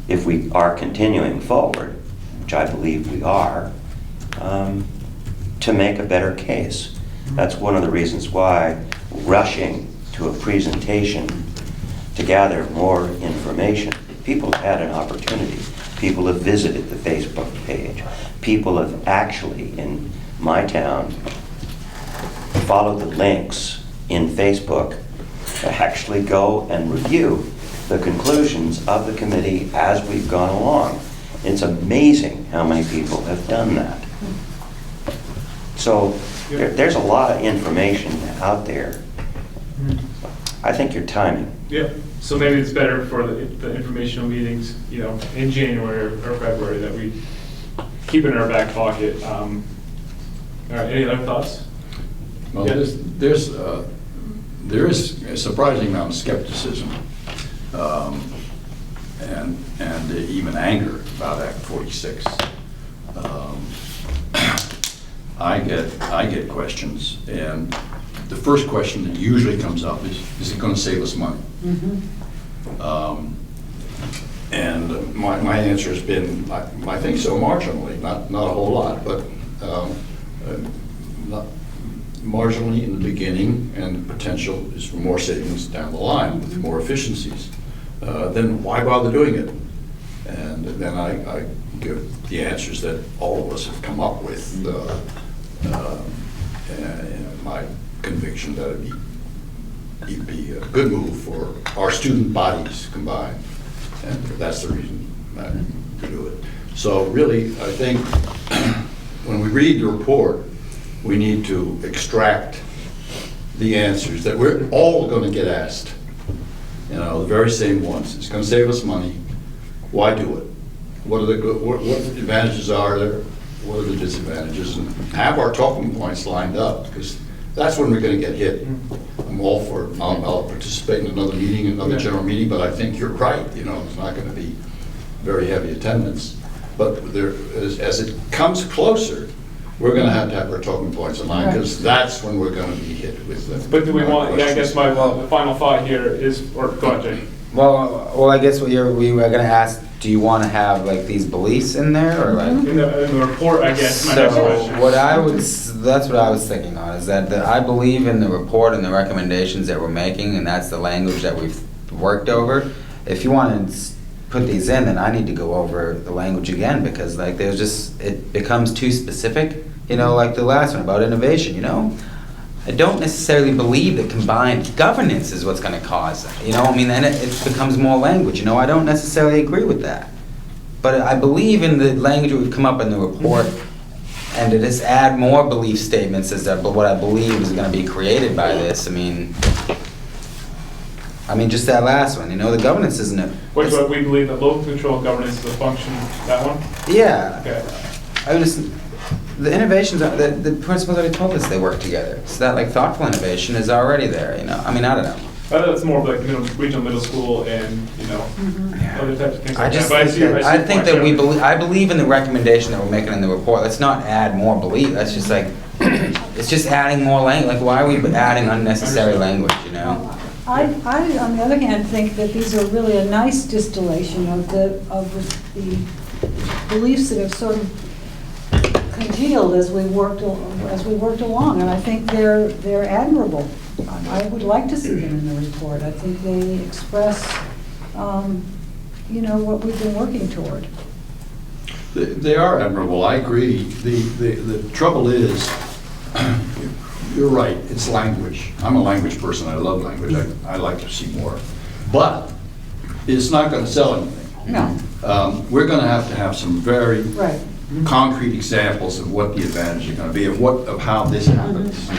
if we are continuing forward, which I believe we are, to make a better case. That's one of the reasons why rushing to a presentation to gather more information. People have had an opportunity. People have visited the Facebook page. People have actually, in my town, followed the links in Facebook to actually go and review the conclusions of the committee as we've gone along. It's amazing how many people have done that. So there's a lot of information out there. I think your timing. Yeah, so maybe it's better for the informational meetings, you know, in January or February that we keep in our back pocket. All right, any other thoughts? Well, Yeah. there is a surprising amount of skepticism and even anger about Act 46. I get questions, and the first question that usually comes up is it going to save us money? And my answer has been, I think so marginally, not a whole lot, but not marginally in the beginning, and the potential is for more savings down the line with more efficiencies. Then why bother doing it? And then I give the answers that all of us have come up with, and my conviction that it'd be a good move for our student bodies combined, and that's the reason to do it. So really, I think when we read the report, we need to extract the answers that we're all going to get asked. You know, the very same ones. It's going to save us money. Why do it? What are the good? What advantages are there? What are the disadvantages? And have our talking points lined up, because that's when we're going to get hit. I'm all for. I'll participate in another meeting, another general meeting, but I think you're right. You know, it's not going to be very heavy attendance. But there, as it comes closer, we're going to have our talking points in line, because that's when we're going to be hit with them. But do we want, yeah, I guess my final thought here is, or go ahead, Jay. Well, I guess we were going to ask, do you want to have like these beliefs in there, or like? In the report, I guess, my next question. So that's what I was thinking on, is that I believe in the report and the recommendations that we're making, and that's the language that we've worked over. If you want to put these in, then I need to go over the language again, because like it becomes too specific, you know, like the last one about innovation, you know? I don't necessarily believe that combined governance is what's going to cause that. You know, I mean, then it becomes more language. You know, I don't necessarily agree with that. But I believe in the language we've come up in the report, and to just add more belief statements as to what I believe is going to be created by this. I mean, just that last one, you know, the governance isn't it. Which one, we believe that local control governance is a function, that one? Yeah. Okay. The innovations, the principals already told us they work together. So that like thoughtful innovation is already there, you know. I mean, I don't know. I thought it's more of like regional middle school and, you know, other types of things I like just that. But I think that I believe in the recommendation that we're making in the report. Let's not add more belief. That's just like, it's just adding more language. Like, why are we adding unnecessary language, you know? I, on the other hand, think that these are really a nice distillation of the beliefs that have sort of congealed as we worked along, and I think they're admirable. I would like to see them in the report. I think they express, you know, what we've been working toward. They are admirable, I agree. The trouble is, you're right, it's language. I'm a language person, I love language, I like to see more. But it's not going to sell anything. No. We're going to have some very concrete examples of what the advantages are going to be, of how this happens.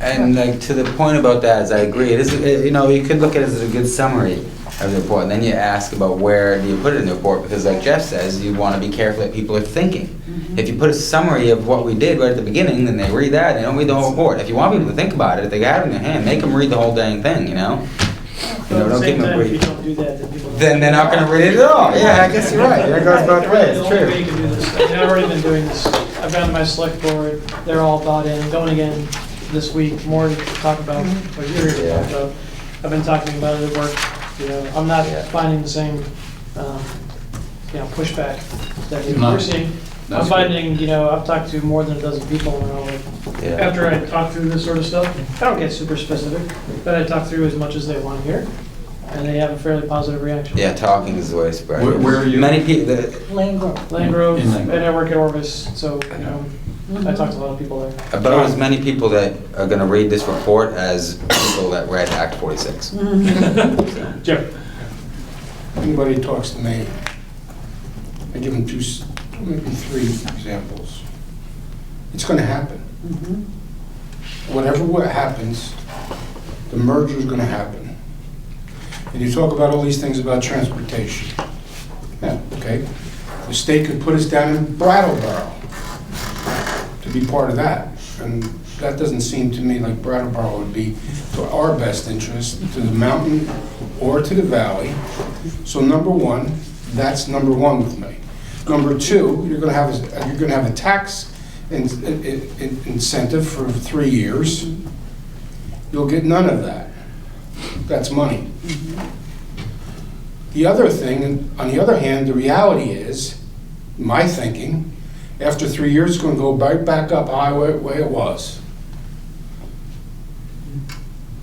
And like, to the point about that, is I agree, it is, you know, you could look at it as a good summary of the report, and then you ask about where do you put it in the report, because like Jeff says, you want to be careful that people are thinking. If you put a summary of what we did right at the beginning, then they read that, they don't read the whole report. If you want people to think about it, if they have it in their hand, make them read the whole dang thing, you know? But at the Don't same give them a time, if you brief. don't do that, then people. Then they're not gonna read it at all, yeah, I guess you're right, that goes both ways, The it's only way you true. can do this, I mean, I've already been doing this, I've gone to my select board, they're all bought in, going again this week, more to talk about what you're here to talk Yeah. about. I've been talking about it at work, you know, I'm not Yeah. finding the same, you know, pushback that No. you're seeing. I'm That's good. finding, you know, I've talked to more than a dozen people, and I'm like, Yeah. after I talk through this sort of stuff, I don't get super specific, but I talk through as much as they want to hear, and they have a fairly positive reaction. Yeah, talking is the way to spread. Where are you? Many people, Land growth. Land Grove, In Land Grove. and I work at Orvis, so, you know, I talk to a lot of people there. about as many people that are gonna read this report as people that read Act 46. Jim? Anybody talks to me, I give them two, maybe three examples. It's gonna happen. Whatever what happens, the merger's gonna happen. And you talk about all these things about transportation. Yeah, okay. The state could put us down in Brattleboro to be part of that. And that doesn't seem to me like Brattleboro would be to our best interest, to the mountain or to the valley. So number one, that's number one with me. Number two, you're gonna have a tax incentive for 3 years. You'll get none of that. That's money. The other thing, on the other hand, the reality is, my thinking, after 3 years, it's gonna go right back up high way it was.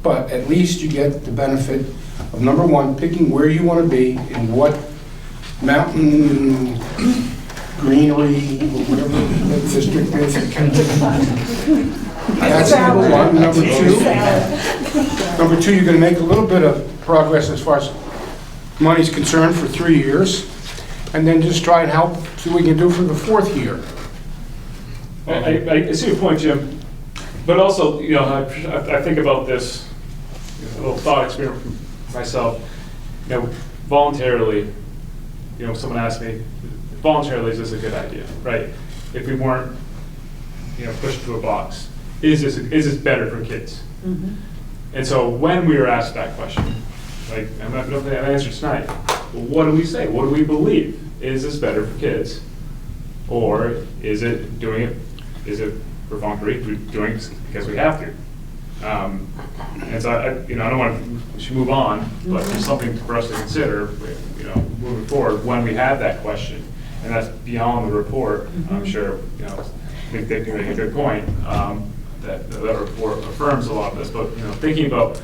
But at least you get the benefit of, number one, picking where you wanna be, in what mountain, greenery, or whatever the district is. That's number one. Number two, you're gonna make a little bit of progress as far as money's concerned for 3 years, and then just try and help, see what we can do for the fourth year. I see your point, Jim, but also, you know, I think about this, a little thought experiment for myself, you know, voluntarily, you know, someone asked me, voluntarily, is this a good idea, right? If we weren't, you know, pushed to a box, is this better for kids? And so when we were asked that question, like, I'm not going to have an answer tonight, but what do we say? What do we believe? Is this better for kids? Or is it perfunctory, doing it because we have to? And so, you know, I don't want to, we should move on, but there's something for us to consider, you know, moving forward when we have that question. And that's beyond the report, I'm sure, you know, I think they make a good point, that report affirms a lot of this, but, you know, thinking about,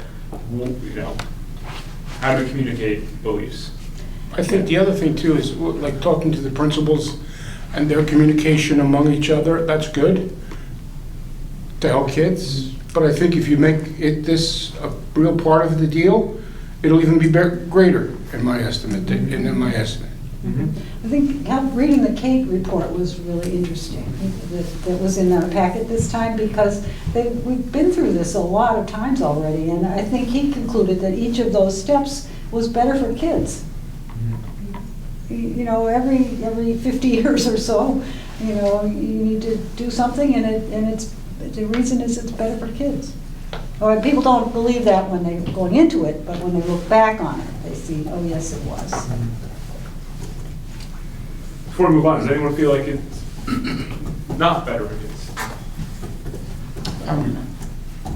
you know, how to communicate beliefs. I think the other thing too is, like, talking to the principals and their communication among each other, that's good to help kids. But I think if you make this a real part of the deal, it'll even be greater, in my estimate, I think reading the Kate report was really interesting. That was in our packet this time, because we've been through this a lot of times already, and I think he concluded that each of those steps was better for kids. You know, every 50 years or so, you know, you need to do something, and the reason is it's better for kids. Or people don't believe that when they're going into it, but when they look back on it, they see, oh yes, it was. Before we move on, does anyone feel like it's not better for kids?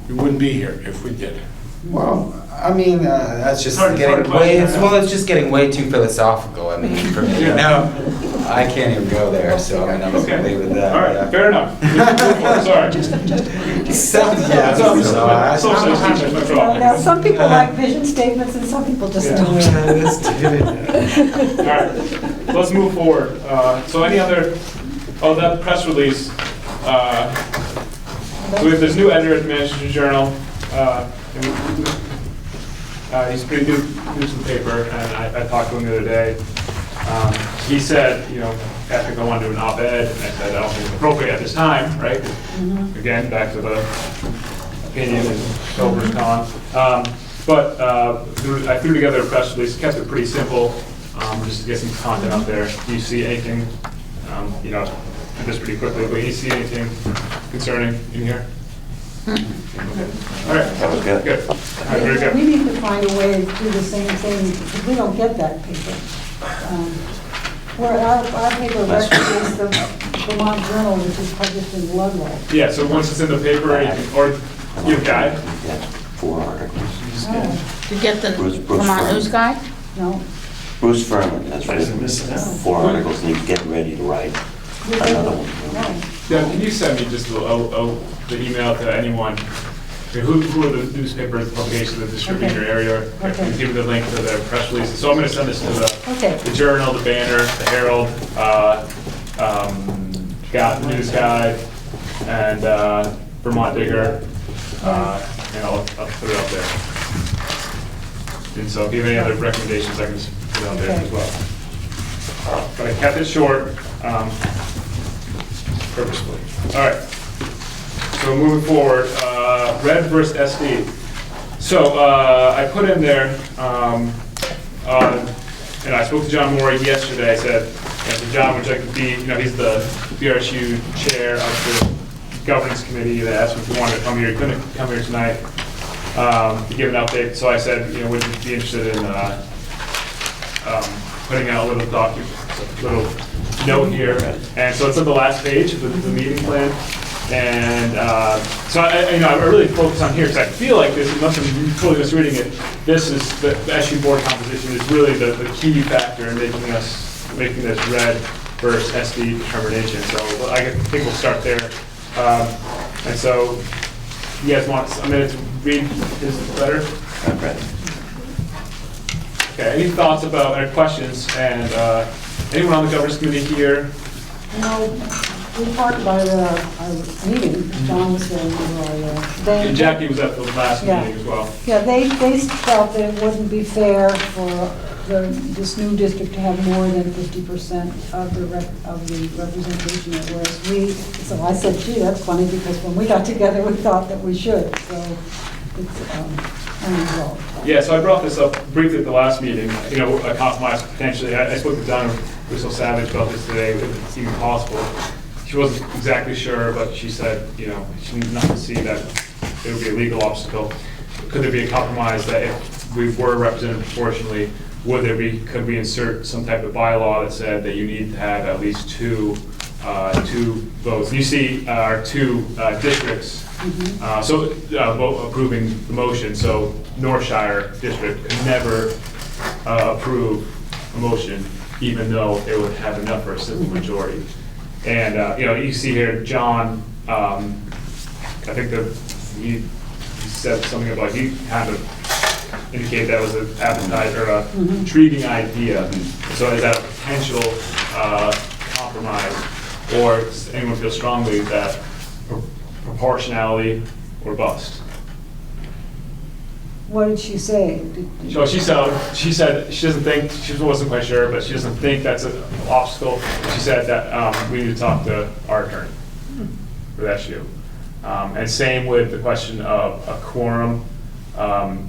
We wouldn't be here if we did. Well, I mean, that's just Hard to getting question, way, I know. well, it's just getting way too philosophical, I mean, for me, you know? I can't even go there, so I mean, I'm just gonna leave it at that. All right, yeah. fair enough. Sorry. Now, some people like vision statements, and some people just don't. All right, let's move forward. So any other, that press release. So we have this new editor at the Manchester Journal. He's pretty new to the paper, and I talked to him the other day. He said, you know, asked me if I wanted to do an op-ed, and I said, I don't think it's appropriate at this time, right? Again, back to the opinion and Dover's con. But I threw together a press release, kept it pretty simple, just to get some content out there. Do you see anything, you know, do this pretty quickly, but you see anything concerning in here? Okay. All right. That was good. Good. All right, very good. We need to find a way to do the same thing, because we don't get that paper. Where our paper records the Vermont Journal, which is published in Ludlow. Yeah, so once it's in the paper, or you have a guide? Yeah, 4 articles. Oh, To get the Bruce Vermont Furman. News Guide? no. Bruce Furman has written 4 articles, and he's getting ready to write another one. No. Yeah, can you send me just the email to anyone? Who are the newspapers, publications that distribute in your area? Okay. Give me the link to their press releases. So I'm going to send this to Okay. the Journal, the Banner, the Herald, got the News Guide, and Vermont Digger, and I'll put it up there. And so if you have any other recommendations, I can just put it out there as well. But I kept it short purposefully. All right. So moving forward, red versus SD. So I put in there, and I spoke to John Moore yesterday. I said, John would like to be, you know, he's the BRSU chair of the governance committee that asked if he wanted to come here. He couldn't come here tonight to give an update. So I said, you know, would you be interested in putting out a little document, a little note here. And so it's on the last page of the meeting plan. And so I really focus on here because I feel like this, unless I'm totally misreading it, this is the SU board composition is really the key factor in making this red versus SD determination. So I think we'll start there. And so you guys want a minute to read his letter? I've read it. Okay. Any thoughts about or questions? And anyone on the governance committee here? No. We talked about our meeting, John was there, And Jackie was at the last meeting as well. Yeah, they felt that it wouldn't be fair for this new district to have more than 50% of the representation, whereas so I said, gee, that's funny, because when we got together, we thought that we should, so it's unresolved. Yeah, so I brought this up briefly at the last meeting, you know, a compromise potentially. I spoke to Donna Russo Savage about this today, if it's even possible. She wasn't exactly sure, but she said, you know, she did not see that it would be a legal obstacle. Could there be a compromise that if we were represented proportionally, could we insert some type of bylaw that said that you need to have at least two votes? You see our 2 districts, so approving the motion, so Northshire district could never approve a motion, even though it would have enough for a simple majority. And, you know, you see here, John, I think he said something about, he kind of indicated that was an appetite or a intriguing idea. So is that a potential compromise? Or does anyone feel strongly that proportionality or bust? What did she say? So she said she doesn't think, she wasn't quite sure, but she doesn't think that's an obstacle. She said that we need to talk to our attorney for that issue. And same with the question of a quorum,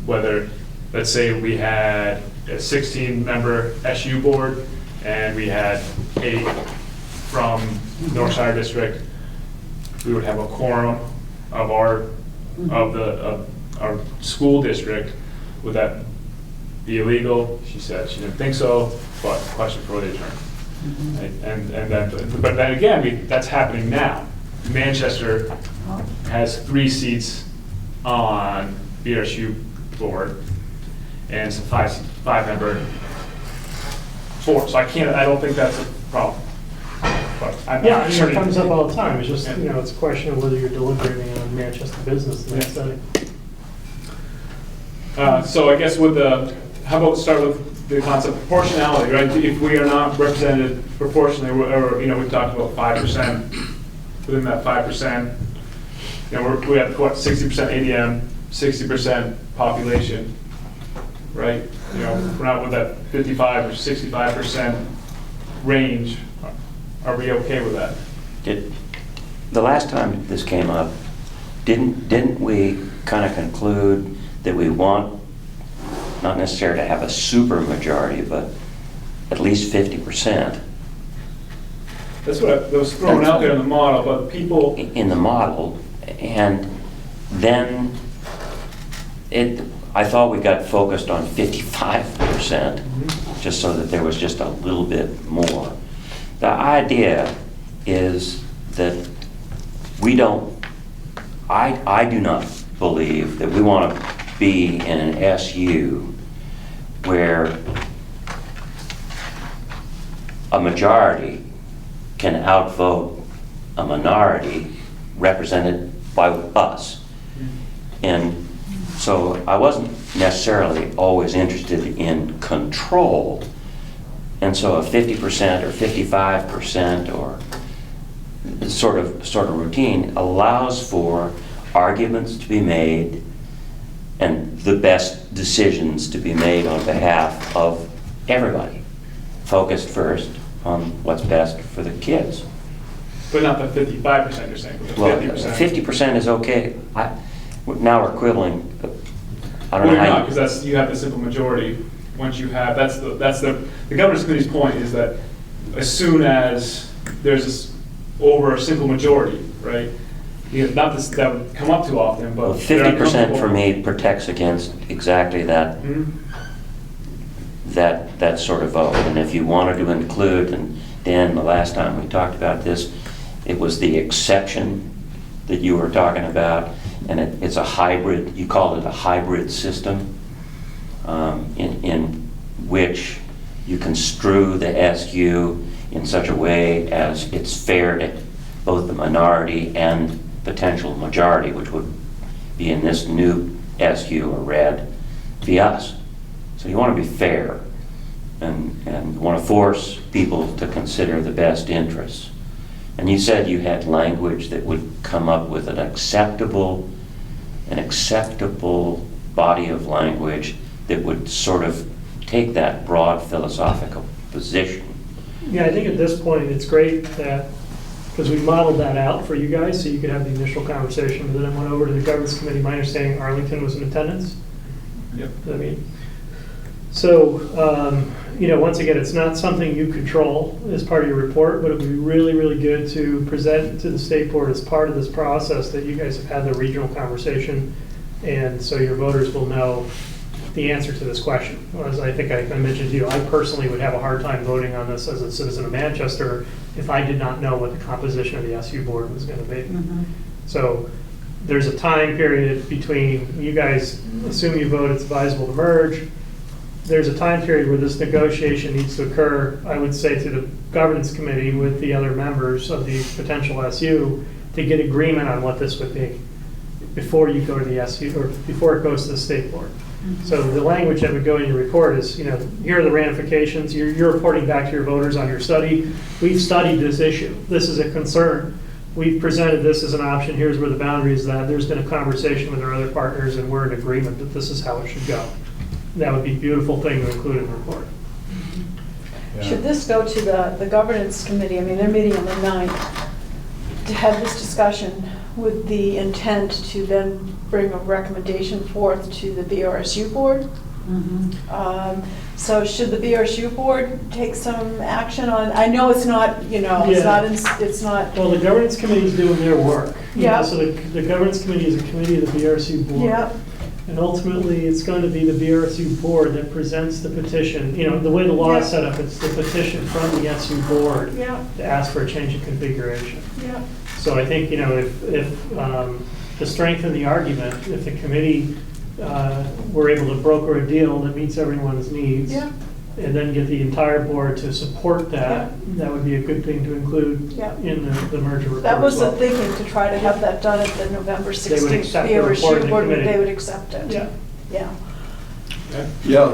whether, let's say we had a 16-member SU board and we had 8 from Northshire district, we would have a quorum of our school district. Would that be illegal? She said she didn't think so, but question for the attorney. But then again, that's happening now. Manchester has 3 seats on BRSU board, and it's a 5-member 4. So I don't think that's a problem. But I'm Yeah, not I'm sure. sure it comes up all the time. It's just, you know, it's a question of whether you're deliberating on Manchester business in that setting. So I guess how about start with the concept of proportionality, right? If we are not represented proportionally, or, you know, we've talked about 5%, within that 5%, you know, we have what, 60% ADM, 60% population, right? You know, we're not with that 55 or 65% range. Are we okay with that? The last time this came up, didn't we kind of conclude that we want, not necessarily to have a super majority, but at least 50%. That's what was thrown out there in the model, but people, In the model, and then I thought we got focused on 55%, just so that there was just a little bit more. The idea is that we don't, I do not believe that we want to be in an SU where a majority can outvote a minority represented by us. And so I wasn't necessarily always interested in control. And so a 50% or 55% or sort of routine allows for arguments to be made and the best decisions to be made on behalf of everybody. Focused first on what's best for the kids. but not the 55% you're saying, but the Well, 50%. 50% is okay. Now we're quibbling. I Well, don't know you're how. not, because you have the simple majority. Once you have, that's the governance committee's point is that as soon as there's this over a simple majority, right? Not this, that would come up too often, but. Well, 50% for me protects against exactly that, Mhm. that sort of vote. And if you wanted to include, and Dan, the last time we talked about this, it was the exception that you were talking about, and it's a hybrid, you called it a hybrid system, in which you construe the SU in such a way as it's fair to both the minority and potential majority, which would be in this new SU or red, be us. So you want to be fair and want to force people to consider the best interests. And you said you had language that would come up with an acceptable body of language that would sort of take that broad philosophical position. Yeah, I think at this point, it's great that, because we modeled that out for you guys, so you could have the initial conversation, but then it went over to the governance committee. My understanding, Arlington was in attendance. Yep. I mean, so, once again, it's not something you control as part of your report, but it would be really, really good to present to the state board as part of this process that you guys have had the regional conversation, and so your voters will know the answer to this question. As I think I mentioned to you, I personally would have a hard time voting on this as a citizen of Manchester if I did not know what the composition of the SU board was going to be. So there's a time period between, you guys assume you vote, it's advisable to merge. There's a time period where this negotiation needs to occur, I would say, to the governance committee with the other members of the potential SU to get agreement on what this would be before you go to the SU, or before it goes to the state board. So the language that would go in your report is, here are the ramifications. You're reporting back to your voters on your study. We've studied this issue. This is a concern. We've presented this as an option. Here's where the boundary is at. There's been a conversation with our other partners, and we're in agreement that this is how it should go. That would be a beautiful thing to include in the report. Should this go to the governance committee? I mean, they're meeting on the 9th to have this discussion with the intent to then bring a recommendation forth to the BRSU board. So should the BRSU board take some action on, I know it's not, it's not. Well, the governance committee is doing their work. Yeah. So the governance committee is a committee of the BRSU board. Yeah. And ultimately, it's going to be the BRSU board that presents the petition. The way the law is set up, it's the petition from the SU board Yeah. to ask for a change in configuration. Yeah. So I think, if to strengthen the argument, if the committee were able to broker a deal that meets everyone's needs, Yeah. and then get the entire board to support that, that would be a good thing to include Yeah. in the merger report That was as the well. thinking, to try to have that done at the November 16th. They would accept the report in BRSU the board, committee. they would accept it. Yeah. Yeah. Yeah,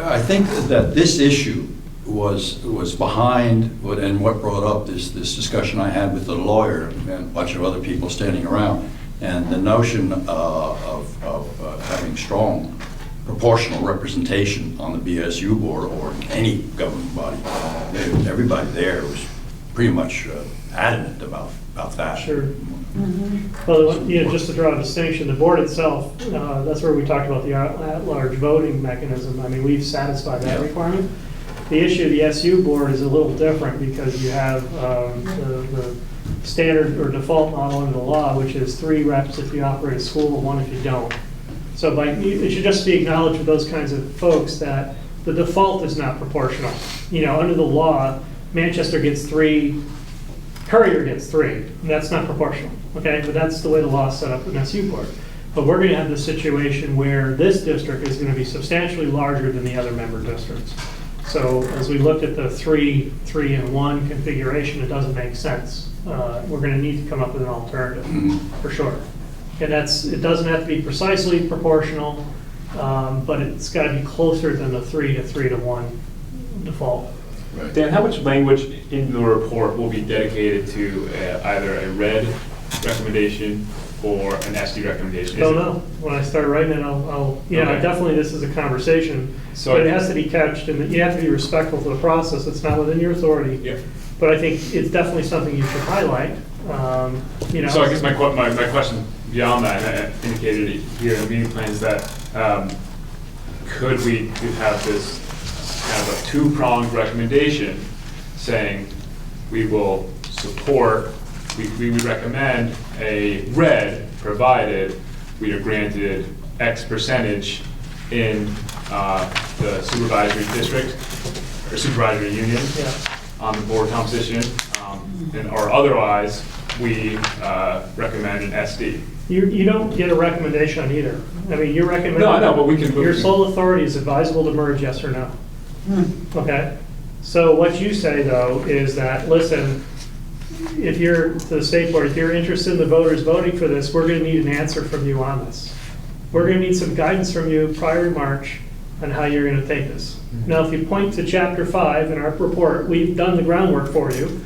I think that this issue was behind what brought up this discussion I had with the lawyer and a bunch of other people standing around, and the notion of having strong proportional representation on the BSU board or any government body. Everybody there was pretty much adamant about that. Sure. Well, just to draw a distinction, the board itself, that's where we talked about the at-large voting mechanism. I mean, we've satisfied that requirement. The issue of the SU board is a little different because you have the standard or default model under the law, which is 3 reps if you operate a school, 1 if you don't. So it should just be acknowledged with those kinds of folks that the default is not proportional. Under the law, Manchester gets 3, Courier gets 3, and that's not proportional, okay? But that's the way the law is set up in SU board. But we're gonna have this situation where this district is gonna be substantially larger than the other member districts. So as we looked at the 3, 3, and 1 configuration, it doesn't make sense. We're gonna need to come up with an alternative, for sure. And it doesn't have to be precisely proportional, but it's gotta be closer than the 3 to 3 to 1 default. Dan, how much language in the report will be dedicated to either a red recommendation or an SD recommendation? Don't know. When I start writing it, I'll Okay. definitely this is a conversation, So but it has to be couched, and you have to be respectful to the process. It's not within your authority. Yeah. But I think it's definitely something you should highlight, So I guess my question beyond that, and I indicated it here in the meeting plan, is that could we have this kind of a 2-pronged recommendation saying we will support, we would recommend a red provided we are granted X percentage in the supervisory district or supervisory union Yeah. on the board composition, or otherwise we recommend an SD. You don't get a recommendation on either. I mean, you're recommending. No, I know, but we can. Your sole authority is advisable to merge, yes or no. Okay? So what you say, though, is that, listen, if you're, to the state board, if you're interested in the voters voting for this, we're gonna need an answer from you on this. We're gonna need some guidance from you prior to March on how you're gonna take this. Now, if you point to chapter 5 in our report, we've done the groundwork for you.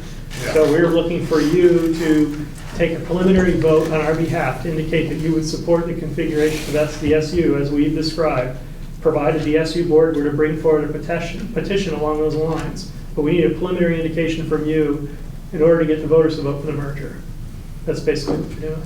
So we're looking for you to take a preliminary vote on our behalf to indicate that you would support the configuration of the SU as we've described, provided the SU board were to bring forward a petition along those lines. But we need a preliminary indication from you in order to get the voters to vote for the merger. That's basically what you're doing.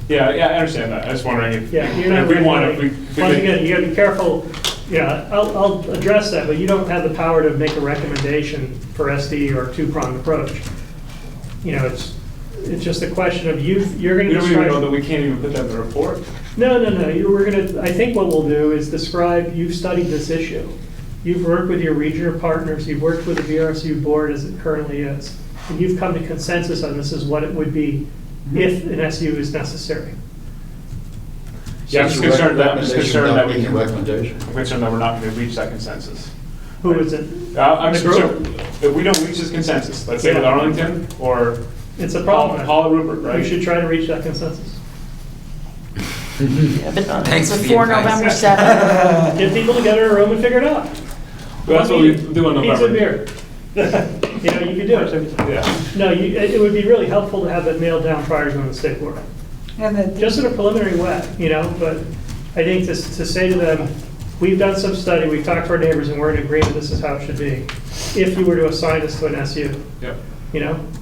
Yeah, I understand that. I was wondering if, Yeah, you're not. if we want to. Once again, you gotta be careful. Yeah, I'll address that, but you don't have the power to make a recommendation for SD or a 2-pronged approach. It's just a question of you're gonna. We don't even know that we can't even put that in the report. No. I think what we'll do is describe, you've studied this issue. You've worked with your regional partners, you've worked with the VRSU board as it currently is, and you've come to consensus on this is what it would be if an SU is necessary. Yeah, I'm just concerned that we can. Recommendation. I'm concerned that we're not going to reach that consensus. Who is it? I'm The just group? concerned, if we don't reach this consensus, let's say with Yeah. Arlington or It's a problem. Paul Rupert, right? We should try to reach that consensus. Thanks before November 7th. Get people together in a room and figure it out. Well, that's what we do in Pizza November. and beer. You could do it. Yeah. No, it would be really helpful to have that nailed down prior to going to the state board. And Just in a preliminary way, but I think to say to them, we've done some study, we've talked to our neighbors, and we're in agreement this is how it should be. If you were to assign this to an SU. Yep.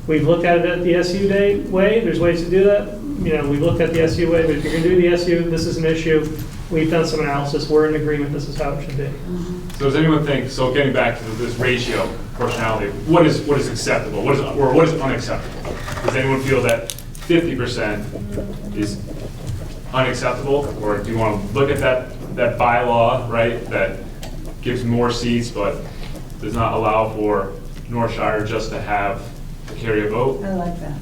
We've looked at it at the SU way, there's ways to do that. We've looked at the SU way, but if you're gonna do the SU, this is an issue. We've done some analysis, we're in agreement, this is how it should be. So does anyone think, so getting back to this ratio, proportionality, what is acceptable? What is unacceptable? Does anyone feel that 50% is unacceptable? Or do you want to look at that bylaw, right, that gives more seats but does not allow for Northshire just to have to carry a vote? I like that.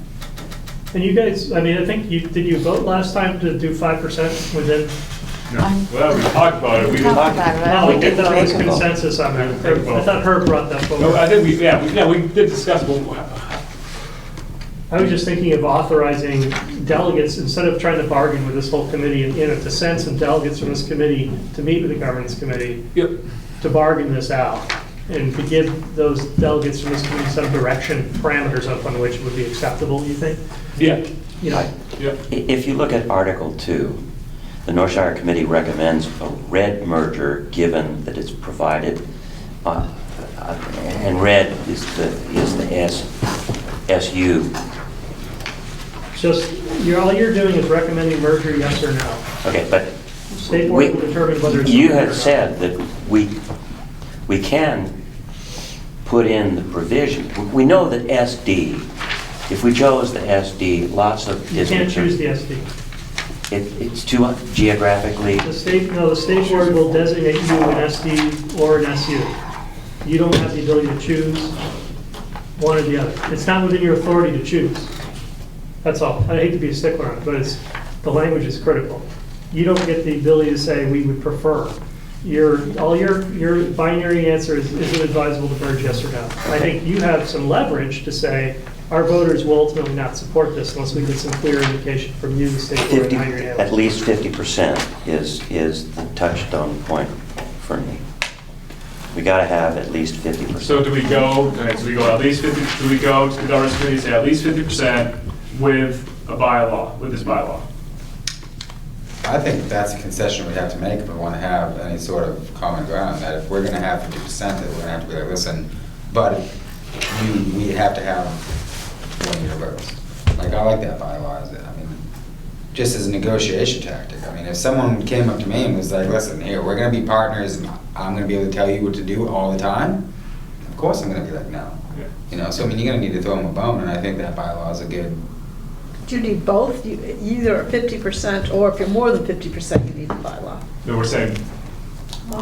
And you guys, I think, did you vote last time to do 5% within? No. Well, we talked about it. We didn't. Talked about it, Oh, we I didn't thought there was make a vote. consensus on that. I thought Herb brought that No, forward. I think we did discuss, but I was just thinking of authorizing delegates, instead of trying to bargain with this whole committee, and to send some delegates from this committee to meet with the governance committee, yep. to bargain this out, and to give those delegates from this committee some direction, parameters upon which it would be acceptable, you think? Yeah. Yep. If you look at Article 2, the Northshire Committee recommends a red merger given that it's provided, and red is the SU Just, all you're doing is recommending merger, yes or no. Okay, but State board will determine whether it's. you merger or had not. said that we can put in the provision. We know that SD, if we chose the SD, lots of You can't districts. choose the SD. It's too geographically. The state board will designate you an SD or an SU. You don't have the ability to choose one or the other. It's not within your authority to choose. That's all. I hate to be a stickler on it, but the language is critical. You don't get the ability to say, we would prefer. Your binary answer is it advisable to merge, yes or no? I think you have some leverage to say, our voters will ultimately not support this unless we get some clear indication from you, the state board, 50, and how you're handling it. at least 50% is the touchstone point for me. We gotta have at least 50%. So do we go, okay, so we go at least 50, do we go to the governance committee and say at least 50% with a bylaw, with this bylaw? I think that's a concession we have to make if we want to have any sort of common ground, that if we're going to have 50%, that we're going to have to be like, listen, but we have to have 1-year votes. Like, I like that bylaw, I mean, just as a negotiation tactic. I mean, if someone came up to me and was like, listen, here, we're going to be partners, and I'm going to be able to tell you what to do all the time, of course I'm going to be like, no. Yeah. You know, so I mean, you're going to need to throw them a bone, and I think that bylaw is a good. Do you need both? Either 50%, or if you're more than 50%, you need a bylaw. No, we're saying,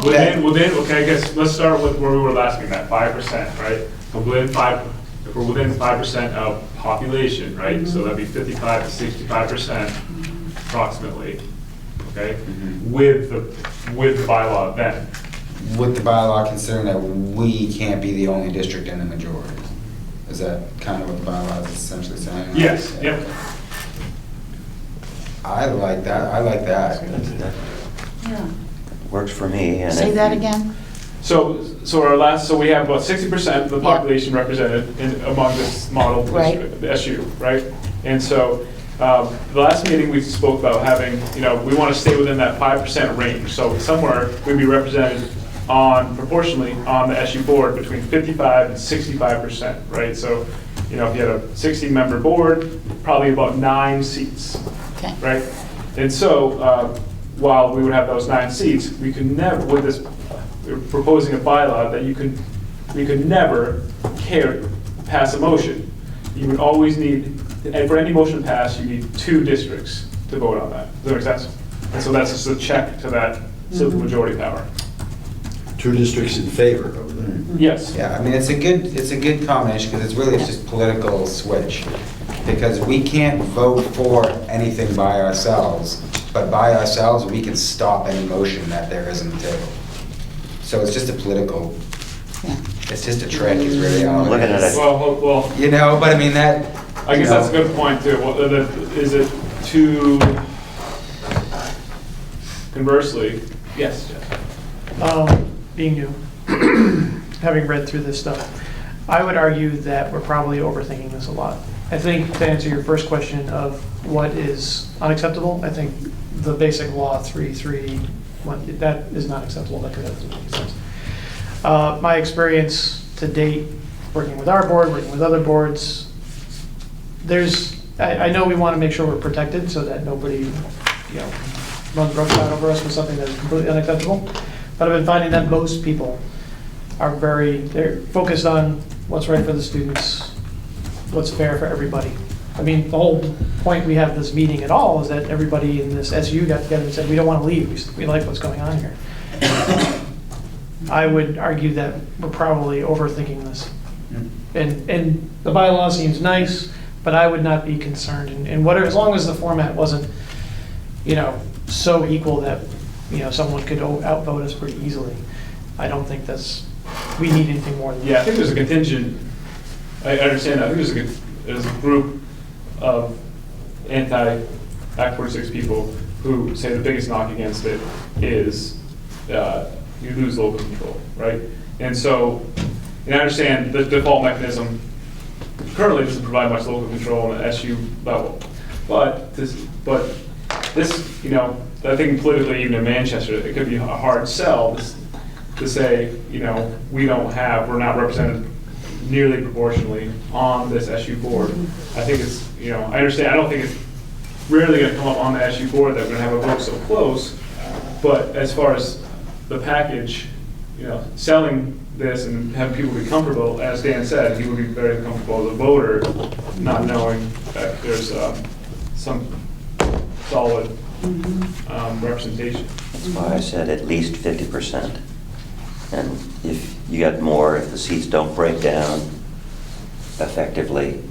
within, okay, I guess, let's start with where we were last week, that 5%, right? If we're within 5% of population, right? So that'd be 55 to 65% approximately, okay? With the bylaw then. With the bylaw, considering that we can't be the only district in the majority. Is that kind of what the bylaw is essentially saying? Yes, yep. I like that, I like that. That Yeah. works for me. And Say if that you- again? So we have about 60% of the population represented among this model Right. district, the SU, right? And so, the last meeting we spoke about having, we want to stay within that 5% range. So somewhere we'd be represented proportionally on the SU board between 55 and 65%, right? So, if you had a 60-member board, probably about 9 seats, Okay. right? And so, while we would have those 9 seats, we could never, with this, we're proposing a bylaw that we could never pass a motion. You would always need, and for any motion to pass, you need 2 districts to vote on that. Does that make sense? And so that's just a check to that simple majority power. 2 districts in favor of that. Yes. Yeah, I mean, it's a good combination, because it's really just political switch. Because we can't vote for anything by ourselves, but by ourselves, we can stop any motion that there is on the table. So it's just a political, it's just a trick, is really all Looking it at is. it. Well, You know, but I mean, that. I guess that's a good point too. Is it too, conversely, yes, Jeff. Being new, having read through this stuff, I would argue that we're probably overthinking this a lot. I think to answer your first question of what is unacceptable, I think the basic law 3.3, that is not acceptable, that doesn't make sense. My experience to date, working with our board, working with other boards, I know we want to make sure we're protected so that nobody, runs roughshod over us with something that is completely unacceptable. But I've been finding that most people are they're focused on what's right for the students, what's fair for everybody. I mean, the whole point we have this meeting at all is that everybody in this SU got together and said, we don't want to leave, we like what's going on here. I would argue that we're probably overthinking this. And the bylaw seems nice, but I would not be concerned. And as long as the format wasn't, so equal that, someone could outvote us pretty easily, I don't think we need anything more than that. Yeah, I think there's a contingent, I understand that, I think there's a group of anti-Act 46 people who say the biggest knock against it is you lose local control, right? And so, I understand the default mechanism currently doesn't provide much local control on the SU level. But this, I think politically, even in Manchester, it could be a hard sell to say, we're not represented nearly proportionally on this SU board. I think it's, I understand, I don't think it's rarely gonna come up on the SU board that we're gonna have a vote so close, but as far as the package, selling this and having people be comfortable, as Dan said, he would be very comfortable as a voter, not knowing that there's some solid representation. That's why I said at least 50%. And if you got more, if the seats don't break down effectively.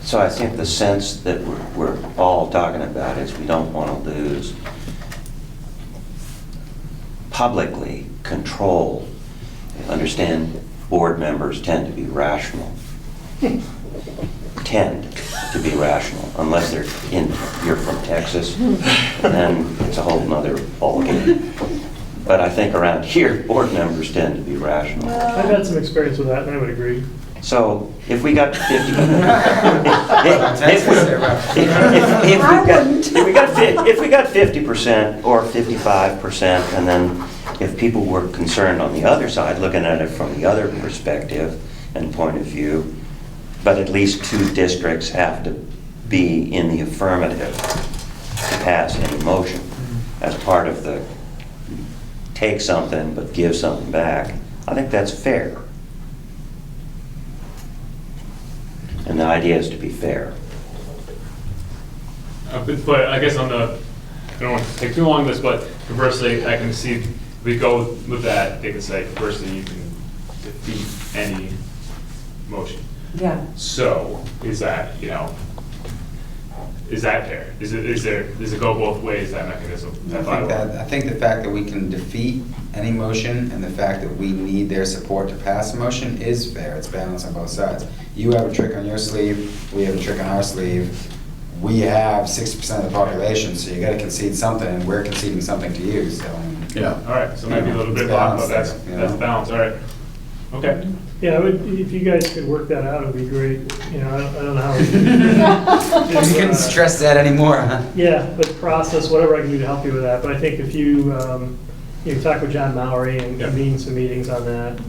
So I think the sense that we're all talking about is we don't want to lose publicly control. I understand board members tend to be rational. Tend to be rational, unless you're from Texas, then it's a whole nother ballgame. But I think around here, board members tend to be rational. I've had some experience with that, and I would agree. So if we got 50, if we got 50% or 55%, and then if people were concerned on the other side, looking at it from the other perspective and point of view, but at least 2 districts have to be in the affirmative to pass any motion as part of the take something but give something back. I think that's fair. And the idea is to be fair. But I guess I don't want to take too long on this, but conversely, I can see, if we go with that, they can say, conversely, you can defeat any motion. Yeah. So, is that, is that fair? Does it go both ways, that mechanism? I think the fact that we can defeat any motion and the fact that we need their support to pass a motion is fair. It's balanced on both sides. You have a trick on your sleeve, we have a trick on our sleeve. We have 60% of the population, so you gotta concede something, and we're conceding something to you, so. Yeah. All right, so maybe a little bit off, but that's balanced, all right. Okay. Yeah, if you guys could work that out, it'd be great. I don't know how. You couldn't stress that anymore, huh? Yeah, but process, whatever I can do to help you with that. But I think if you talk with John Mowry and convene some meetings on that.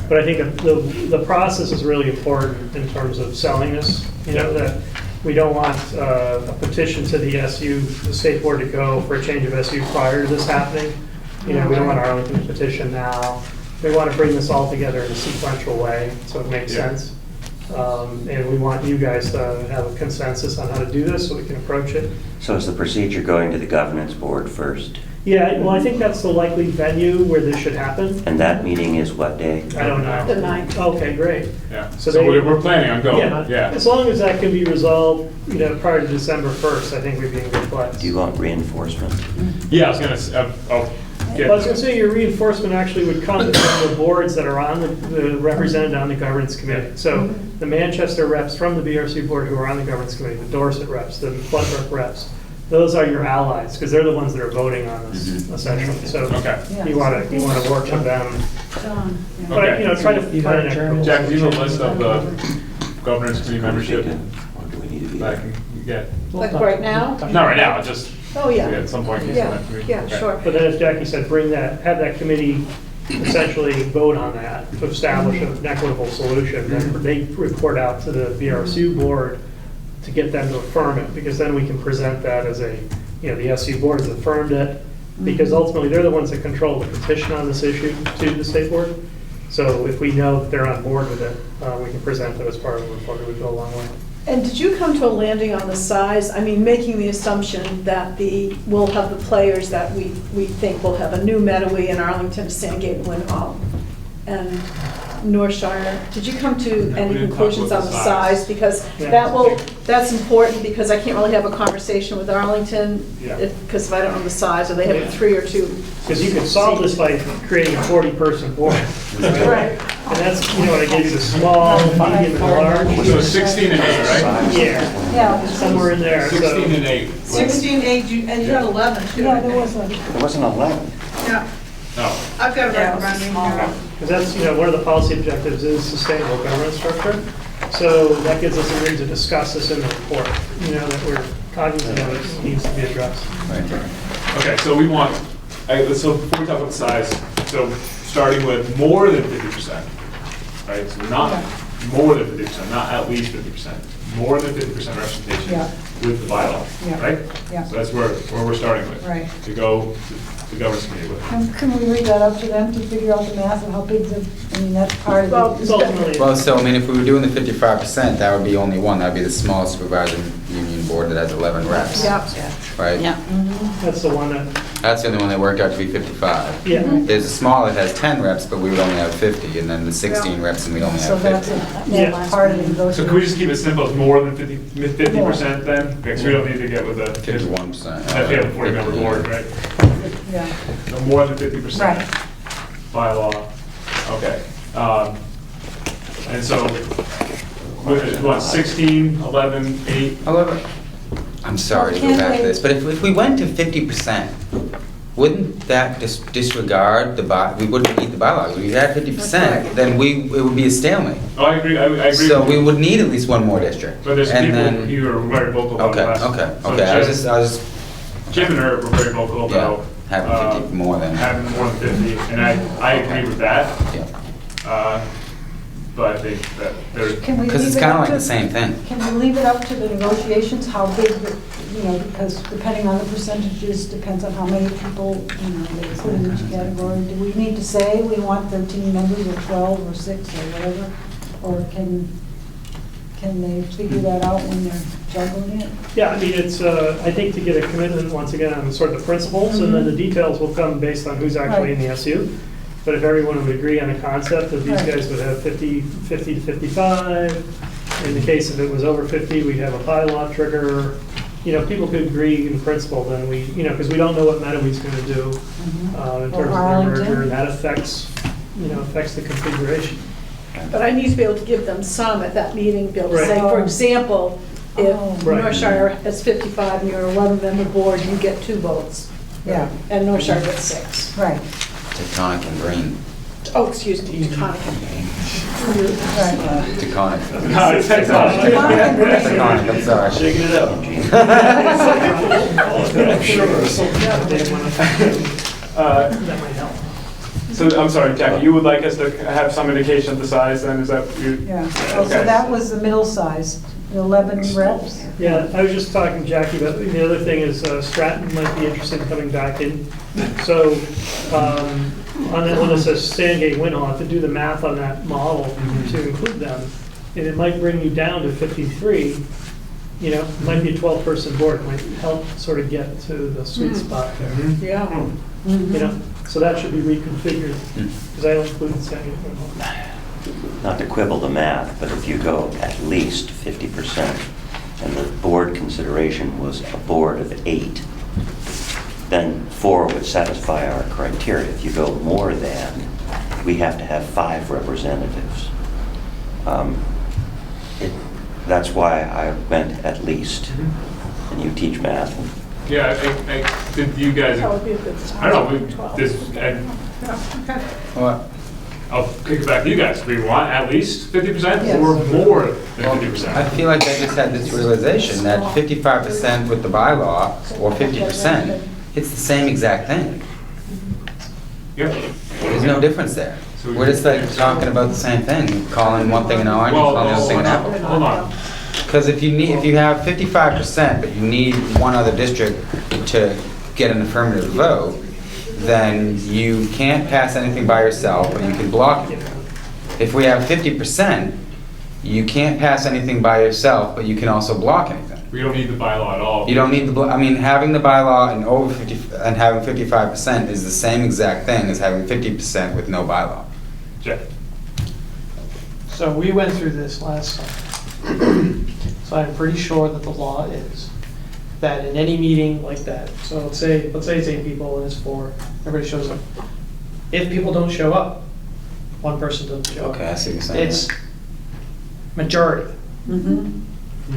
But I think the process is really important in terms of selling this. That we don't want a petition to the SU, the state board, to go for a change of SU prior to this happening. We don't want Arlington to petition now. We want to bring this all together in a sequential way, so it makes sense. And we want you guys to have a consensus on how to do this so we can approach it. So is the procedure going to the governance board first? Yeah, well, I think that's the likely venue where this should happen. And that meeting is what day? I don't know. The 9th. Okay, great. Yeah, So so we're planning on going, yeah. As long as that can be resolved, prior to December 1st, I think we'd be in good place. Do you want reinforcement? Yeah, I was gonna, I'll get. Well, I was gonna say your reinforcement actually would come from the boards that are on the represented on the governance committee. So the Manchester reps from the BRC board who are on the governance committee, the Dorset reps, the Floodbrook reps, those are your allies, because they're the ones that are voting on this, essentially. So you want to work with them. But, try to find an equitable. Jack, do you have a list of the governance committee membership that I can get? Like right now? Not right now, just Oh, yeah. at some point. Yeah, sure. But then, as Jackie said, have that committee essentially vote on that to establish an equitable solution. Then they report out to the BRCU board to get them to affirm it, because then we can present that as the SU board has affirmed it, because ultimately they're the ones that control the petition on this issue to the state board. So if we know that they're on board with it, we can present it as part of the report. It would go a long way. And did you come to a landing on the size? I mean, making the assumption that we'll have the players that we think will have a new Medowee in Arlington, San Gabriel, and Northshire. Did you come to any conclusions on the size? Because that's important, because I can't really have a conversation with Arlington because if I don't know the size, or they have a 3 or 2. Because you could solve this by creating a 40-person board. Right. And that's, I gave you the small, medium, and large. So 16 and 8, right? Yeah, somewhere in there. 16 and 8. 16, 8, and you had 11 too. Yeah, there was a. There wasn't 11. Yeah, No. I've got it right around here. Because that's, one of the policy objectives is sustainable governance structure. So that gives us a reason to discuss this in the report, that we're cognizant of it needs to be addressed. Okay, so we want, so before we talk about the size, so starting with more than 50%, right? So not more than 50%, not at least 50%, more than 50% representation Yeah. with the bylaw, Yeah. right? Yeah. So that's where we're starting with. Right. To go to governance committee with. Can we read that up to them to figure out the math of how big the, I mean, that's part of Well, the. It's ultimately, Well, so, I mean, if we were doing the 55%, that would be only one, that would be the small supervisory union board that has 11 reps. Yeah. Right? Yeah. that's the one that, That's the only one that worked out to be 55. yeah. There's a small that has 10 reps, but we would only have 50, and then the 16 reps, and we'd only So have that's 50. a part of the So negotiation. can we just keep it simple, it's more than 50% then? Because we don't need to get with the. 51%. That's we have a 40-member board, right? Yeah, No more than 50%. right. By law, okay. And so, what, 16, 11, 8? However, I'm sorry to go Well, back to can't this, but if we went to 50%, wouldn't that disregard we wouldn't need the bylaw? If we had 50%, then it would be a stalemate. Oh, I agree, I agree. So with we you. would need at least one more district. But there's And people then- who are very vocal about Okay, last. okay, So okay, I was just, Jim and Herb were very vocal yeah, about. having 50 more than. Having more than 50, and I agree with that. Yeah. But I think that there's, Can we Because leave it's it kind of up like to- the same thing. Can we leave it up to the negotiations, how big, because depending on the percentages, depends on how many people, they put in each category. Do we need to say we want 13 members or 12 or 6 or whatever? Or can they figure that out when they're juggling it? Yeah, I mean, it's, I think to get a commitment, once again, on sort of the principles, and then the details will come based on who's actually in the SU. But if everyone would agree on the concept that these Right. guys would have 50 to 55, in the case if it was over 50, we'd have a bylaw trigger. People could agree in principle, then because we don't know what Meadowy's going to do in terms of their Arlington. merger, and that affects the configuration. But I need to be able to give them some at that meeting, be able to Right. say, for example, if Oh. Right. Northshire has 55 and you're an 11-member board, you get 2 votes. Yeah, And Northshire gets 6. right, Taconic and green. Oh, excuse me, Taconic. right. Taconic. no, it's technology. Taconic, I'm sorry. Shaking it up. That might help. So, I'm sorry, Jackie, you would like us to have some indication of the size then, is that you? Yeah, oh, so Okay. that was the middle size, the 11 reps? Yeah, I was just talking to Jackie, but the other thing is Stratton might be interested in coming back in. So, on that one that says Sandgate, Winhall, to do the math on that model to include them, and it might bring you down to 53, it might be a 12-person board, it might help sort of get to the sweet spot there. Yeah. So that should be reconfigured, because I don't include Sandgate, Winhall. Not to quibble the math, but if you go at least 50%, and the board consideration was a board of 8, then 4 would satisfy our criteria. If you go more than, we have to have 5 representatives. That's why I went at least, and you teach math. Yeah, did you guys, That would be a good I don't know, 12. and What? I'll kick it back to you guys. Do we want at least 50% Yes. or more than I 50%? feel like I just had this realization that 55% with the bylaw, or 50%, it's the same exact thing. Yep. There's no difference there. So We're just like talking about the same thing, calling one thing an orange, Well, calling the other thing an apple. hold on. Because if you have 55%, but you need one other district to get an affirmative vote, then you can't pass anything by yourself, but you can block it. If we have 50%, you can't pass anything by yourself, but you can also block anything. We don't need the bylaw at all. You don't need having the bylaw and over 50, and having 55% is the same exact thing as having 50% with no bylaw. Jeff. So we went through this last summer. So I'm pretty sure that the law is that in any meeting like that, so let's say it's 8 people and it's 4, everybody shows up. If people don't show up, one person doesn't show up. Okay, I see what you're saying. It's majority.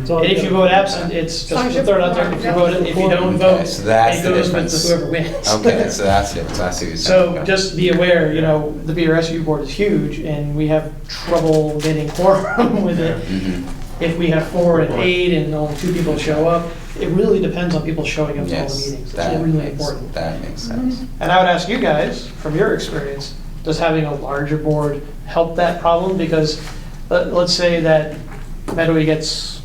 So And if you vote absent, it's just throw it out there, if you don't vote, Okay, so that's it the goes with difference. whoever wins. Okay, so that's the difference. I see what you're saying. So Okay. just be aware, the BRSU board is huge, and we have trouble getting quorum with it. Mhm. If we have 4 and 8 and only 2 people show up, it really depends on people showing up to all the Yes, meetings. It's that really makes, important. that makes sense. And I would ask you guys, from your experience, does having a larger board help that problem? Because let's say that Medway gets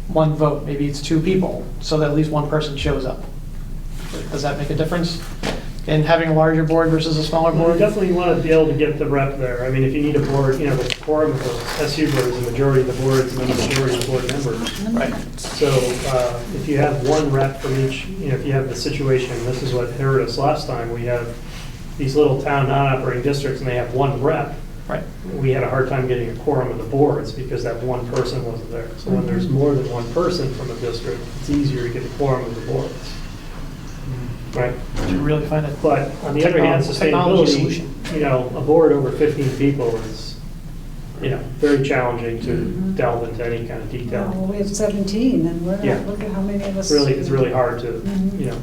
one vote, maybe it's 2 people, so that at least one person shows up. Does that make a difference? And having a larger board versus a smaller Well, you board? definitely want to be able to get the rep there. I mean, if you need a board, the quorum of the SU board is the majority of the boards and then the majority of the board members. Right. So if you have one rep from each, if you have the situation, this is what hurt us last time, we have these little town non-operating districts and they have one rep. Right. We had a hard time getting a quorum of the boards because that one person wasn't there. So when there's more than one person from a district, it's easier to get a quorum of the boards. Right? Did you really find it? But on the other hand, Technology sustainability, solution. a board over 15 people is, very challenging to delve into any kind of Well, detail. we have 17, and we're Yeah. not, look at how many of us. It's really hard to, Mhm.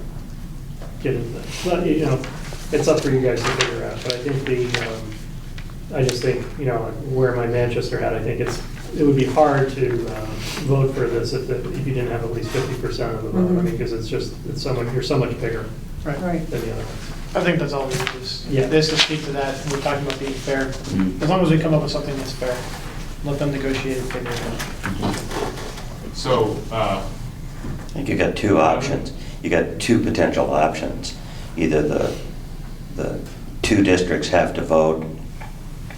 get into that. But, it's up for you guys to figure out. But I think I just think, where my Manchester hat, I think it would be hard to vote for this if you didn't have at least 50% of the vote. I mean, because you're so much bigger Right. Right. than the other ones. I think that's all we need is, Yeah. this to speak to that, we're talking about being fair. As long as we come up with something that's fair, let them negotiate and figure it out. So, I think you got 2 options. You got 2 potential options. Either the 2 districts have to vote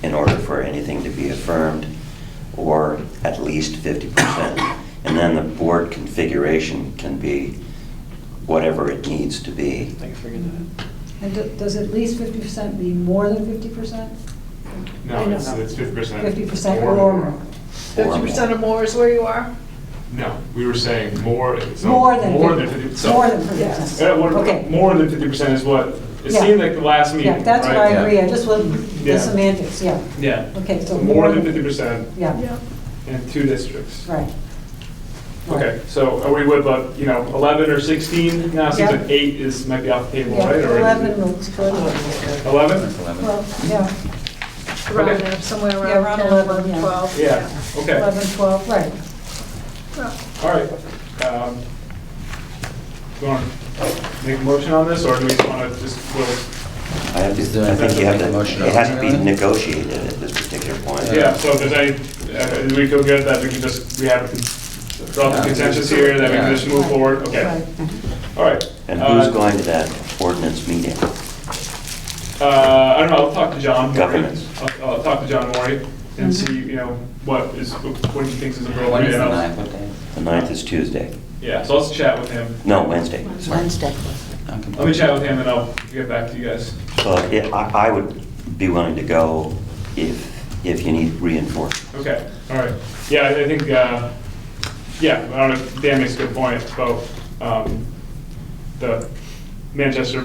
in order for anything to be affirmed, or at least 50%. And then the board configuration can be whatever it needs to be. I think I figured that out. And does at least 50% mean more than 50%? no, it's 50%. 50% or more? 50% or more is where you are? No, we were saying more. So More than more 50. than 50. So, More than 50%. Okay. More than 50% is what it Yeah. seemed like the last meeting. Yeah, that's what right? I agree, I just want Yeah. the semantics, yeah. Yeah. Okay, so More than 50% Yeah, in 2 districts. right. Okay, so are we with 11 or 16 now? Seems Yeah. like 8 might be off the table, Yeah, right? Or 11 looks good. 11? Well, yeah, Around Okay. there, somewhere Yeah, around around 10, 11, 11, yeah. 12. Yeah. Okay. 11, 12, right. All right. You want to make a motion on this, or do we just want to just I think you have to, it has to be negotiated at this particular point. Yeah, so do we feel good that we can we have draw the consensus here, that we can just move forward? Okay. Right. All right. And who's going to that ordinance meeting? I don't know, I'll talk to John Maury. Governance. I'll talk to John Maury and see, what he thinks is appropriate. When is the And I'll- 9th? What day? The 9th is Tuesday. Yeah, so let's chat with him. No, Wednesday. Sorry. Wednesday. Let me chat with him and I'll get back to you guys. Well, yeah, I would be willing to go if you need reinforcement. Okay, all right. Yeah, I think, I don't know, Dan makes a good point about the Manchester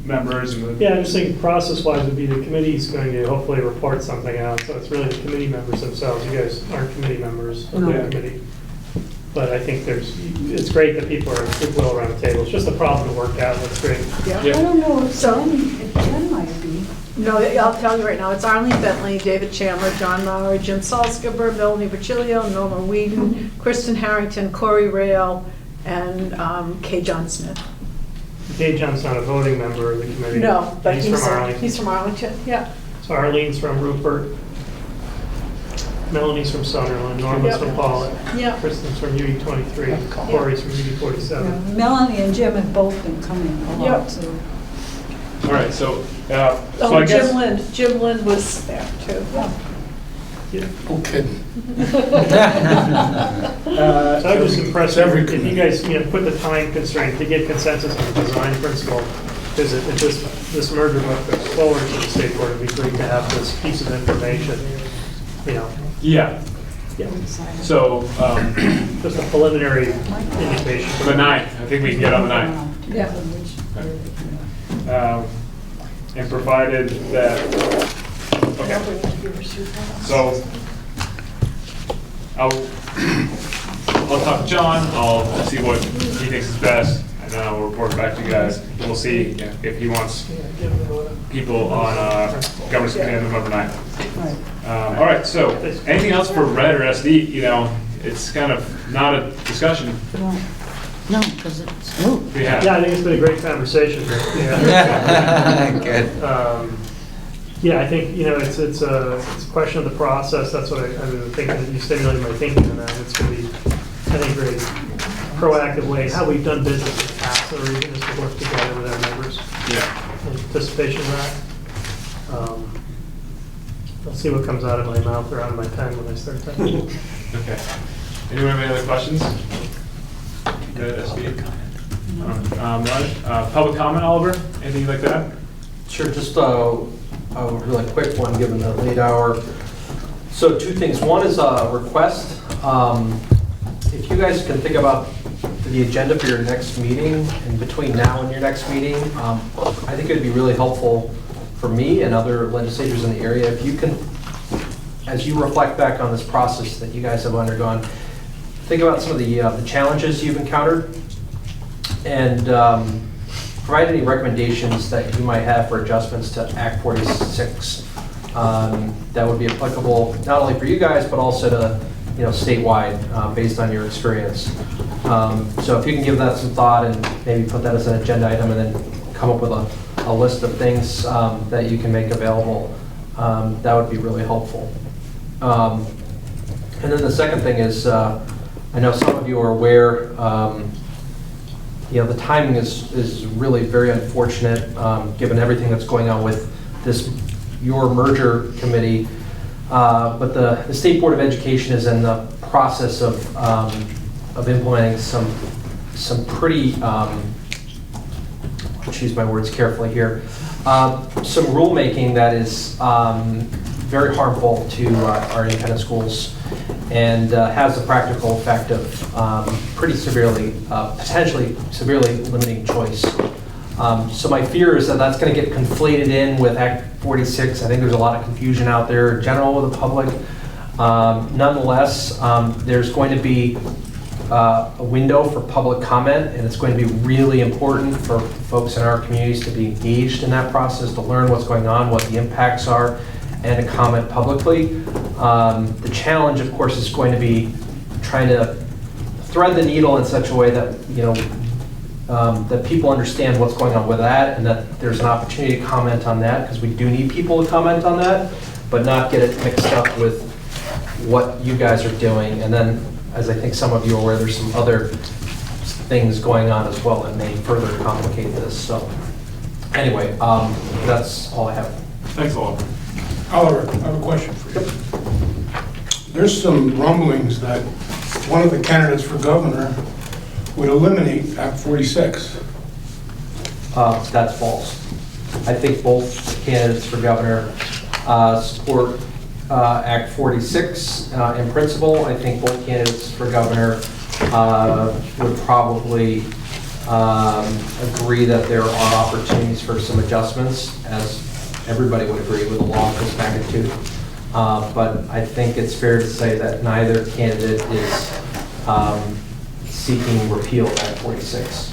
members and the. Yeah, I just think process-wise would be the committee's going to hopefully report something out, so it's really the committee members themselves. You guys aren't committee members of the No. committee. But I think it's great that people are goodwill around the table. It's just a problem to work out, that's great. I don't know if Jen might be. No, I'll tell you right now, it's Arlene Bentley, David Chandler, John Maury, Jim Salzgeber, Melanie Virgilio, Norma Whedon, Kristen Harrington, Corey Rail, and Kay John Smith. Dave John's not a voting member of the committee. No, but He's from Arlington. he's from Arlington, yeah. So Arlene's from Rupert. Melanie's from Sunderland, Norma's Yep. from Pollock. Yeah. Kristen's from UD 23, Corey's from UD 47. Melanie and Jim have both been coming a lot, Yep. so. All right, so I Oh, guess. Jim Lind was there too. No kidding. So I'm just impressed if you guys, put the time constraint to get consensus on the design principle, because this merger went forward to the state board, it'd be great to have this piece of information, Yeah, Yeah. so Just a preliminary indication. for the 9th, I think we can get on the 9th. Yeah. And provided that, okay, so I'll talk to John, I'll see what he thinks is best, and then I'll report back to you guys. We'll see if he wants people on governance committee on November 9th. All right, so anything else for Red or SD? It's kind of not a discussion. No, because it's moot. We have. Yeah, I think it's been a great conversation. Good. Yeah, I think, it's a question of the process. That's what I've been thinking, that you stimulated my thinking on that. It's going to be, I think, very proactive way. How we've done business in the past in the region is to work together with our neighbors. Yeah. In anticipation of that. I'll see what comes out of my mouth or out of my pen when I start typing. Okay. Anyone have any other questions? Good, SB? Public comment, Oliver? Anything like that? Sure, just a really quick one, given the late hour. So two things. One is a request. If you guys can think about the agenda for your next meeting, and between now and your next meeting, I think it would be really helpful for me and other legislators in the area if you can, as you reflect back on this process that you guys have undergone, think about some of the challenges you've encountered and provide any recommendations that you might have for adjustments to Act 46 that would be applicable not only for you guys but also to statewide based on your experience. So if you can give that some thought and maybe put that as an agenda item and then come up with a list of things that you can make available, that would be really helpful. And then the second thing is, I know some of you are aware, the timing is really very unfortunate given everything that's going on with your merger committee. But the State Board of Education is in the process of implementing some pretty, choose my words carefully here, some rulemaking that is very harmful to our independent schools and has the practical effect of pretty severely, potentially severely limiting choice. So my fear is that that's going to get conflated in with Act 46. I think there's a lot of confusion out there in general with the public. Nonetheless, there's going to be a window for public comment, and it's going to be really important for folks in our communities to be engaged in that process, to learn what's going on, what the impacts are, and to comment publicly. The challenge, of course, is going to be trying to thread the needle in such a way that, that people understand what's going on with that and that there's an opportunity to comment on that, because we do need people to comment on that, but not get it mixed up with what you guys are doing. And then, as I think some of you are aware, there's some other things going on as well that may further complicate this. So anyway, that's all I have. Thanks, Oliver. Oliver, I have a question for you. There's some rumblings that one of the candidates for governor would eliminate Act 46. That's false. I think both candidates for governor support Act 46 in principle. I think both candidates for governor would probably agree that there are opportunities for some adjustments, as everybody would agree with a law of this magnitude. But I think it's fair to say that neither candidate is seeking repeal of Act 46.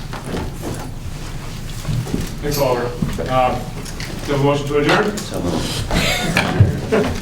Thanks, Oliver. Do you have a motion to adjourn? So moved.